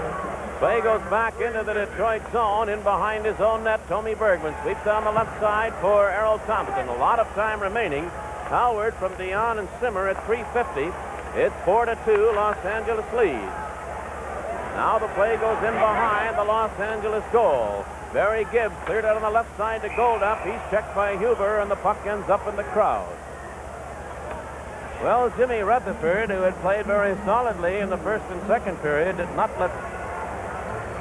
Play goes back into the Detroit zone. In behind his own net, Tommy Bergman sweeps down the left side for Errol Thompson. A lot of time remaining. Howard from Dion and Zimmer at 3:50. It's 4-2. Los Angeles leads. Now the play goes in behind the Los Angeles goal. Barry Gibbs cleared out on the left side to Goldup. He's checked by Huber, and the puck ends up in the crowd. Well, Jimmy Rutherford, who had played very solidly in the first and second period, did not look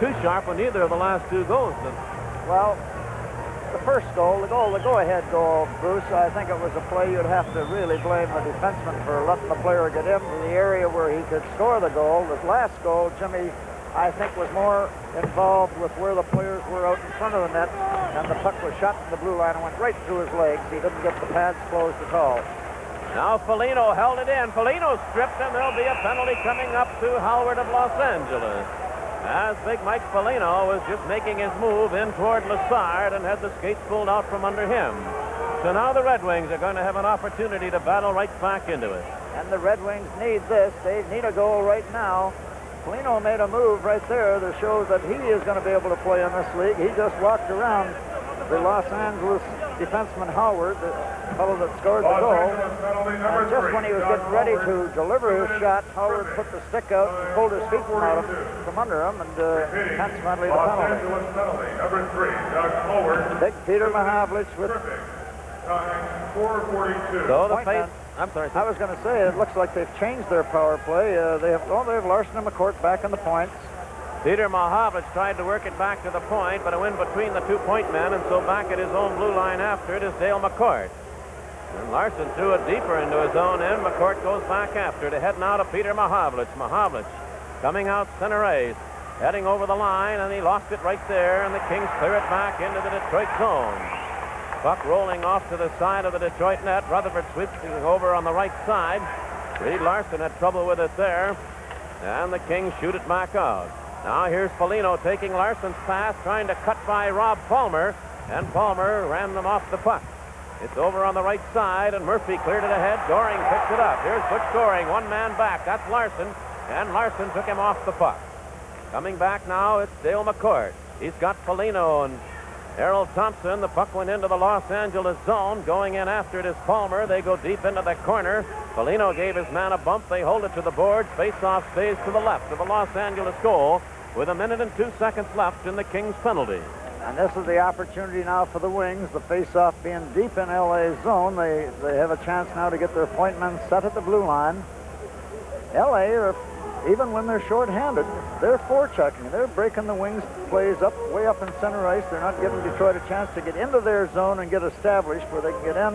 too sharp on either of the last 2 goals.
Well, the first goal, the go-ahead goal, Bruce, I think it was a play you'd have to really blame the defenseman for letting the player get into the area where he could score the goal. The last goal, Jimmy, I think, was more involved with where the players were out in front of the net, and the puck was shot from the blue line and went right through his legs. He didn't get the pads closed at all.
Now Foligno held it in. Foligno stripped, and there'll be a penalty coming up to Howard of Los Angeles. As Big Mike Foligno was just making his move in toward Lassard and had the skates pulled out from under him. So now the Red Wings are going to have an opportunity to battle right back into it.
And the Red Wings need this. They need a goal right now. Foligno made a move right there that shows that he is going to be able to play in this league. He just walked around the Los Angeles defenseman Howard, the fellow that scored the goal. And just when he was getting ready to deliver his shot, Howard put the stick out and pulled his feet from under him, and consequently the penalty.
Number 3, Doug Howard.
Big Peter Mahavlich with...
Time 4:42.
So the pace... I'm sorry.
I was going to say, it looks like they've changed their power play. They have Larson and McCourt back in the points.
Peter Mahavlich tried to work it back to the point, but it went between the 2-point men, and so back at his own blue line after it is Dale McCourt. And Larson threw it deeper into his own end. McCourt goes back after it, heading out of Peter Mahavlich. Mahavlich coming out center ice, heading over the line, and he lost it right there, and the Kings clear it back into the Detroit zone. Puck rolling off to the side of the Detroit net. Rutherford switching over on the right side. Reed Larson had trouble with it there, and the Kings shoot it back out. Now here's Foligno taking Larson's pass, trying to cut by Rob Palmer, and Palmer ran them off the puck. It's over on the right side, and Murphy cleared it ahead. Goring picks it up. Here's Butch Goring, one man back. That's Larson, and Larson took him off the puck. Coming back now, it's Dale McCourt. He's got Foligno and Harold Thompson, the puck went into the Los Angeles zone. Going in after it is Palmer. They go deep into the corner. Foligno gave his man a bump. They hold it to the boards. Face-off stays to the left of the Los Angeles goal with 1 minute and 2 seconds left in the Kings penalty.
And this is the opportunity now for the Wings. The face-off being deep in LA's zone. They have a chance now to get their point men set at the blue line. LA, even when they're short-handed, they're forechecking. They're breaking the Wings plays up, way up in center ice. They're not giving Detroit a chance to get into their zone and get established where they can get in,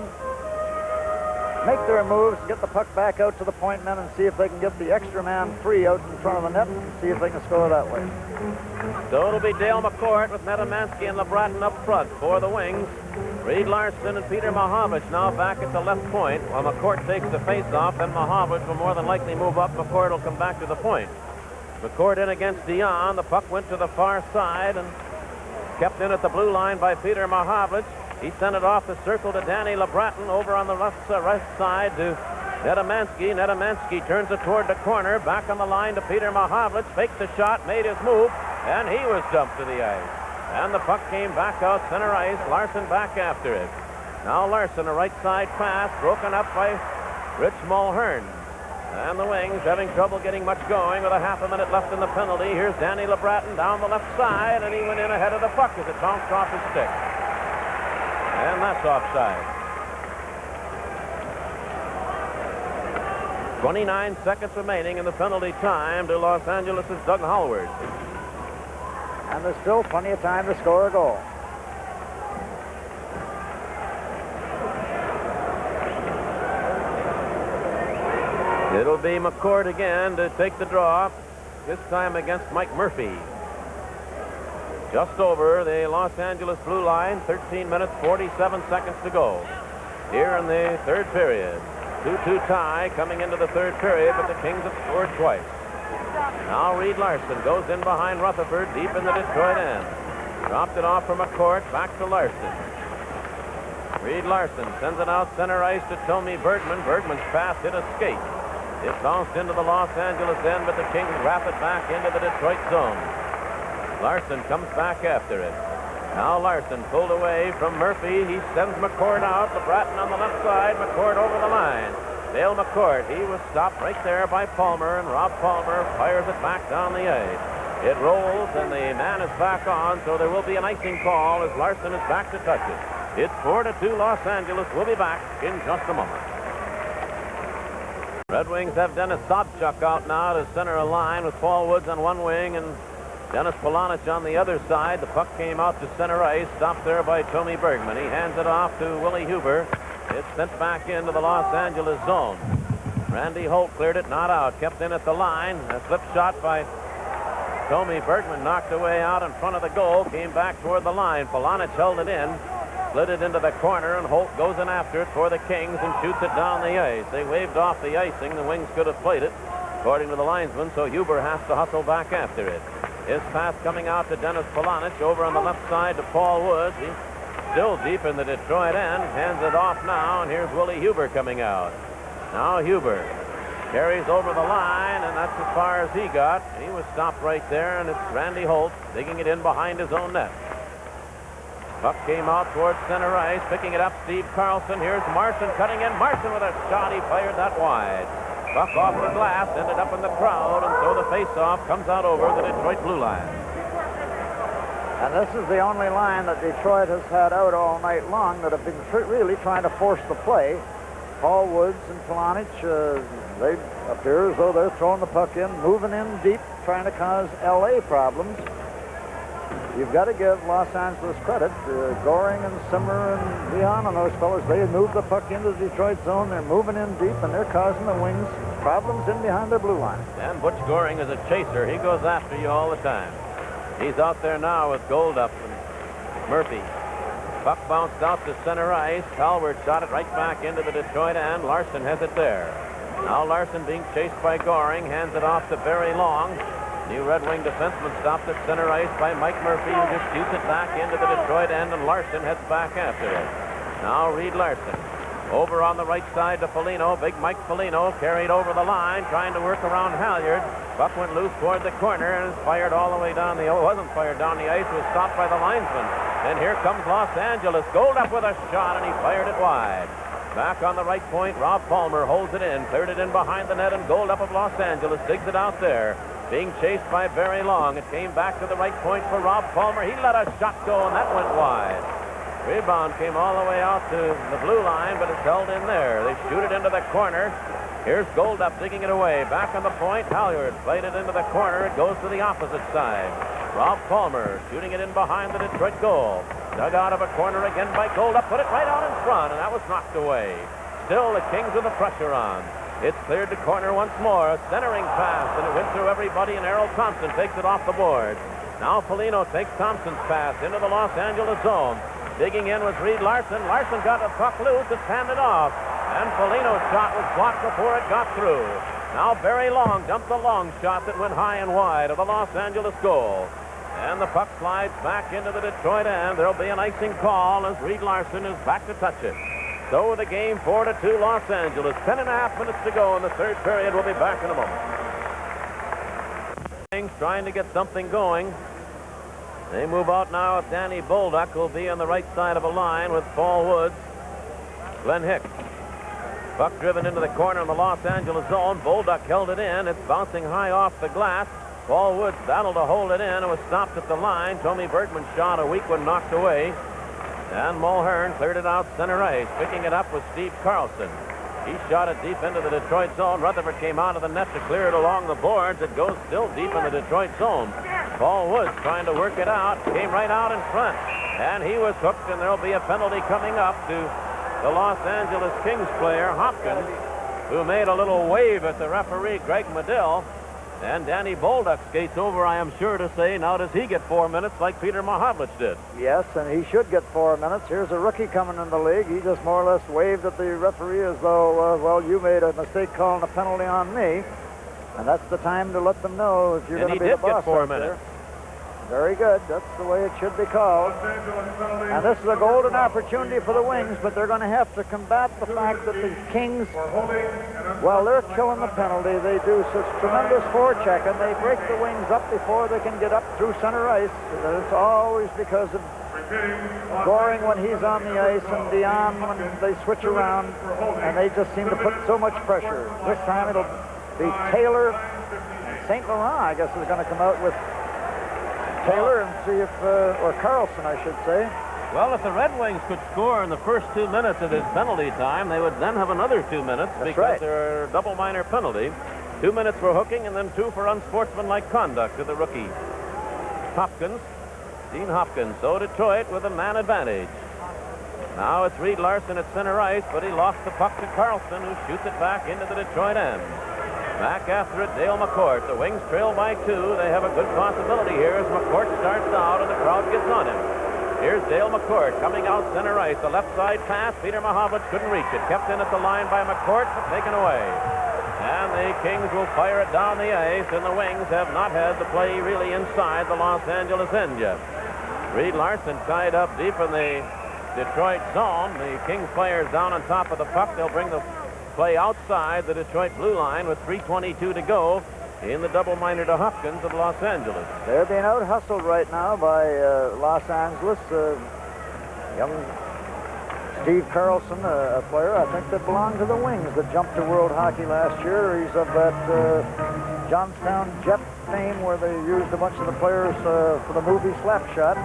make their moves, get the puck back out to the point men and see if they can get the extra man free out in front of the net and see if they can score that way.
So it'll be Dale McCourt with Nedemansky and LeBratton up front for the Wings. Reed Larson and Peter Mahovich now back at the left point. While McCourt takes the face-off, then Mahovich will more than likely move up. McCourt will come back to the point. McCourt in against Dion. The puck went to the far side and kept in at the blue line by Peter Mahovich. He sent it off the circle to Danny LeBratton over on the right side to Nedemansky. Nedemansky turns it toward the corner. Back on the line to Peter Mahovlich. Faked the shot, made his move, and he was dumped to the ice. And the puck came back out center ice. Larson back after it. Now Larson, a right side pass, broken up by Rich Mulhern. And the Wings having trouble getting much going with a half a minute left in the penalty. Here's Danny LeBratton down the left side, and he went in ahead of the puck as it bounced off his stick. And that's offside. 29 seconds remaining in the penalty time to Los Angeles' Doug Hallward.
And there's still plenty of time to score a goal.
It'll be McCourt again to take the draw, this time against Mike Murphy. Just over the Los Angeles blue line, 13 minutes, 47 seconds to go here in the third period. 2-2 tie coming into the third period, but the Kings have scored twice. Now Reed Larson goes in behind Rutherford, deep in the Detroit end. Dropped it off from McCourt, back to Larson. Reed Larson sends it out center ice to Tommy Bergman. Bergman's pass hit a skate. It bounced into the Los Angeles end, but the Kings wrap it back into the Detroit zone. Larson comes back after it. Now Larson pulled away from Murphy. He sends McCourt out. LeBratton on the left side. McCourt over the line. Dale McCourt, he was stopped right there by Palmer, and Rob Palmer fires it back down the ice. It rolls, and the man is back on, so there will be an icing call as Larson is back to touch it. It's 4-2 Los Angeles. We'll be back in just a moment. Red Wings have Dennis Sobchuk out now to center a line with Paul Woods on one wing and Dennis Polonich on the other side. The puck came out to center ice, stopped there by Tommy Bergman. He hands it off to Willie Huber. It's sent back into the Los Angeles zone. Randy Holt cleared it, not out, kept in at the line. A slip shot by Tommy Bergman knocked away out in front of the goal, came back toward the line. Polonich held it in, slid it into the corner, and Holt goes in after it for the Kings and shoots it down the ice. They waved off the icing. The Wings could have played it, according to the linesman, so Huber has to hustle back after it. His pass coming out to Dennis Polonich over on the left side to Paul Woods. He's still deep in the Detroit end, hands it off now, and here's Willie Huber coming out. Now Huber carries over the line, and that's as far as he got. He was stopped right there, and it's Randy Holt digging it in behind his own net. Puck came out towards center ice, picking it up, Steve Carlson. Here's Marson cutting in. Marson with a shot. He fired that wide. Puck off the glass, ended up in the crowd, and so the face-off comes out over the Detroit blue line.
And this is the only line that Detroit has had out all night long that have been really trying to force the play. Paul Woods and Polonich, they appear as though they're throwing the puck in, moving in deep, trying to cause L.A. problems. You've got to give Los Angeles credit. Goring and Simmer and Dion and those fellas, they move the puck into the Detroit zone. They're moving in deep, and they're causing the Wings problems in behind their blue line.
And Butch Goring is a chaser. He goes after you all the time. He's out there now with Goldup and Murphy. Puck bounced out to center ice. Hallward shot it right back into the Detroit end. Larson has it there. Now Larson being chased by Goring, hands it off to Barry Long. New Red Wing defenseman stopped at center ice by Mike Murphy, who just shoots it back into the Detroit end, and Larson heads back after it. Now Reed Larson. Over on the right side to Foligno. Big Mike Foligno carried over the line, trying to work around Halyard. Puck went loose toward the corner and is fired all the way down the... Oh, it wasn't fired down the ice. It was stopped by the linesman. And here comes Los Angeles. Goldup with a shot, and he fired it wide. Back on the right point, Rob Palmer holds it in, cleared it in behind the net, and Goldup of Los Angeles digs it out there. Being chased by Barry Long. It came back to the right point for Rob Palmer. He let a shot go, and that went wide. Rebound came all the way out to the blue line, but it's held in there. They shoot it into the corner. Here's Goldup digging it away. Back on the point, Halyard played it into the corner. It goes to the opposite side. Rob Palmer shooting it in behind the Detroit goal. Dug out of a corner again by Goldup. Put it right out in front, and that was knocked away. Still the Kings with the pressure on. It's cleared to corner once more. A centering pass, and it went through everybody, and Errol Thompson takes it off the board. Now Foligno takes Thompson's pass into the Los Angeles zone. Digging in was Reed Larson. Larson got the puck loose. It's handed off. And Foligno's shot was blocked before it got through. Now Barry Long dumped the long shot that went high and wide of the Los Angeles goal. And the puck slides back into the Detroit end. There'll be an icing call as Reed Larson is back to touch it. So the game 4-2 Los Angeles. 10.5 minutes to go in the third period. We'll be back in a moment. Trying to get something going. They move out now with Danny Bolduc, who'll be on the right side of a line with Paul Woods. Glenn Hicks. Puck driven into the corner in the Los Angeles zone. Bolduc held it in. It's bouncing high off the glass. Paul Woods battled to hold it in. It was stopped at the line. Tommy Bergman's shot a weak one knocked away. And Mulhern cleared it out center ice. Picking it up was Steve Carlson. He shot it deep into the Detroit zone. Rutherford came out of the net to clear it along the boards. It goes still deep in the Detroit zone. Paul Woods trying to work it out. Came right out in front. And he was hooked, and there'll be a penalty coming up to the Los Angeles Kings player, Hopkins, who made a little wave at the referee, Greg Medill. And Danny Bolduc skates over, I am sure to say. Now does he get 4 minutes like Peter Mahovlich did?
Yes, and he should get 4 minutes. Here's a rookie coming in the league. He just more or less waved at the referee as though, well, you made a mistake calling a penalty on me. And that's the time to let them know if you're going to be the boss.
And he did get 4 minutes.
Very good. That's the way it should be called. And this is a golden opportunity for the Wings, but they're going to have to combat the fact that the Kings, well, they're killing the penalty. They do such tremendous forechecking. They break the Wings up before they can get up through center ice. It's always because of Goring when he's on the ice and Dion when they switch around, and they just seem to put so much pressure. This time it'll be Taylor and St. Laurent, I guess, is going to come out with Taylor and see if, or Carlson, I should say.
Well, if the Red Wings could score in the first 2 minutes of his penalty time, they would then have another 2 minutes.
That's
because
right.
they're a double minor penalty. 2 minutes for hooking and then 2 for unsportsmanlike conduct to the rookie. Hopkins, Dean Hopkins. So Detroit with a man advantage. Now it's Reed Larson at center ice, but he lost the puck to Carlson, who shoots it back into the Detroit end. Back after it, Dale McCourt. The Wings trail by 2. They have a good possibility here as McCourt starts out and the crowd gets on him. Here's Dale McCourt coming out center ice. The left side pass. Peter Mahovlich couldn't reach it. Kept in at the line by McCourt, but taken away. And the Kings will fire it down the ice, and the Wings have not had the play really inside the Los Angeles end yet. Reed Larson tied up deep in the Detroit zone. The Kings players down on top of the puck. They'll bring the play outside the Detroit blue line with 3:22 to go in the double minor to Hopkins of Los Angeles.
They're being out-hustled right now by Los Angeles. Young Steve Carlson, a player, I think, that belonged to the Wings that jumped to World Hockey last year. He's of that Johnstown Jet fame where they used a bunch of the players for the movie Slapshot.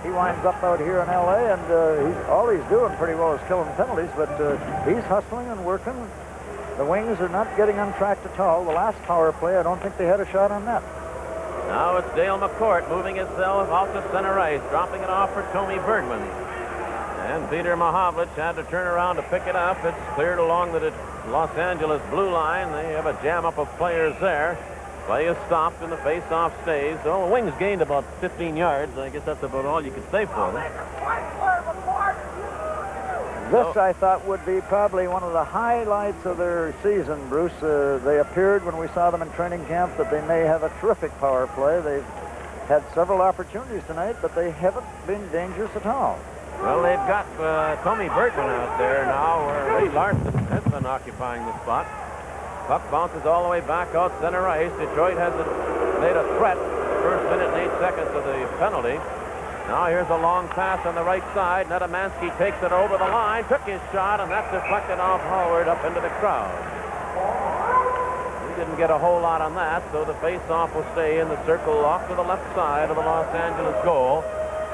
He winds up out here in L.A., and all he's doing pretty well is killing penalties, but he's hustling and working. The Wings are not getting untracked at all. The last power play, I don't think they had a shot on net.
Now it's Dale McCourt moving himself out to center ice, dropping it off for Tommy Bergman. And Peter Mahovlich had to turn around to pick it up. It's cleared along the Los Angeles blue line. They have a jam up of players there. Play is stopped and the face-off stays. So the Wings gained about 15 yards. I guess that's about all you could say for them.
This, I thought, would be probably one of the highlights of their season, Bruce. They appeared when we saw them in training camp that they may have a terrific power play. They've had several opportunities tonight, but they haven't been dangerous at all.
Well, they've got Tommy Bergman out there now, where Ray Larson has been occupying the spot. Puck bounces all the way back out center ice. Detroit has made a threat the first minute and 8 seconds of the penalty. Now here's a long pass on the right side. Nedemansky takes it over the line, took his shot, and that's deflected off Howard up into the crowd. He didn't get a whole lot on that, so the face-off will stay in the circle off to the left side of the Los Angeles goal.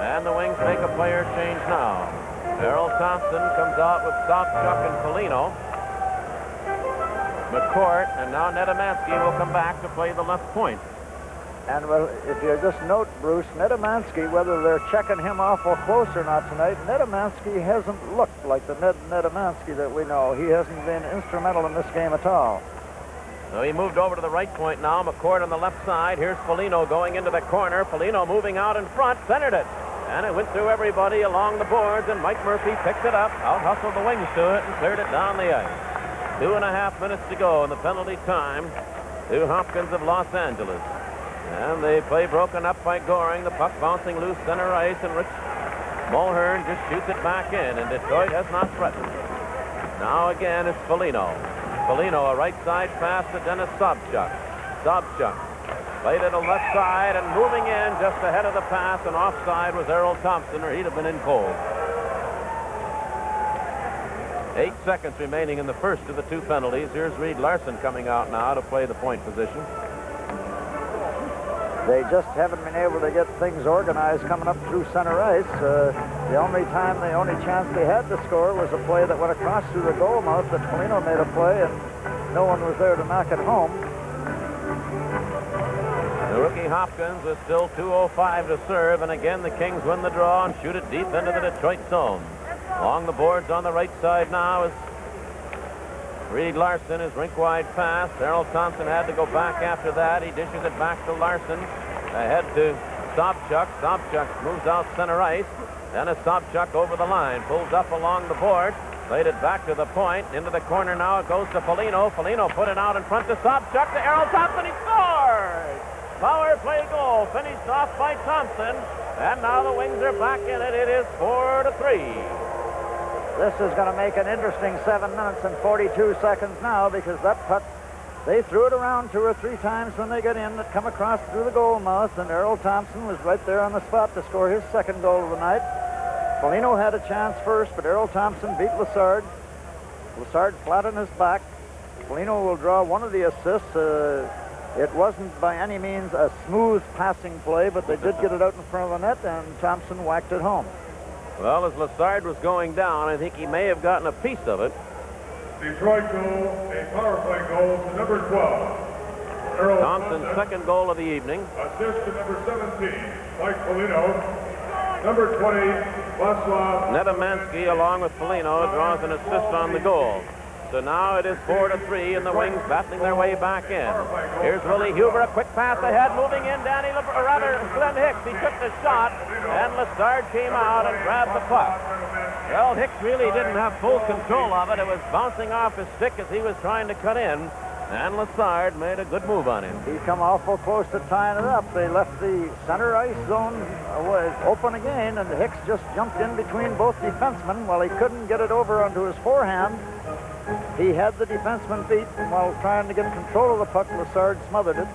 And the Wings make a player change now. Errol Thompson comes out with Sobchuk and Foligno. McCourt, and now Nedemansky will come back to play the left point.
And, well, if you just note, Bruce, Nedemansky, whether they're checking him awful close or not tonight, Nedemansky hasn't looked like the Nedemansky that we know. He hasn't been instrumental in this game at all.
So he moved over to the right point now. McCourt on the left side. Here's Foligno going into the corner. Foligno moving out in front, centered it. And it went through everybody along the boards, and Mike Murphy picked it up, out-hustled the Wings to it, and cleared it down the ice. 2.5 minutes to go in the penalty time to Hopkins of Los Angeles. And the play broken up by Goring. The puck bouncing loose center ice, and Rich Mulhern just shoots it back in, and Detroit has not threatened. Now again, it's Foligno. Foligno, a right side pass to Dennis Sobchuk. Sobchuk played it to the left side and moving in just ahead of the pass, and offside was Errol Thompson, or he'd have been in cold. 8 seconds remaining in the first of the two penalties. Here's Reed Larson coming out now to play the point position.
They just haven't been able to get things organized coming up through center ice. The only chance they had to score was a play that went across through the goal mouth that Foligno made a play, and no one was there to knock it home.
The rookie Hopkins with still 2:05 to serve, and again the Kings win the draw and shoot it deep into the Detroit zone. Along the boards on the right side now is Reed Larson, his rink-wide pass. Errol Thompson had to go back after that. He dishes it back to Larson. Ahead to Sobchuk. Sobchuk moves out center ice. Dennis Sobchuk over the line. Pulls up along the board. Played it back to the point. Into the corner now. It goes to Foligno. Foligno put it out in front to Sobchuk. To Errol Thompson. He scores! Power play goal. Finished off by Thompson. And now the Wings are back in it. It is 4-3.
This is going to make an interesting 7 minutes and 42 seconds now, because that puck, they threw it around 2 or 3 times when they got in. It come across through the goal mouth, and Errol Thompson was right there on the spot to score his second goal of the night. Foligno had a chance first, but Errol Thompson beat Lassard. Lassard flat on his back. Foligno will draw one of the assists. It wasn't by any means a smooth passing play, but they did get it out in front of the net, and Thompson whacked it home.
Well, as Lassard was going down, I think he may have gotten a piece of it.
Detroit goal, a power play goal to number 12. Errol
Thompson's second goal of the evening.
Assist to number 17, Mike Foligno. Number 20, Václav
Nedemansky, along with Foligno, draws an assist on the goal. So now it is 4-3, and the Wings battling their way back in. Here's Willie Huber, a quick pass ahead, moving in. Glenn Hicks, he took the shot, and Lassard came out and grabbed the puck. Well, Hicks really didn't have full control of it. It was bouncing off his stick as he was trying to cut in, and Lassard made a good move on him.
He come awful close to tying it up. They left the center ice zone was open again, and Hicks just jumped in between both defensemen. While he couldn't get it over onto his forehand, he had the defenseman beat, and while trying to get control of the puck, Lassard smothered it.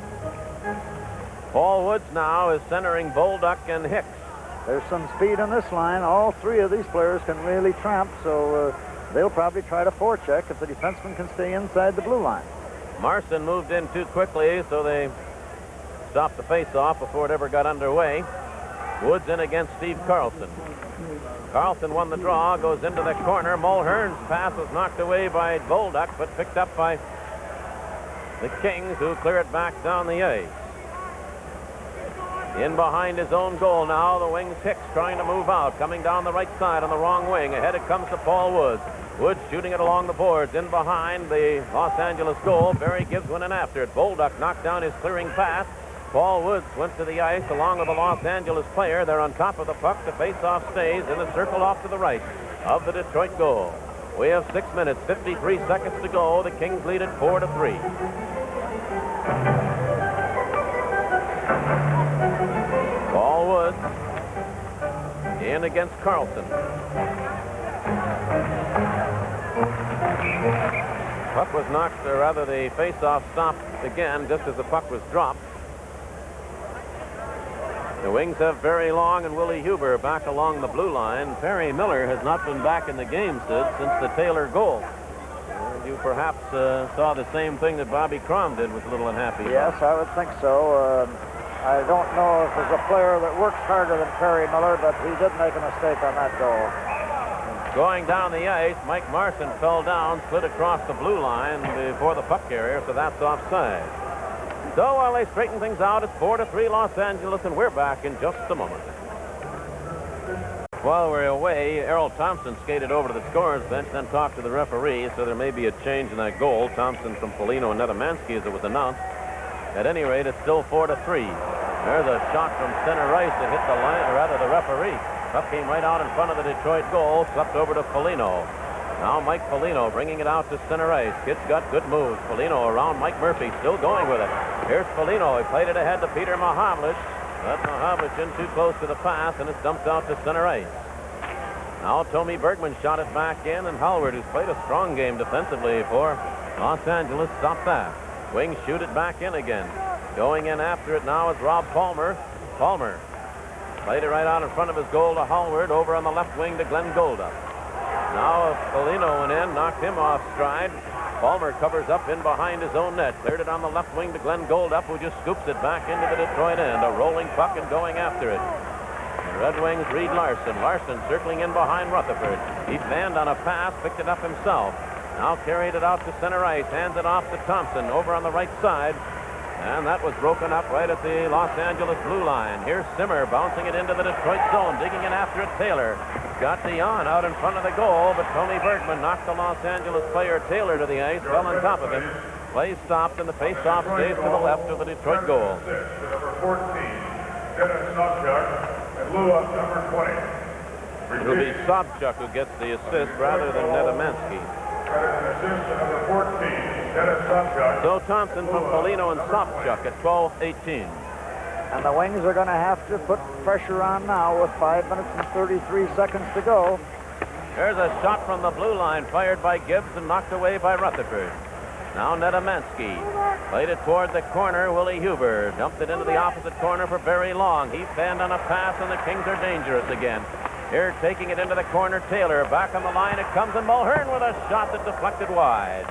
Paul Woods now is centering Bolduc and Hicks.
There's some speed on this line. All 3 of these players can really tramp, so they'll probably try to forecheck if the defenseman can stay inside the blue line.
Marson moved in too quickly, so they stopped the face-off before it ever got underway. Woods in against Steve Carlson. Carlson won the draw, goes into the corner. Mulhern's pass was knocked away by Bolduc, but picked up by the Kings, who clear it back down the ice. In behind his own goal now, the Wings. Hicks trying to move out, coming down the right side on the wrong wing. Ahead it comes to Paul Woods. Woods shooting it along the boards. In behind the Los Angeles goal, Barry Gibbs went in after it. Bolduc knocked down his clearing pass. Paul Woods went to the ice along with the Los Angeles player. They're on top of the puck. The face-off stays in the circle off to the right of the Detroit goal. We have 6 minutes, 53 seconds to go. The Kings lead it 4-3. Paul Woods in against Carlson. Puck was knocked, or rather the face-off stopped again just as the puck was dropped. The Wings have Barry Long and Willie Huber back along the blue line. Perry Miller has not been back in the game, Sid, since the Taylor goal. You perhaps saw the same thing that Bobby Crom did, was a little unhappy.
Yes, I would think so. I don't know if there's a player that works harder than Perry Miller, but he did make a mistake on that goal.
Going down the ice, Mike Marson fell down, slid across the blue line before the puck carrier, so that's offside. So while they straighten things out, it's 4-3 Los Angeles, and we're back in just a moment. While we're away, Errol Thompson skated over to the scorer's bench, then talked to the referee, so there may be a change in that goal. Thompson from Polino and Netamansky, as it was announced. At any rate, it's still 4-3. There's a shot from center ice that hit the line, or rather the referee. Puck came right out in front of the Detroit goal, swept over to Polino. Now Mike Polino bringing it out to center ice. Kid's got good moves. Polino around Mike Murphy, still going with it. Here's Polino. He played it ahead to Peter Mahavlich. But Mahavlich in too close to the pass, and it's dumped out to center ice. Now Tommy Bergman shot it back in, and Howard, who's played a strong game defensively for Los Angeles, stopped that. Wings shoot it back in again. Going in after it now is Rob Palmer. Palmer played it right out in front of his goal to Howard, over on the left wing to Glenn Goldup. Now Polino went in, knocked him off stride. Palmer covers up in behind his own net. Cleared it on the left wing to Glenn Goldup, who just scoops it back into the Detroit end. A rolling puck and going after it. The Red Wings, Reed Larson. Larson circling in behind Rutherford. He fanned on a pass, picked it up himself. Now carried it out to center ice, hands it off to Thompson over on the right side. And that was broken up right at the Los Angeles blue line. Here's Simmer bouncing it into the Detroit zone, digging in after it. Taylor got Dion out in front of the goal, but Tony Bergman knocked the Los Angeles player Taylor to the ice, fell on top of him. Play stopped, and the face-off stays to the left of the Detroit goal.
Number 14, Dennis Sobchak, and Lua, number 20.
It'll be Sobchak who gets the assist rather than Netamansky. So Thompson from Polino and Sobchak at 12-18.
And the Wings are going to have to put pressure on now with 5 minutes and 33 seconds to go.
There's a shot from the blue line fired by Gibbs and knocked away by Rutherford. Now Netamansky played it toward the corner. Willie Huber dumped it into the opposite corner for Barry Long. He fanned on a pass, and the Kings are dangerous again. Here taking it into the corner, Taylor back on the line. It comes, and Mulhern with a shot that deflected wide.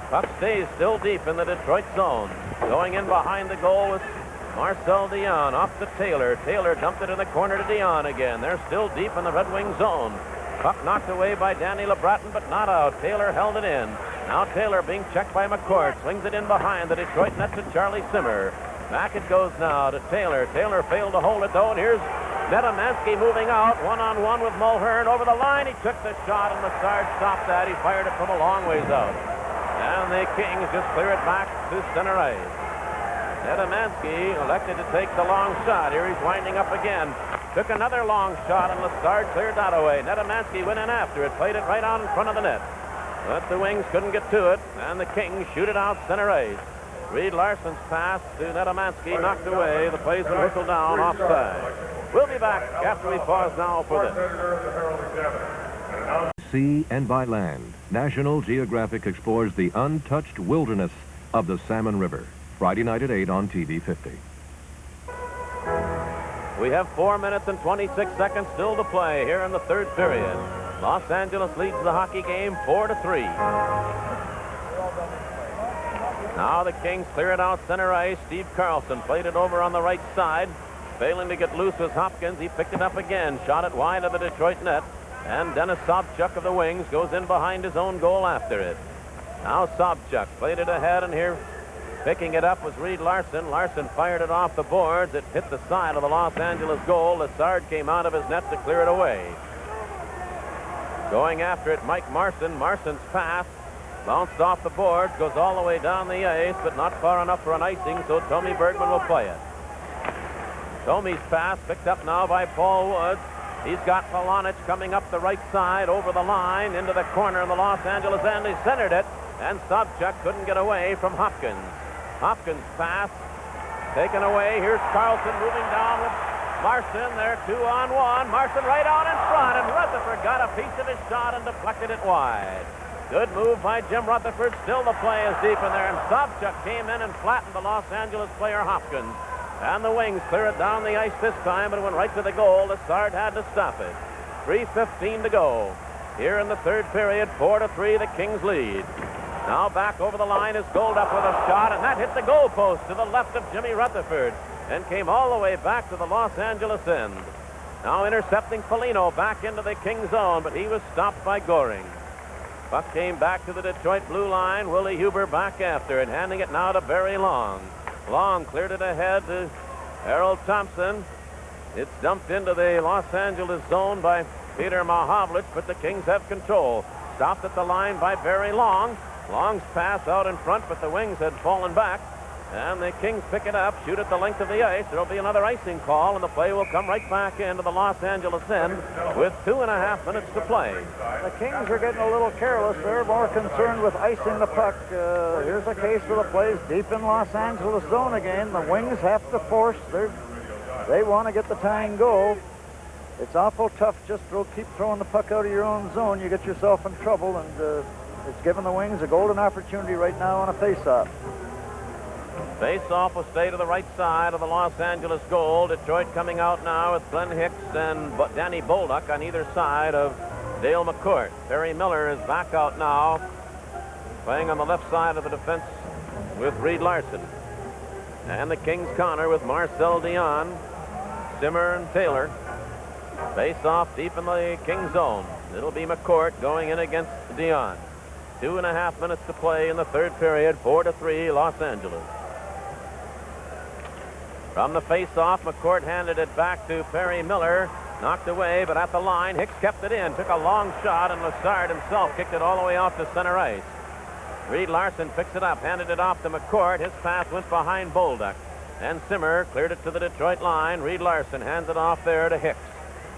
Puck stays still deep in the Detroit zone. Going in behind the goal was Marcel Dion off to Taylor. Taylor dumped it in the corner to Dion again. They're still deep in the Red Wing zone. Puck knocked away by Danny LeBratton, but not out. Taylor held it in. Now Taylor being checked by McCourt. Swings it in behind the Detroit net to Charlie Simmer. Back it goes now to Taylor. Taylor failed to hold it, though, and here's Netamansky moving out, one-on-one with Mulhern over the line. He took the shot, and Lassard stopped that. He fired it from a long ways out. And the Kings just clear it back to center ice. Netamansky elected to take the long shot. Here he's winding up again. Took another long shot, and Lassard cleared that away. Netamansky went in after it, played it right out in front of the net. But the Wings couldn't get to it, and the Kings shoot it out center ice. Reed Larson's pass to Netamansky knocked away. The play's been whistled down offside. We'll be back after we pause now for this.
Sea and by land, National Geographic explores the untouched wilderness of the Salmon River. Friday night at 8 on TV 50.
We have 4 minutes and 26 seconds still to play here in the third period. Los Angeles leads the hockey game 4-3. Now the Kings clear it out center ice. Steve Carlson played it over on the right side. Failing to get loose was Hopkins. He picked it up again. Shot it wide of the Detroit net. And Dennis Sobchak of the Wings goes in behind his own goal after it. Now Sobchak played it ahead, and here picking it up was Reed Larson. Larson fired it off the boards. It hit the side of the Los Angeles goal. Lassard came out of his net to clear it away. Going after it, Mike Marson. Marson's pass bounced off the boards, goes all the way down the ice, but not far enough for an icing, so Tommy Bergman will play it. Tomy's pass picked up now by Paul Woods. He's got Polonich coming up the right side over the line into the corner of the Los Angeles end. He centered it, and Sobchak couldn't get away from Hopkins. Hopkins' pass taken away. Here's Carlson moving down with Marson. They're 2-on-1. Marson right out in front, and Rutherford got a piece of his shot and deflected it wide. Good move by Jim Rutherford. Still the play is deep in there, and Sobchak came in and flattened the Los Angeles player Hopkins. And the Wings clear it down the ice this time, but it went right to the goal. The Sard had to stop it. 3:15 to go. Here in the third period, 4-3, the Kings lead. Now back over the line is Goldup with a shot, and that hit the goalpost to the left of Jimmy Rutherford and came all the way back to the Los Angeles end. Now intercepting Foligno back into the King zone, but he was stopped by Goring. Puck came back to the Detroit blue line. Willie Huber back after it, handing it now to Barry Long. Long cleared it ahead to Harold Thompson. It's dumped into the Los Angeles zone by Peter Mahovlich, but the Kings have control. Stopped at the line by Barry Long. Long's pass out in front, but the Wings had fallen back. And the Kings pick it up, shoot at the length of the ice. There'll be another icing call, and the play will come right back into the Los Angeles end with 2.5 minutes to play.
The Kings are getting a little careless. They're more concerned with icing the puck. Here's a case where the play's deep in Los Angeles zone again. The Wings have to force. They want to get the tying goal. It's awful tough. Just keep throwing the puck out of your own zone. You get yourself in trouble, and it's given the Wings a golden opportunity right now on a face-off.
Face-off will stay to the right side of the Los Angeles goal. Detroit coming out now with Glenn Hicks and Danny Bolduc on either side of Dale McCourt. Perry Miller is back out now, playing on the left side of the defense with Reed Larson. And the Kings counter with Marcel Dion, Simmer, and Taylor. Face-off deep in the King zone. It'll be McCourt going in against Dion. 2.5 minutes to play in the third period. 4-3 Los Angeles. From the face-off, McCourt handed it back to Perry Miller. Knocked away, but at the line, Hicks kept it in. Took a long shot, and Lassard himself kicked it all the way out to center ice. Reed Larson picks it up, handed it off to McCourt. His pass went behind Bolduc. And Simmer cleared it to the Detroit line. Reed Larson hands it off there to Hicks.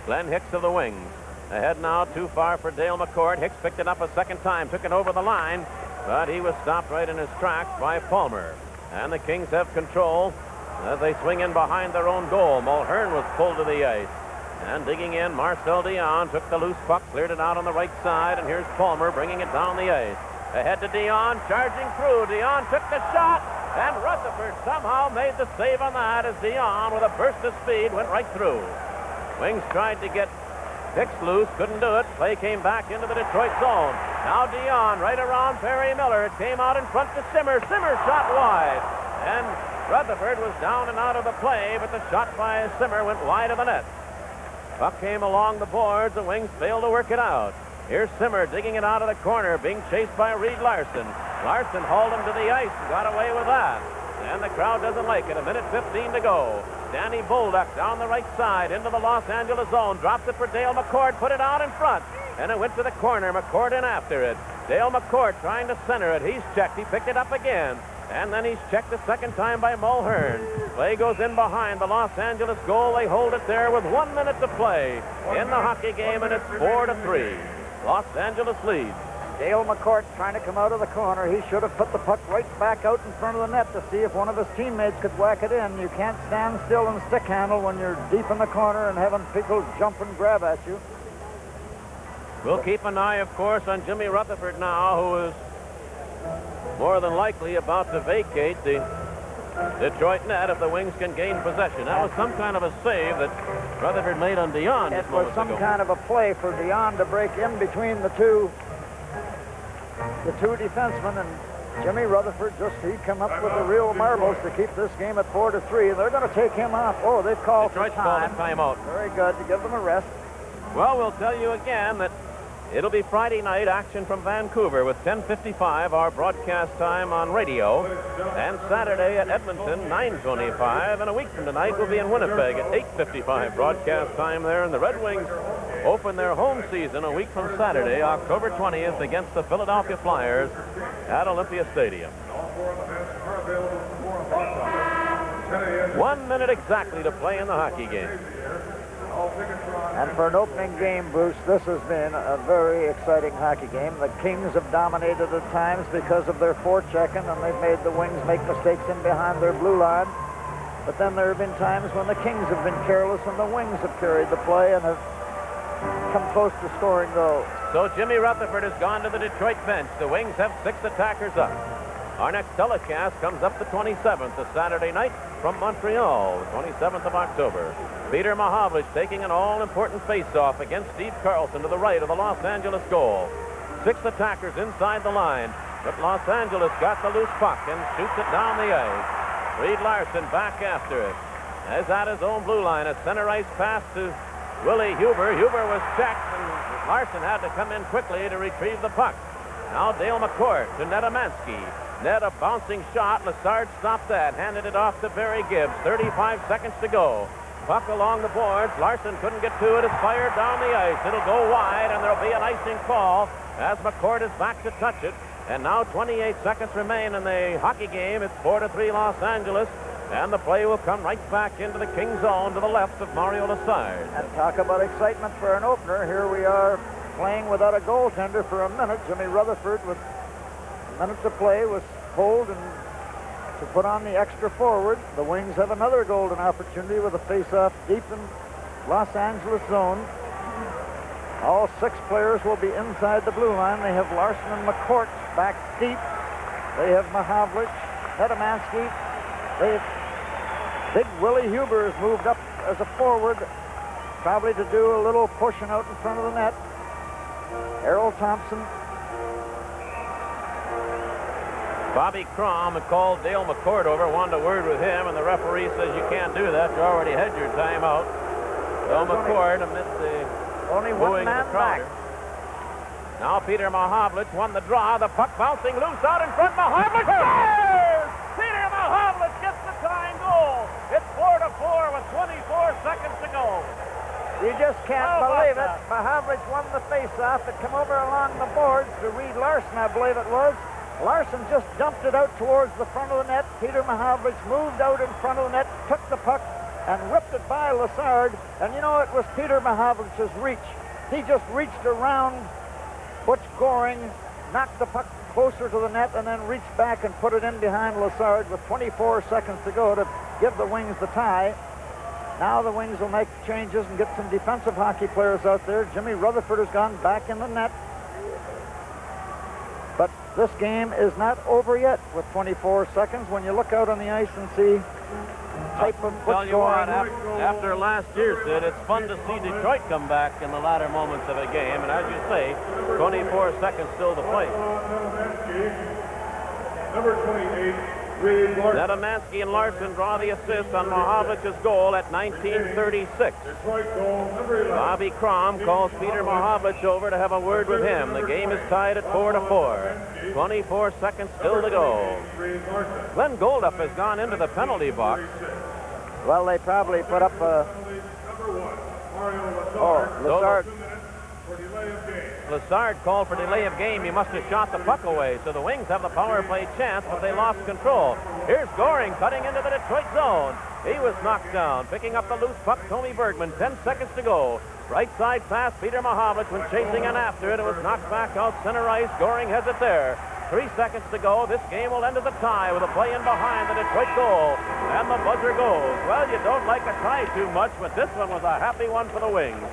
Glenn Hicks of the Wings. Ahead now, too far for Dale McCourt. Hicks picked it up a second time, took it over the line, but he was stopped right in his tracks by Palmer. And the Kings have control as they swing in behind their own goal. Mulhern was pulled to the ice. And digging in, Marcel Dion took the loose puck, cleared it out on the right side, and here's Palmer bringing it down the ice. Ahead to Dion, charging through. Dion took the shot, and Rutherford somehow made the save on that as Dion, with a burst of speed, went right through. Wings tried to get Hicks loose, couldn't do it. Play came back into the Detroit zone. Now Dion right around Perry Miller. It came out in front to Simmer. Simmer shot wide. And Rutherford was down and out of the play, but the shot by Simmer went wide of the net. Puck came along the boards. The Wings failed to work it out. Here's Simmer digging it out of the corner, being chased by Reed Larson. Larson hauled him to the ice and got away with that. And the crowd doesn't like it. 1:15 to go. Danny Bolduc down the right side into the Los Angeles zone. Drops it for Dale McCourt. Put it out in front. And it went to the corner. McCourt in after it. Dale McCourt trying to center it. He's checked. He picked it up again. And then he's checked a second time by Mulhern. Play goes in behind the Los Angeles goal. They hold it there with 1 minute to play in the hockey game, and it's 4-3. Los Angeles leads.
Dale McCourt trying to come out of the corner. He should have put the puck right back out in front of the net to see if one of his teammates could whack it in. You can't stand still and stick handle when you're deep in the corner and having people jump and grab at you.
We'll keep an eye, of course, on Jimmy Rutherford now, who is more than likely about to vacate the Detroit net if the Wings can gain possession. That was some kind of a save that Rutherford made on Dion.
It was some kind of a play for Dion to break in between the two defensemen, and Jimmy Rutherford he come up with the real marbles to keep this game at 4-3. They're going to take him off. Oh, they've called for time.
Timeout.
Very good to give them a rest.
Well, we'll tell you again that it'll be Friday night action from Vancouver with 10:55 our broadcast time on radio, and Saturday at Edmonton 9:25, and a week from tonight we'll be in Winnipeg at 8:55 broadcast time there, and the Red Wings open their home season a week from Saturday, October 20th, against the Philadelphia Flyers at Olympia Stadium. 1 minute exactly to play in the hockey game.
And for an opening game, Bruce, this has been a very exciting hockey game. The Kings have dominated at times because of their forechecking, and they've made the Wings make mistakes in behind their blue line. But then there have been times when the Kings have been careless and the Wings have carried the play and have come close to scoring goals.
So Jimmy Rutherford has gone to the Detroit bench. The Wings have 6 attackers up. Our next telecast comes up the 27th, a Saturday night from Montreal, the 27th of October. Peter Mahavlich taking an all-important face-off against Steve Carlson to the right of the Los Angeles goal. 6 attackers inside the line, but Los Angeles got the loose puck and shoots it down the ice. Reed Larson back after it. As at his own blue line, a center ice pass to Willie Huber. Huber was checked, and Larson had to come in quickly to retrieve the puck. Now Dale McCourt to Ned Amansky. Ned, a bouncing shot. Lassard stopped that, handed it off to Barry Gibbs. 35 seconds to go. Puck along the boards. Larson couldn't get to it. It's fired down the ice. It'll go wide, and there'll be an icing call as McCourt is back to touch it. And now 28 seconds remain in the hockey game. It's 4-3 Los Angeles. And the play will come right back into the King zone to the left of Mario Lassard.
And talk about excitement for an opener. Here we are playing without a goaltender for a minute. Jimmy Rutherford, with a minute to play, was pulled and to put on the extra forward. The Wings have another golden opportunity with a face-off deep in Los Angeles zone. All 6 players will be inside the blue line. They have Larson and McCourt back deep. They have Mahavlich, Nedemansky. Big Willie Huber has moved up as a forward, probably to do a little pushing out in front of the net. Errol Thompson.
Bobby Crom had called Dale McCourt over, wanted a word with him, and the referee says you can't do that. You already had your timeout. Dale McCourt amidst the
only one man back.
Now Peter Mahavlich won the draw. The puck bouncing loose out in front. Mahavlich scores! Peter Mahavlich gets the tying goal. It's 4-4 with 24 seconds to go.
You just can't believe it. Mahavlich won the face-off. It came over along the boards to Reed Larson, I believe it was. Larson just dumped it out towards the front of the net. Peter Mahavlich moved out in front of the net, took the puck, and whipped it by Lassard. And you know, it was Peter Mahavlich's reach. He just reached around Butch Goring, knocked the puck closer to the net, and then reached back and put it in behind Lassard with 24 seconds to go to give the Wings the tie. Now the Wings will make changes and get some defensive hockey players out there. Jimmy Rutherford has gone back in the net. But this game is not over yet with 24 seconds. When you look out on the ice and see type of what's going on.
After last year, Sid, it's fun to see Detroit come back in the latter moments of a game. And as you say, 24 seconds still to play.
Number 28, Reed Larson.
Nedemansky and Larson draw the assist on Mahavlich's goal at 19:36. Bobby Crom calls Peter Mahavlich over to have a word with him. The game is tied at 4-4. 24 seconds still to go. Glenn Goldup has gone into the penalty box.
Well, they probably put up a... Lassard.
Lassard called for delay of game. He must have shot the puck away. So the Wings have the power play chance, but they lost control. Here's Goring cutting into the Detroit zone. He was knocked down. Picking up the loose puck, Tony Bergman. 10 seconds to go. Right side pass, Peter Mahavlich when chasing and after it. It was knocked back out center ice. Goring has it there. 3 seconds to go. This game will end as a tie with a play in behind the Detroit goal. And the buzzer goes. Well, you don't like a tie too much, but this one was a happy one for the Wings.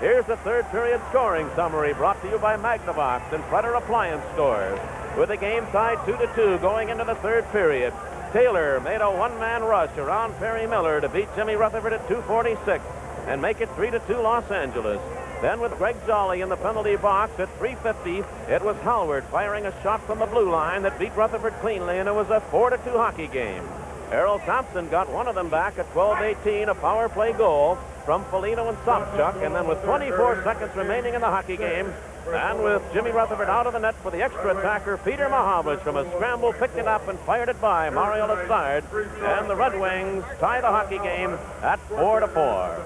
Here's the third period scoring summary brought to you by Magnavox and Predator Appliance Stores. With the game tied 2-2 going into the third period. Taylor made a one-man rush around Perry Miller to beat Jimmy Rutherford at 2:46 and make it 3-2 Los Angeles. Then with Greg Jolly in the penalty box at 3:50, it was Howard firing a shot from the blue line that beat Rutherford cleanly, and it was a 4-2 hockey game. Errol Thompson got one of them back at 12:18, a power play goal from Foligno and Sopchuk, and then with 24 seconds remaining in the hockey game, and with Jimmy Rutherford out of the net for the extra attacker, Peter Mahavlich from a scramble picked it up and fired it by Mario Lassard, and the Red Wings tie the hockey game at 4-4.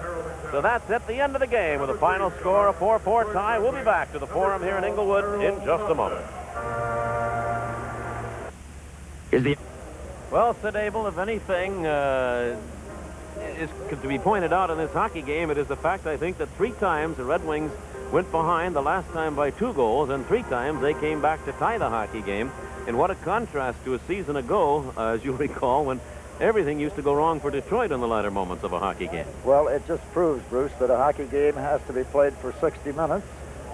So that's at the end of the game with a final score, a 4-4 tie. We'll be back to the Forum here in Inglewood in just a moment. Well, Sid Abel, if anything is to be pointed out in this hockey game, it is the fact, I think, that 3 times the Red Wings went behind, the last time by 2 goals, and 3 times they came back to tie the hockey game. And what a contrast to a season ago, as you recall, when everything used to go wrong for Detroit in the latter moments of a hockey game.
Well, it just proves, Bruce, that a hockey game has to be played for 60 minutes.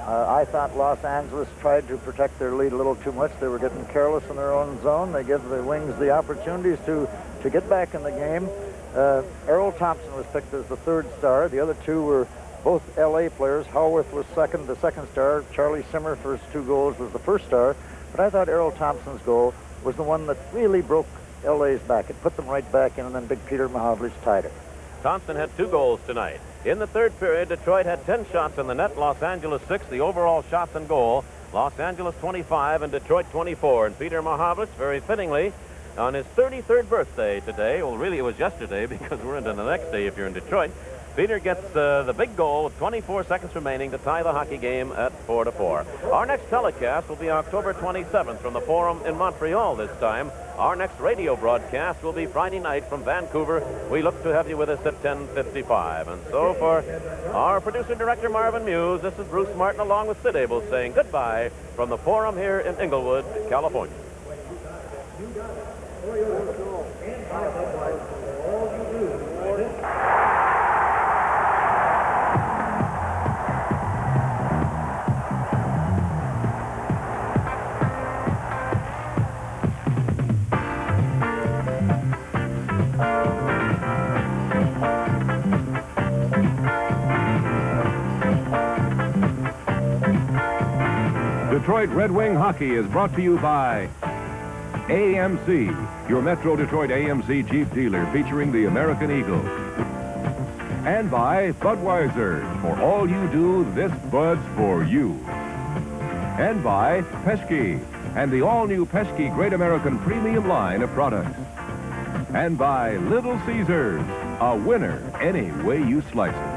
I thought Los Angeles tried to protect their lead a little too much. They were getting careless in their own zone. They give the Wings the opportunities to get back in the game. Errol Thompson was picked as the third star. The other two were both L.A. players. Howarth was the second star. Charlie Simmer for his 2 goals was the first star. But I thought Errol Thompson's goal was the one that really broke L.A.'s back. It put them right back in, and then Big Peter Mahovlich tied it.
Thompson had 2 goals tonight. In the third period, Detroit had 10 shots in the net, Los Angeles 6. The overall shots and goal, Los Angeles 25 and Detroit 24. And Peter Mahovlich, very fittingly, on his 33rd birthday today, well, really it was yesterday because we're into the next day if you're in Detroit, Peter gets the big goal with 24 seconds remaining to tie the hockey game at 4-4. Our next telecast will be October 27th from the Forum in Montreal this time. Our next radio broadcast will be Friday night from Vancouver. We look to have you with us at 10:55. And so for our producer-director Marvin Muse, this is Bruce Martin along with Sid Abel saying goodbye from the Forum here in Inglewood, California.
Detroit Red Wing Hockey is brought to you by AMC, your Metro Detroit AMC Jeep dealer featuring the American Eagle. And by Budweiser, for all you do, this Bud's for you. And by Pesky, and the all-new Pesky Great American Premium line of products. And by Little Caesars, a winner any way you slice it.